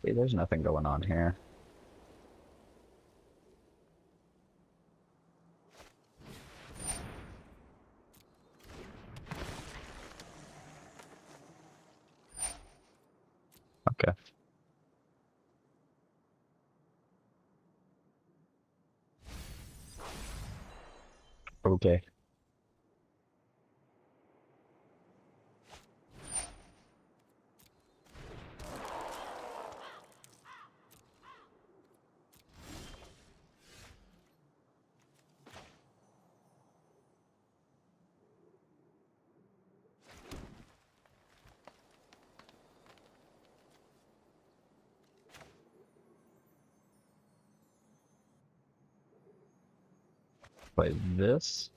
[SPEAKER 1] See, there's nothing going on here. Okay. Okay. Play this.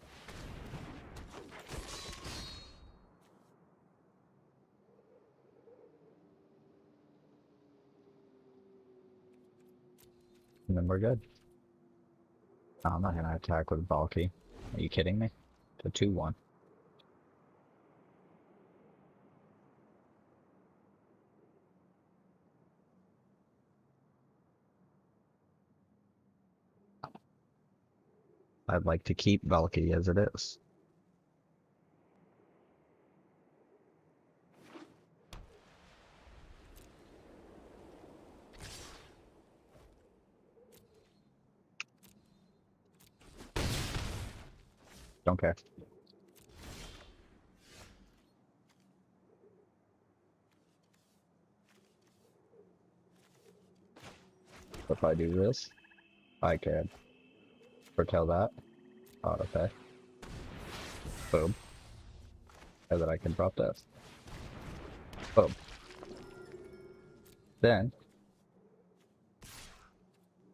[SPEAKER 1] And then we're good. No, I'm not gonna attack with Valky. Are you kidding me? It's a 2-1. I'd like to keep Valky as it is. Don't care. If I do this, I can foretell that. Auto-pay. Boom. And then I can drop this. Boom. Then,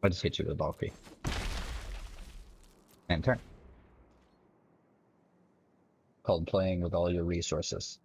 [SPEAKER 1] I just hit you with Valky. And turn. Called playing with all your resources.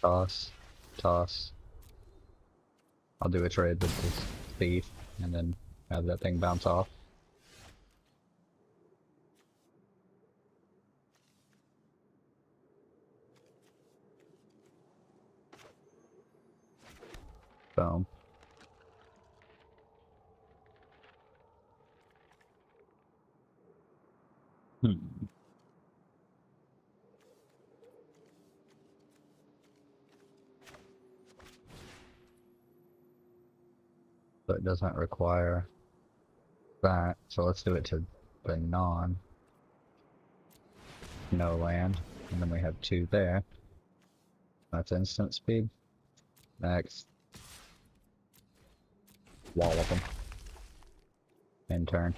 [SPEAKER 1] Toss. Toss. I'll do a trade with this thief, and then have that thing bounce off. Boom. So it doesn't require that, so let's do it to the no land, and then we have 2 there. That's instant speed. Next. Wallop them. In turn.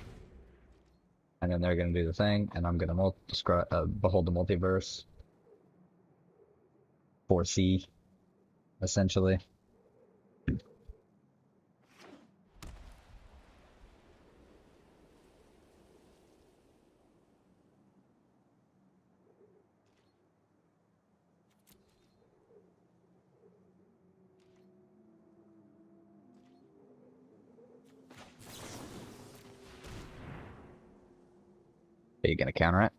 [SPEAKER 1] And then they're gonna do the thing, and I'm gonna behold the multiverse. 4C, essentially. Are you gonna counter it?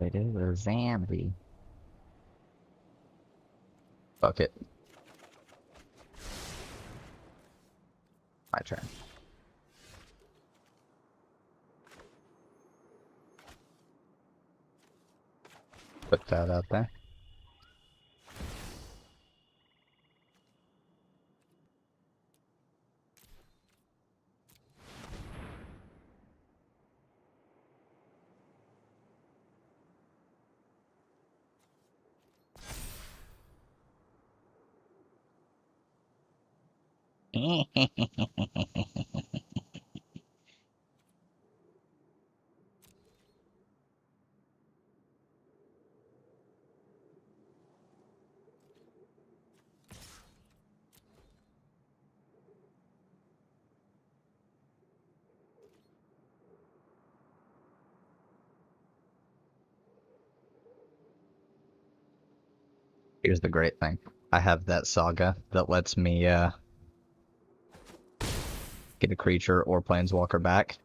[SPEAKER 1] It is a zombie. Fuck it. My turn. Put that out there. Here's the great thing. I have that saga that lets me get a creature or planeswalker back.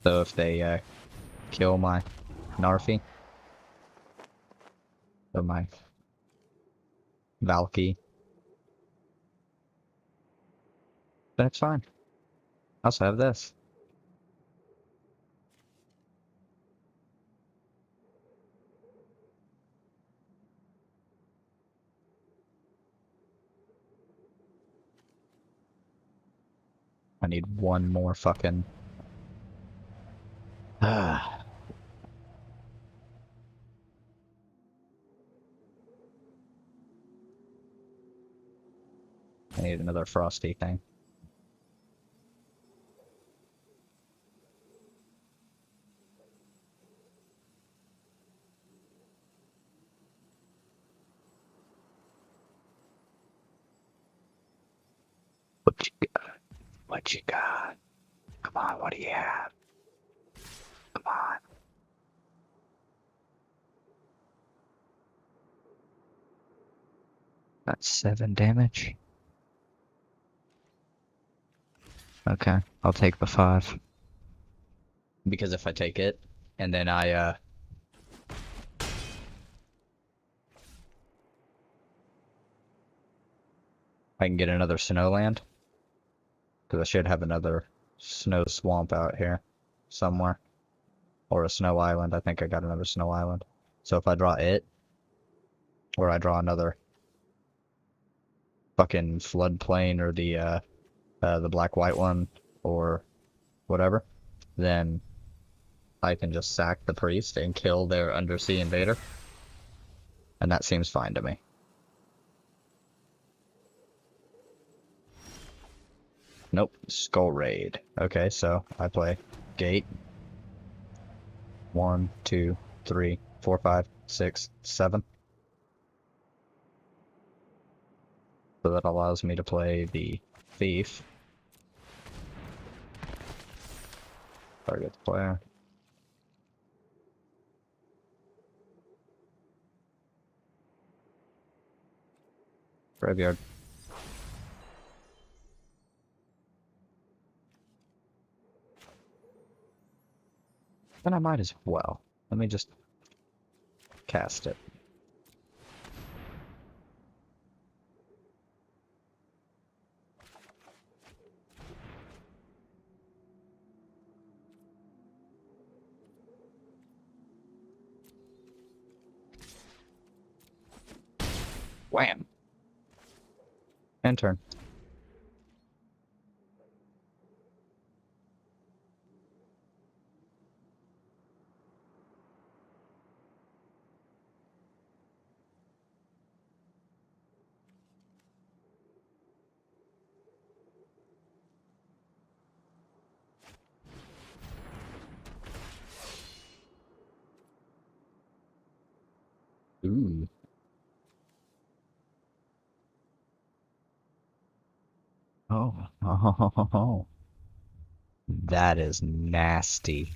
[SPEAKER 1] So if they kill my Narfi or my Valky, then it's fine. I also have this. I need one more fucking... I need another frosty thing. What you got? What you got? Come on, what do you have? Come on. That's 7 damage. Okay, I'll take the 5. Because if I take it, and then I can get another Snowland. Because I should have another snow swamp out here somewhere. Or a snow island. I think I got another snow island. So if I draw it, or I draw another fucking floodplain or the black-white one, or whatever, then I can just sack the priest and kill their undersea invader. And that seems fine to me. Nope, Skull Raid. Okay, so I play Gate. 1, 2, 3, 4, 5, 6, 7. So that allows me to play the Thief. Target the player. Graveyard. Then I might as well. Let me just cast it. Wham! And turn. Ooh. Oh. That is nasty.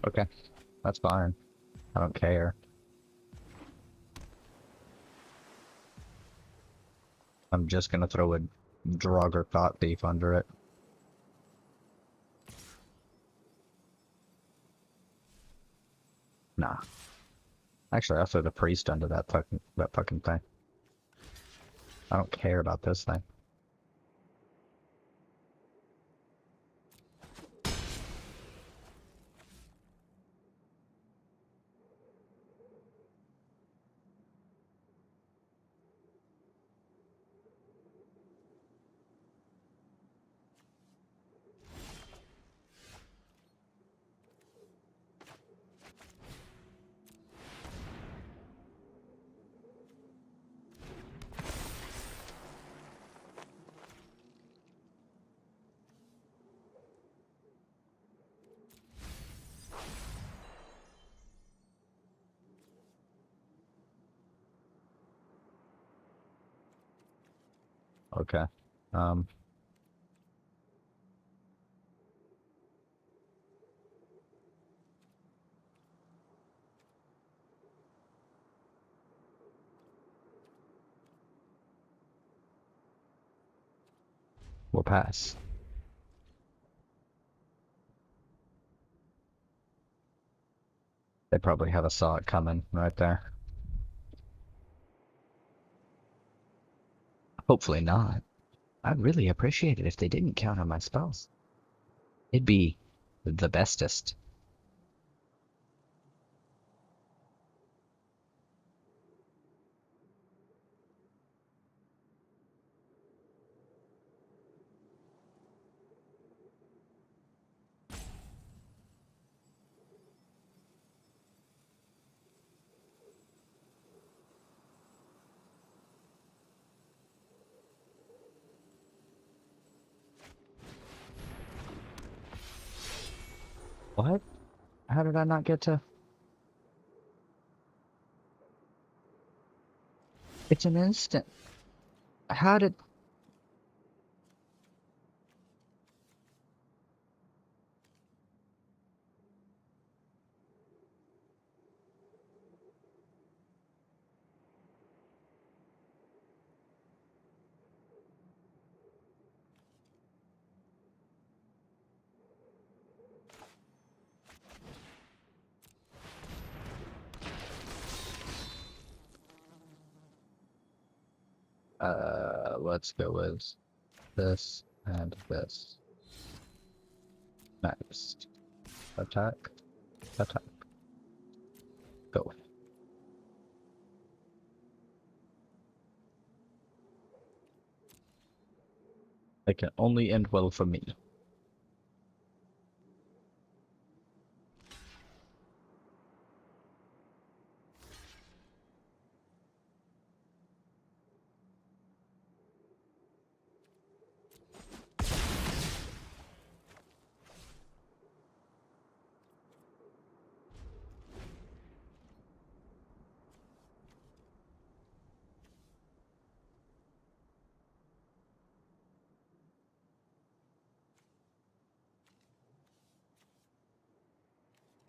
[SPEAKER 1] Okay, that's fine. I don't care. I'm just gonna throw a Draugr Thought Thief under it. Nah. Actually, I'll throw the priest under that fucking thing. I don't care about this thing. Okay. We'll pass. They probably have a saw it coming right there. Hopefully not. I'd really appreciate it if they didn't count on my spells. It'd be the bestest. What? How did I not get to... It's an instant. How did... Let's go with this and this. Next. Attack. Attack. Go. It can only end well for me.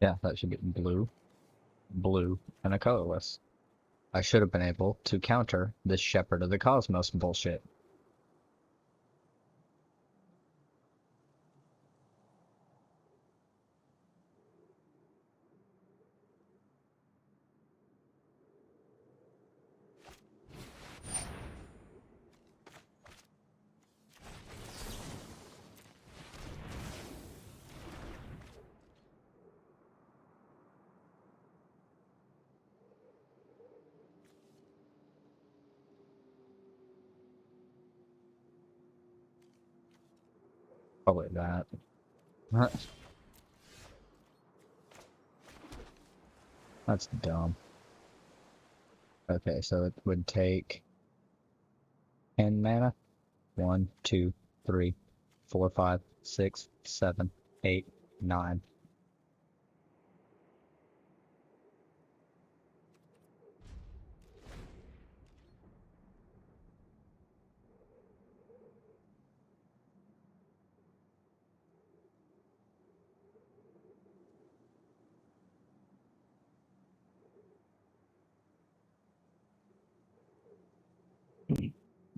[SPEAKER 1] Yeah, that should get blue, blue, and a colorless. I should have been able to counter this Shepherd of the Cosmos bullshit. Probably that. That's dumb. Okay, so it would take 10 mana. 1, 2, 3, 4, 5, 6, 7, 8, 9.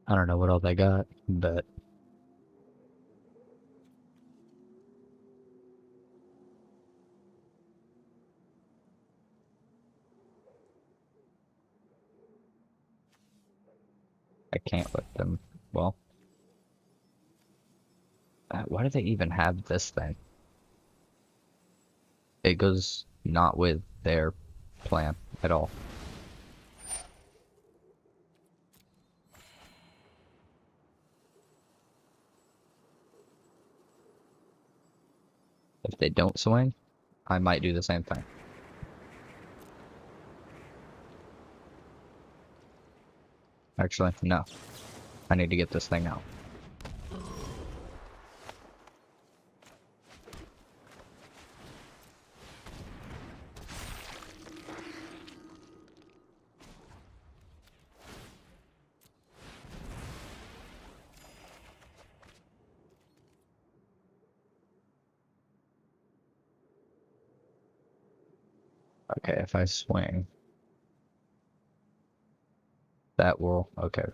[SPEAKER 1] I don't know what all they got, but I can't let them. Well, why do they even have this thing? It goes not with their plan at all. If they don't swing, I might do the same thing. Actually, no. I need to get this thing out. Okay, if I swing, that will, okay,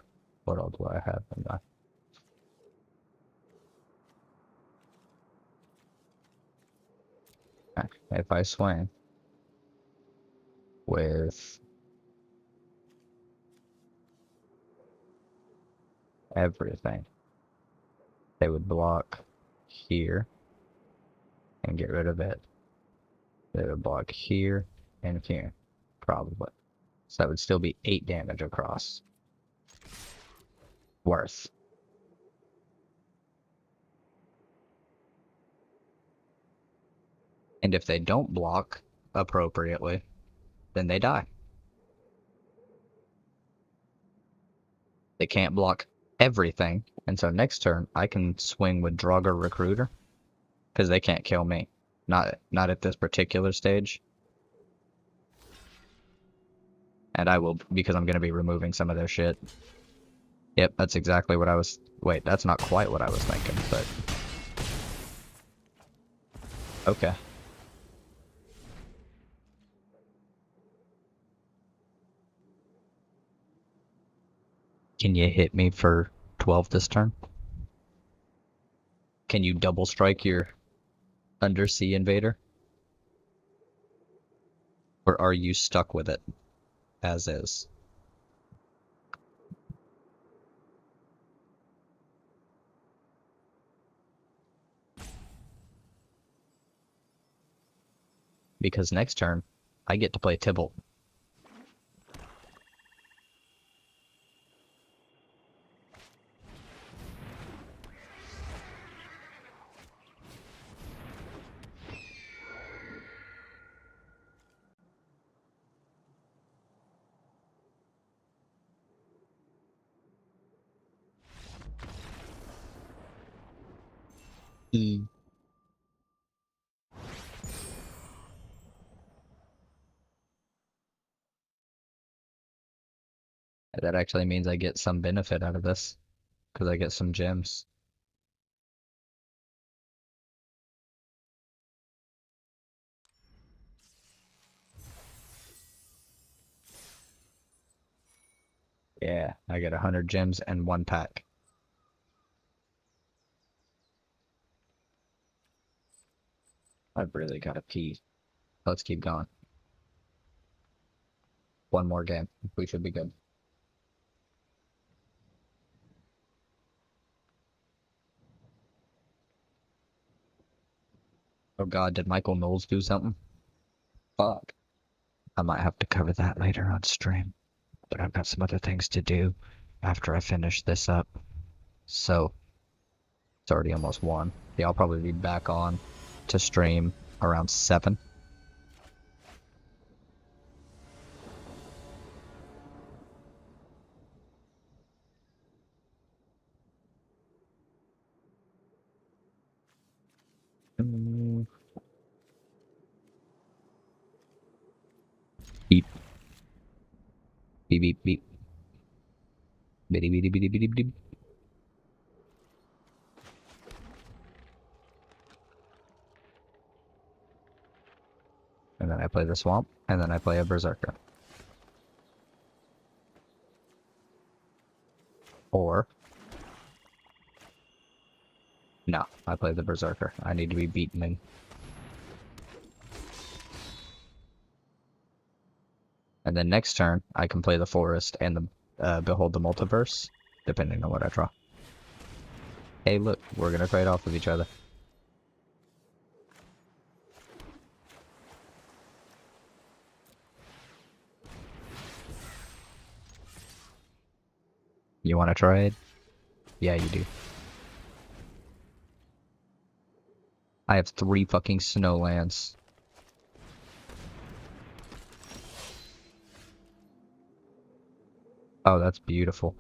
[SPEAKER 1] what else do I have in my, okay, if I swing with everything, they would block here and get rid of it. They would block here and here, probably. So that would still be 8 damage across. Worth. And if they don't block appropriately, then they die. They can't block everything, and so next turn I can swing with Draugr Recruiter, because they can't kill me. Not at this particular stage. And I will, because I'm going to be removing some of their shit. Yep, that's exactly what I was... Wait, that's not quite what I was thinking, but... Okay. Can you hit me for 12 this turn? Can you double strike your Undersea Invader? Or are you stuck with it as is? Because next turn, I get to play Tybalt. That actually means I get some benefit out of this, because I get some gems. Yeah, I get 100 gems and 1 pack. I've really got to pee. Let's keep going. One more game. We should be good. Oh god, did Michael Knowles do something? Fuck. I might have to cover that later on stream. But I've got some other things to do after I finish this up. So, it's already almost 1. Yeah, I'll probably be back on to stream around 7. Beep. Beep beep beep. Bitty bitty bitty bitty bitty. And then I play the Swamp, and then I play a Berserker. Or... No, I play the Berserker. I need to be beaten in. And then next turn, I can play the Forest and the Behold the Multiverse, depending on what I draw. Hey look, we're gonna trade off with each other. You wanna trade? Yeah, you do. I have 3 fucking Snowlands. Oh, that's beautiful.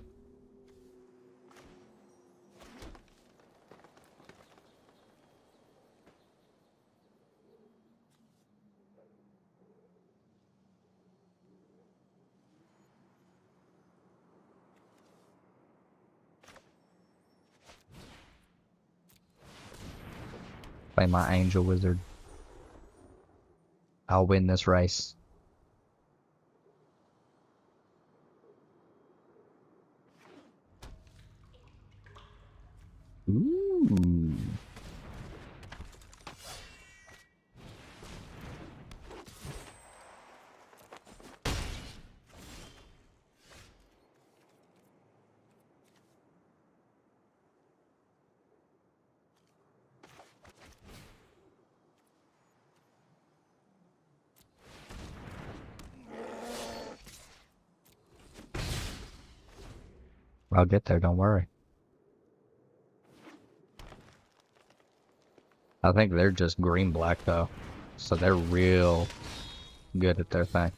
[SPEAKER 1] Play my Angel Wizard. I'll win this race. Ooh. I'll get there, don't worry. I think they're just green-black, though. So they're real good at their thing.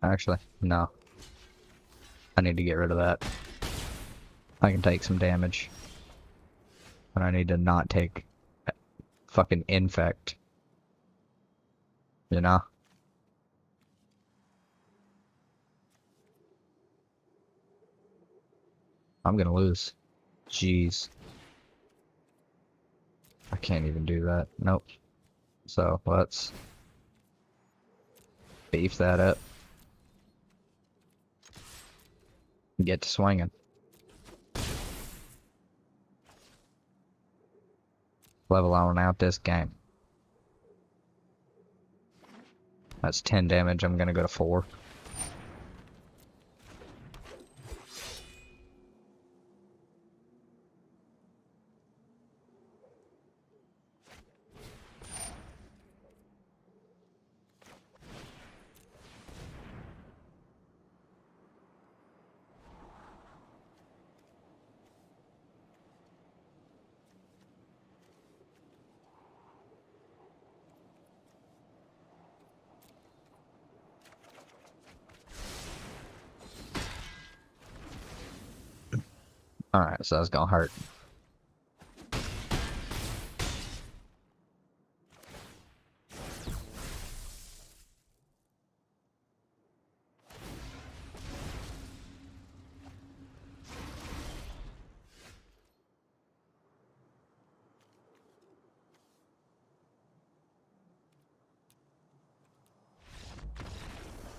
[SPEAKER 1] Actually, no. I need to get rid of that. I can take some damage. But I need to not take fucking infect. You know? I'm gonna lose. Jeez. I can't even do that. Nope. So, let's beef that up. Get to swinging. Level on out this game. That's 10 damage. I'm gonna go to 4. Alright, so that's gonna hurt.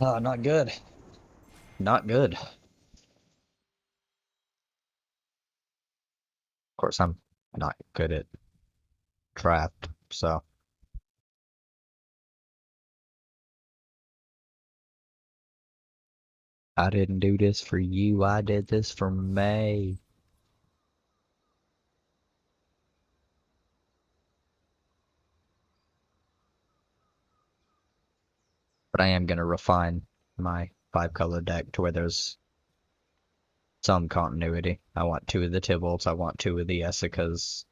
[SPEAKER 1] Oh, not good. Not good. Of course, I'm not good at draft, so. I didn't do this for you, I did this for me. But I am gonna refine my 5-color deck to where there's some continuity. I want 2 of the Tybalts, I want 2 of the Essicas.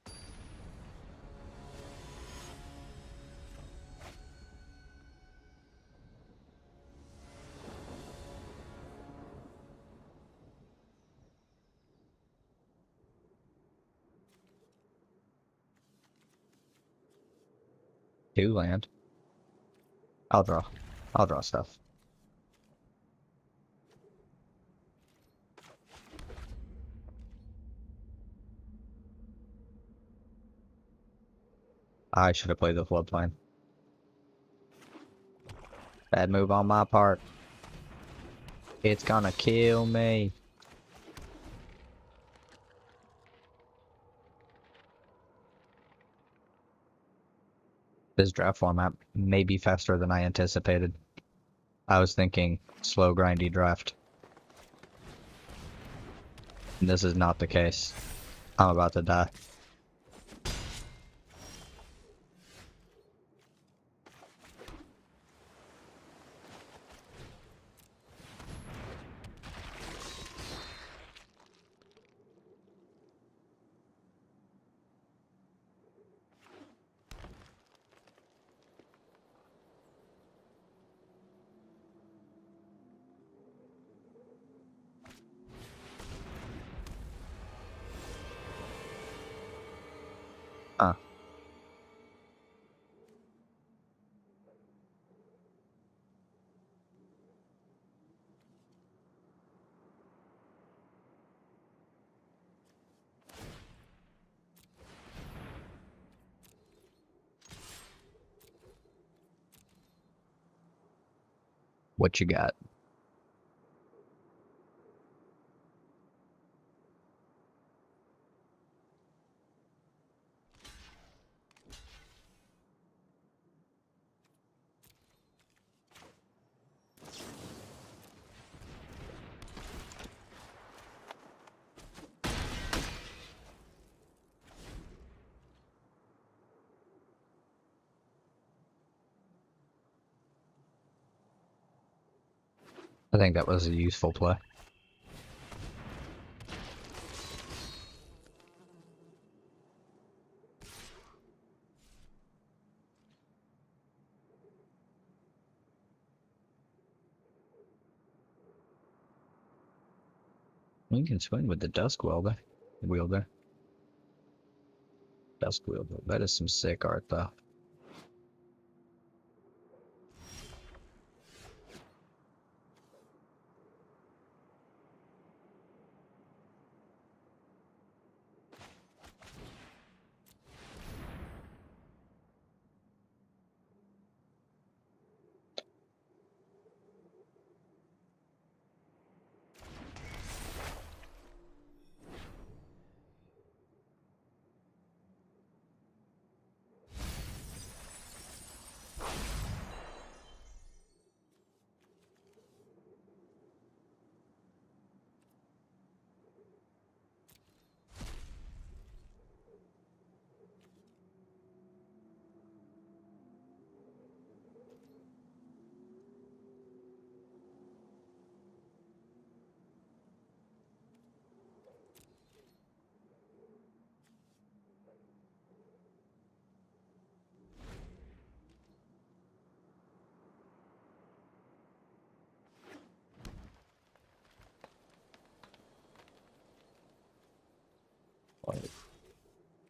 [SPEAKER 1] Two land. I'll draw. I'll draw stuff. I should have played the floodplain. Bad move on my part. It's gonna kill me. This draft format may be faster than I anticipated. I was thinking slow, grindy draft. And this is not the case. I'm about to die. What you got? I think that was a useful play. You can swing with the Dusk Wielder. Dusk Wielder. That is some sick art, though.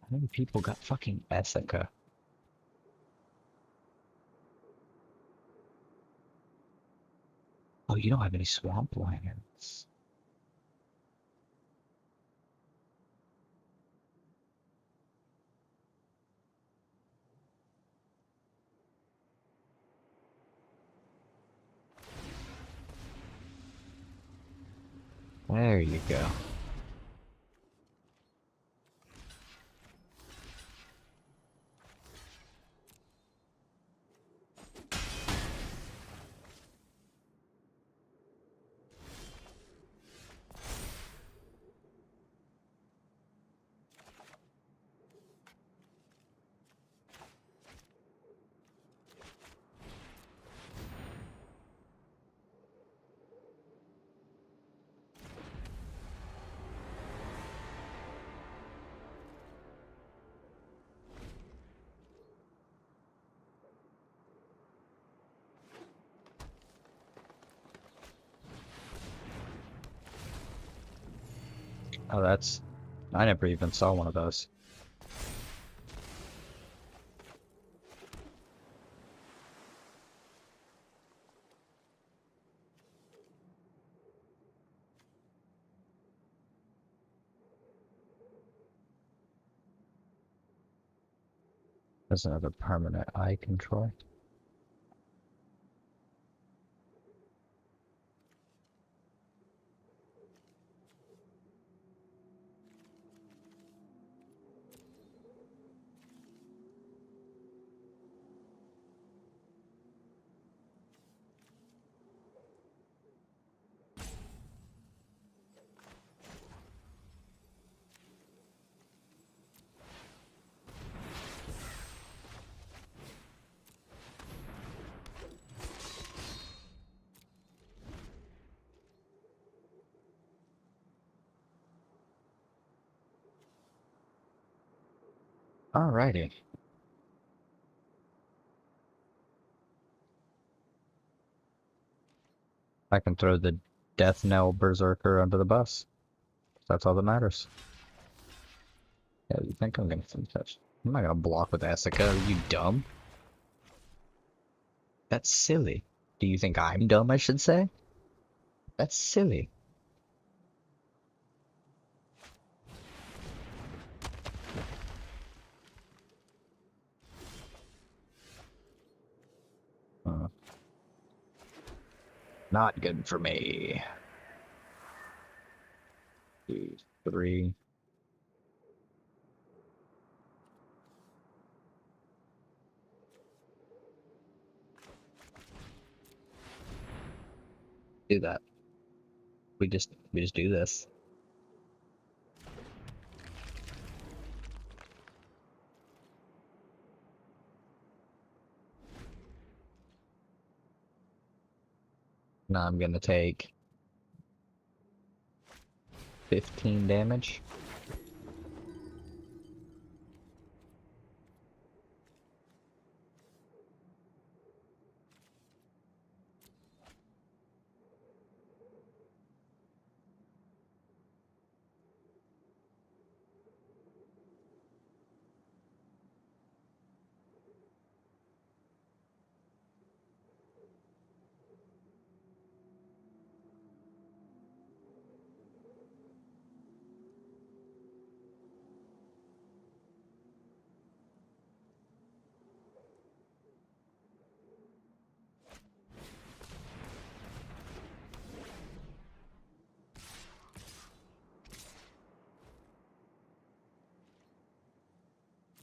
[SPEAKER 1] How many people got fucking Essica? Oh, you don't have any swamp lands. There you go. Oh, that's... I never even saw one of those. There's another permanent eye control. Alrighty. I can throw the Death Knell Berserker under the bus. That's all that matters. Yeah, you think I'm gonna touch? I'm not gonna block with Essica. Are you dumb? That's silly. Do you think I'm dumb, I should say? That's silly. Not good for me. 2, 3. Do that. We just do this. Now I'm gonna take 15 damage.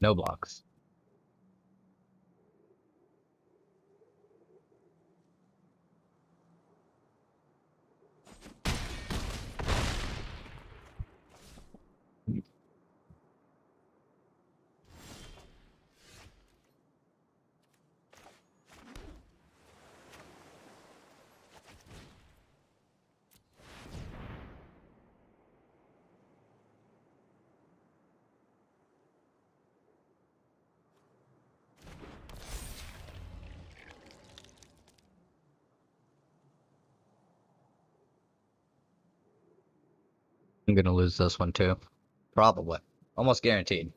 [SPEAKER 1] No blocks. I'm gonna lose this one too. Probably. Almost guaranteed.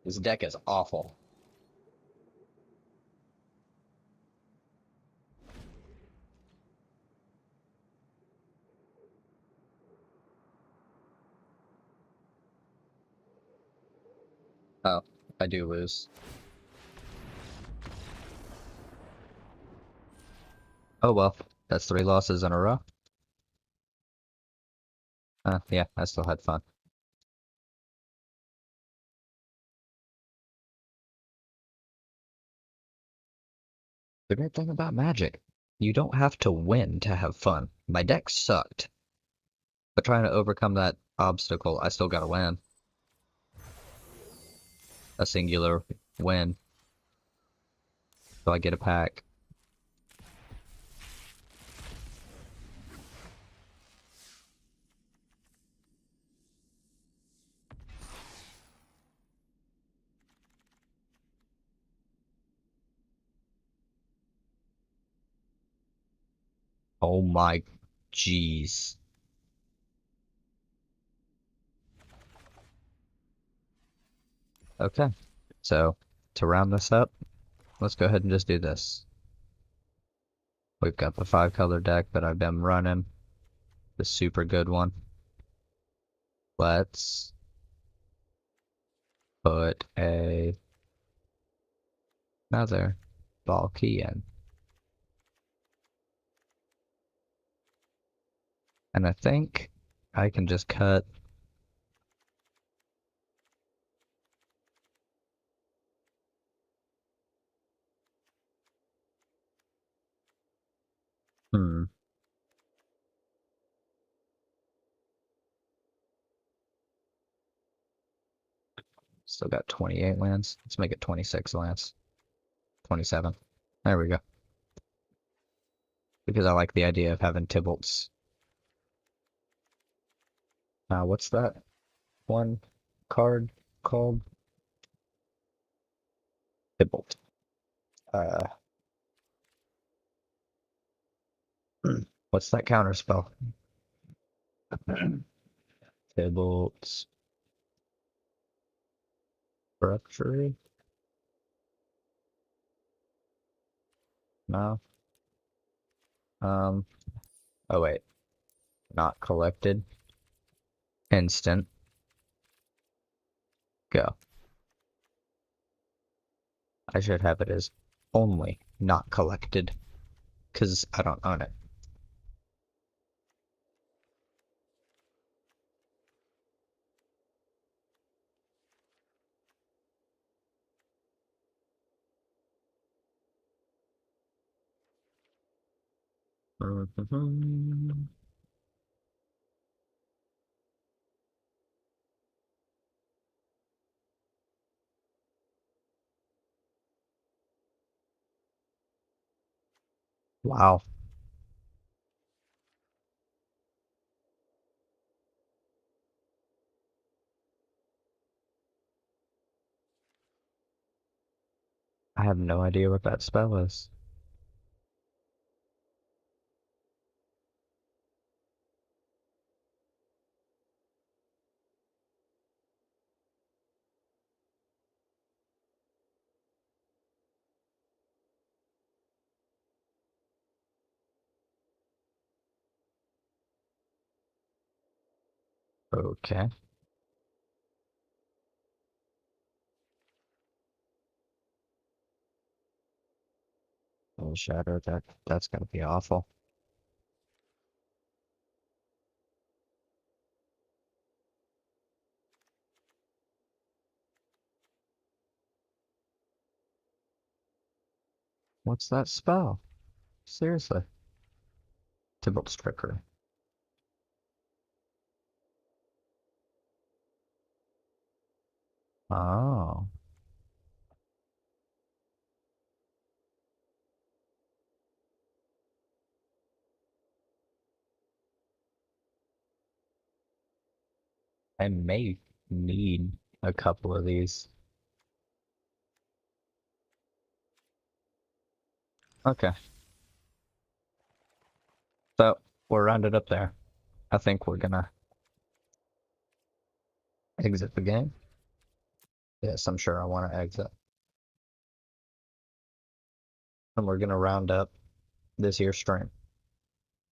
[SPEAKER 1] This deck is awful. Oh, I do lose. Oh well, that's 3 losses in a row. Yeah, I still had fun. The great thing about Magic, you don't have to win to have fun. My deck sucked. But trying to overcome that obstacle, I still gotta win. A singular win. So I get a pack. Oh my jeez. Okay, so to round this up, let's go ahead and just do this. We've got the 5-color deck that I've been running, the super good one. Let's put another ball key in. And I think I can just cut Still got 28 lands. Let's make it 26 lands. 27. There we go. Because I like the idea of having Tybalt's. What's that one card called? Tybalt. What's that counter spell? Tybalt's Treachery? No. Oh wait. Not collected. Instant. Go. I should have it as only not collected. Because I don't own it. Wow. I have no idea what that spell is. Okay. Oh, shatter, that's gonna be awful. What's that spell? Seriously. Tybalt's trickery. Oh. I may need a couple of these. Okay. So, we're rounded up there. I think we're gonna exit the game. Yes, I'm sure I want to exit. And we're gonna round up this here stream.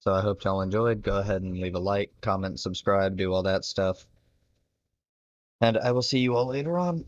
[SPEAKER 1] So I hope y'all enjoyed. Go ahead and leave a like, comment, subscribe, do all that stuff. And I will see you all later on.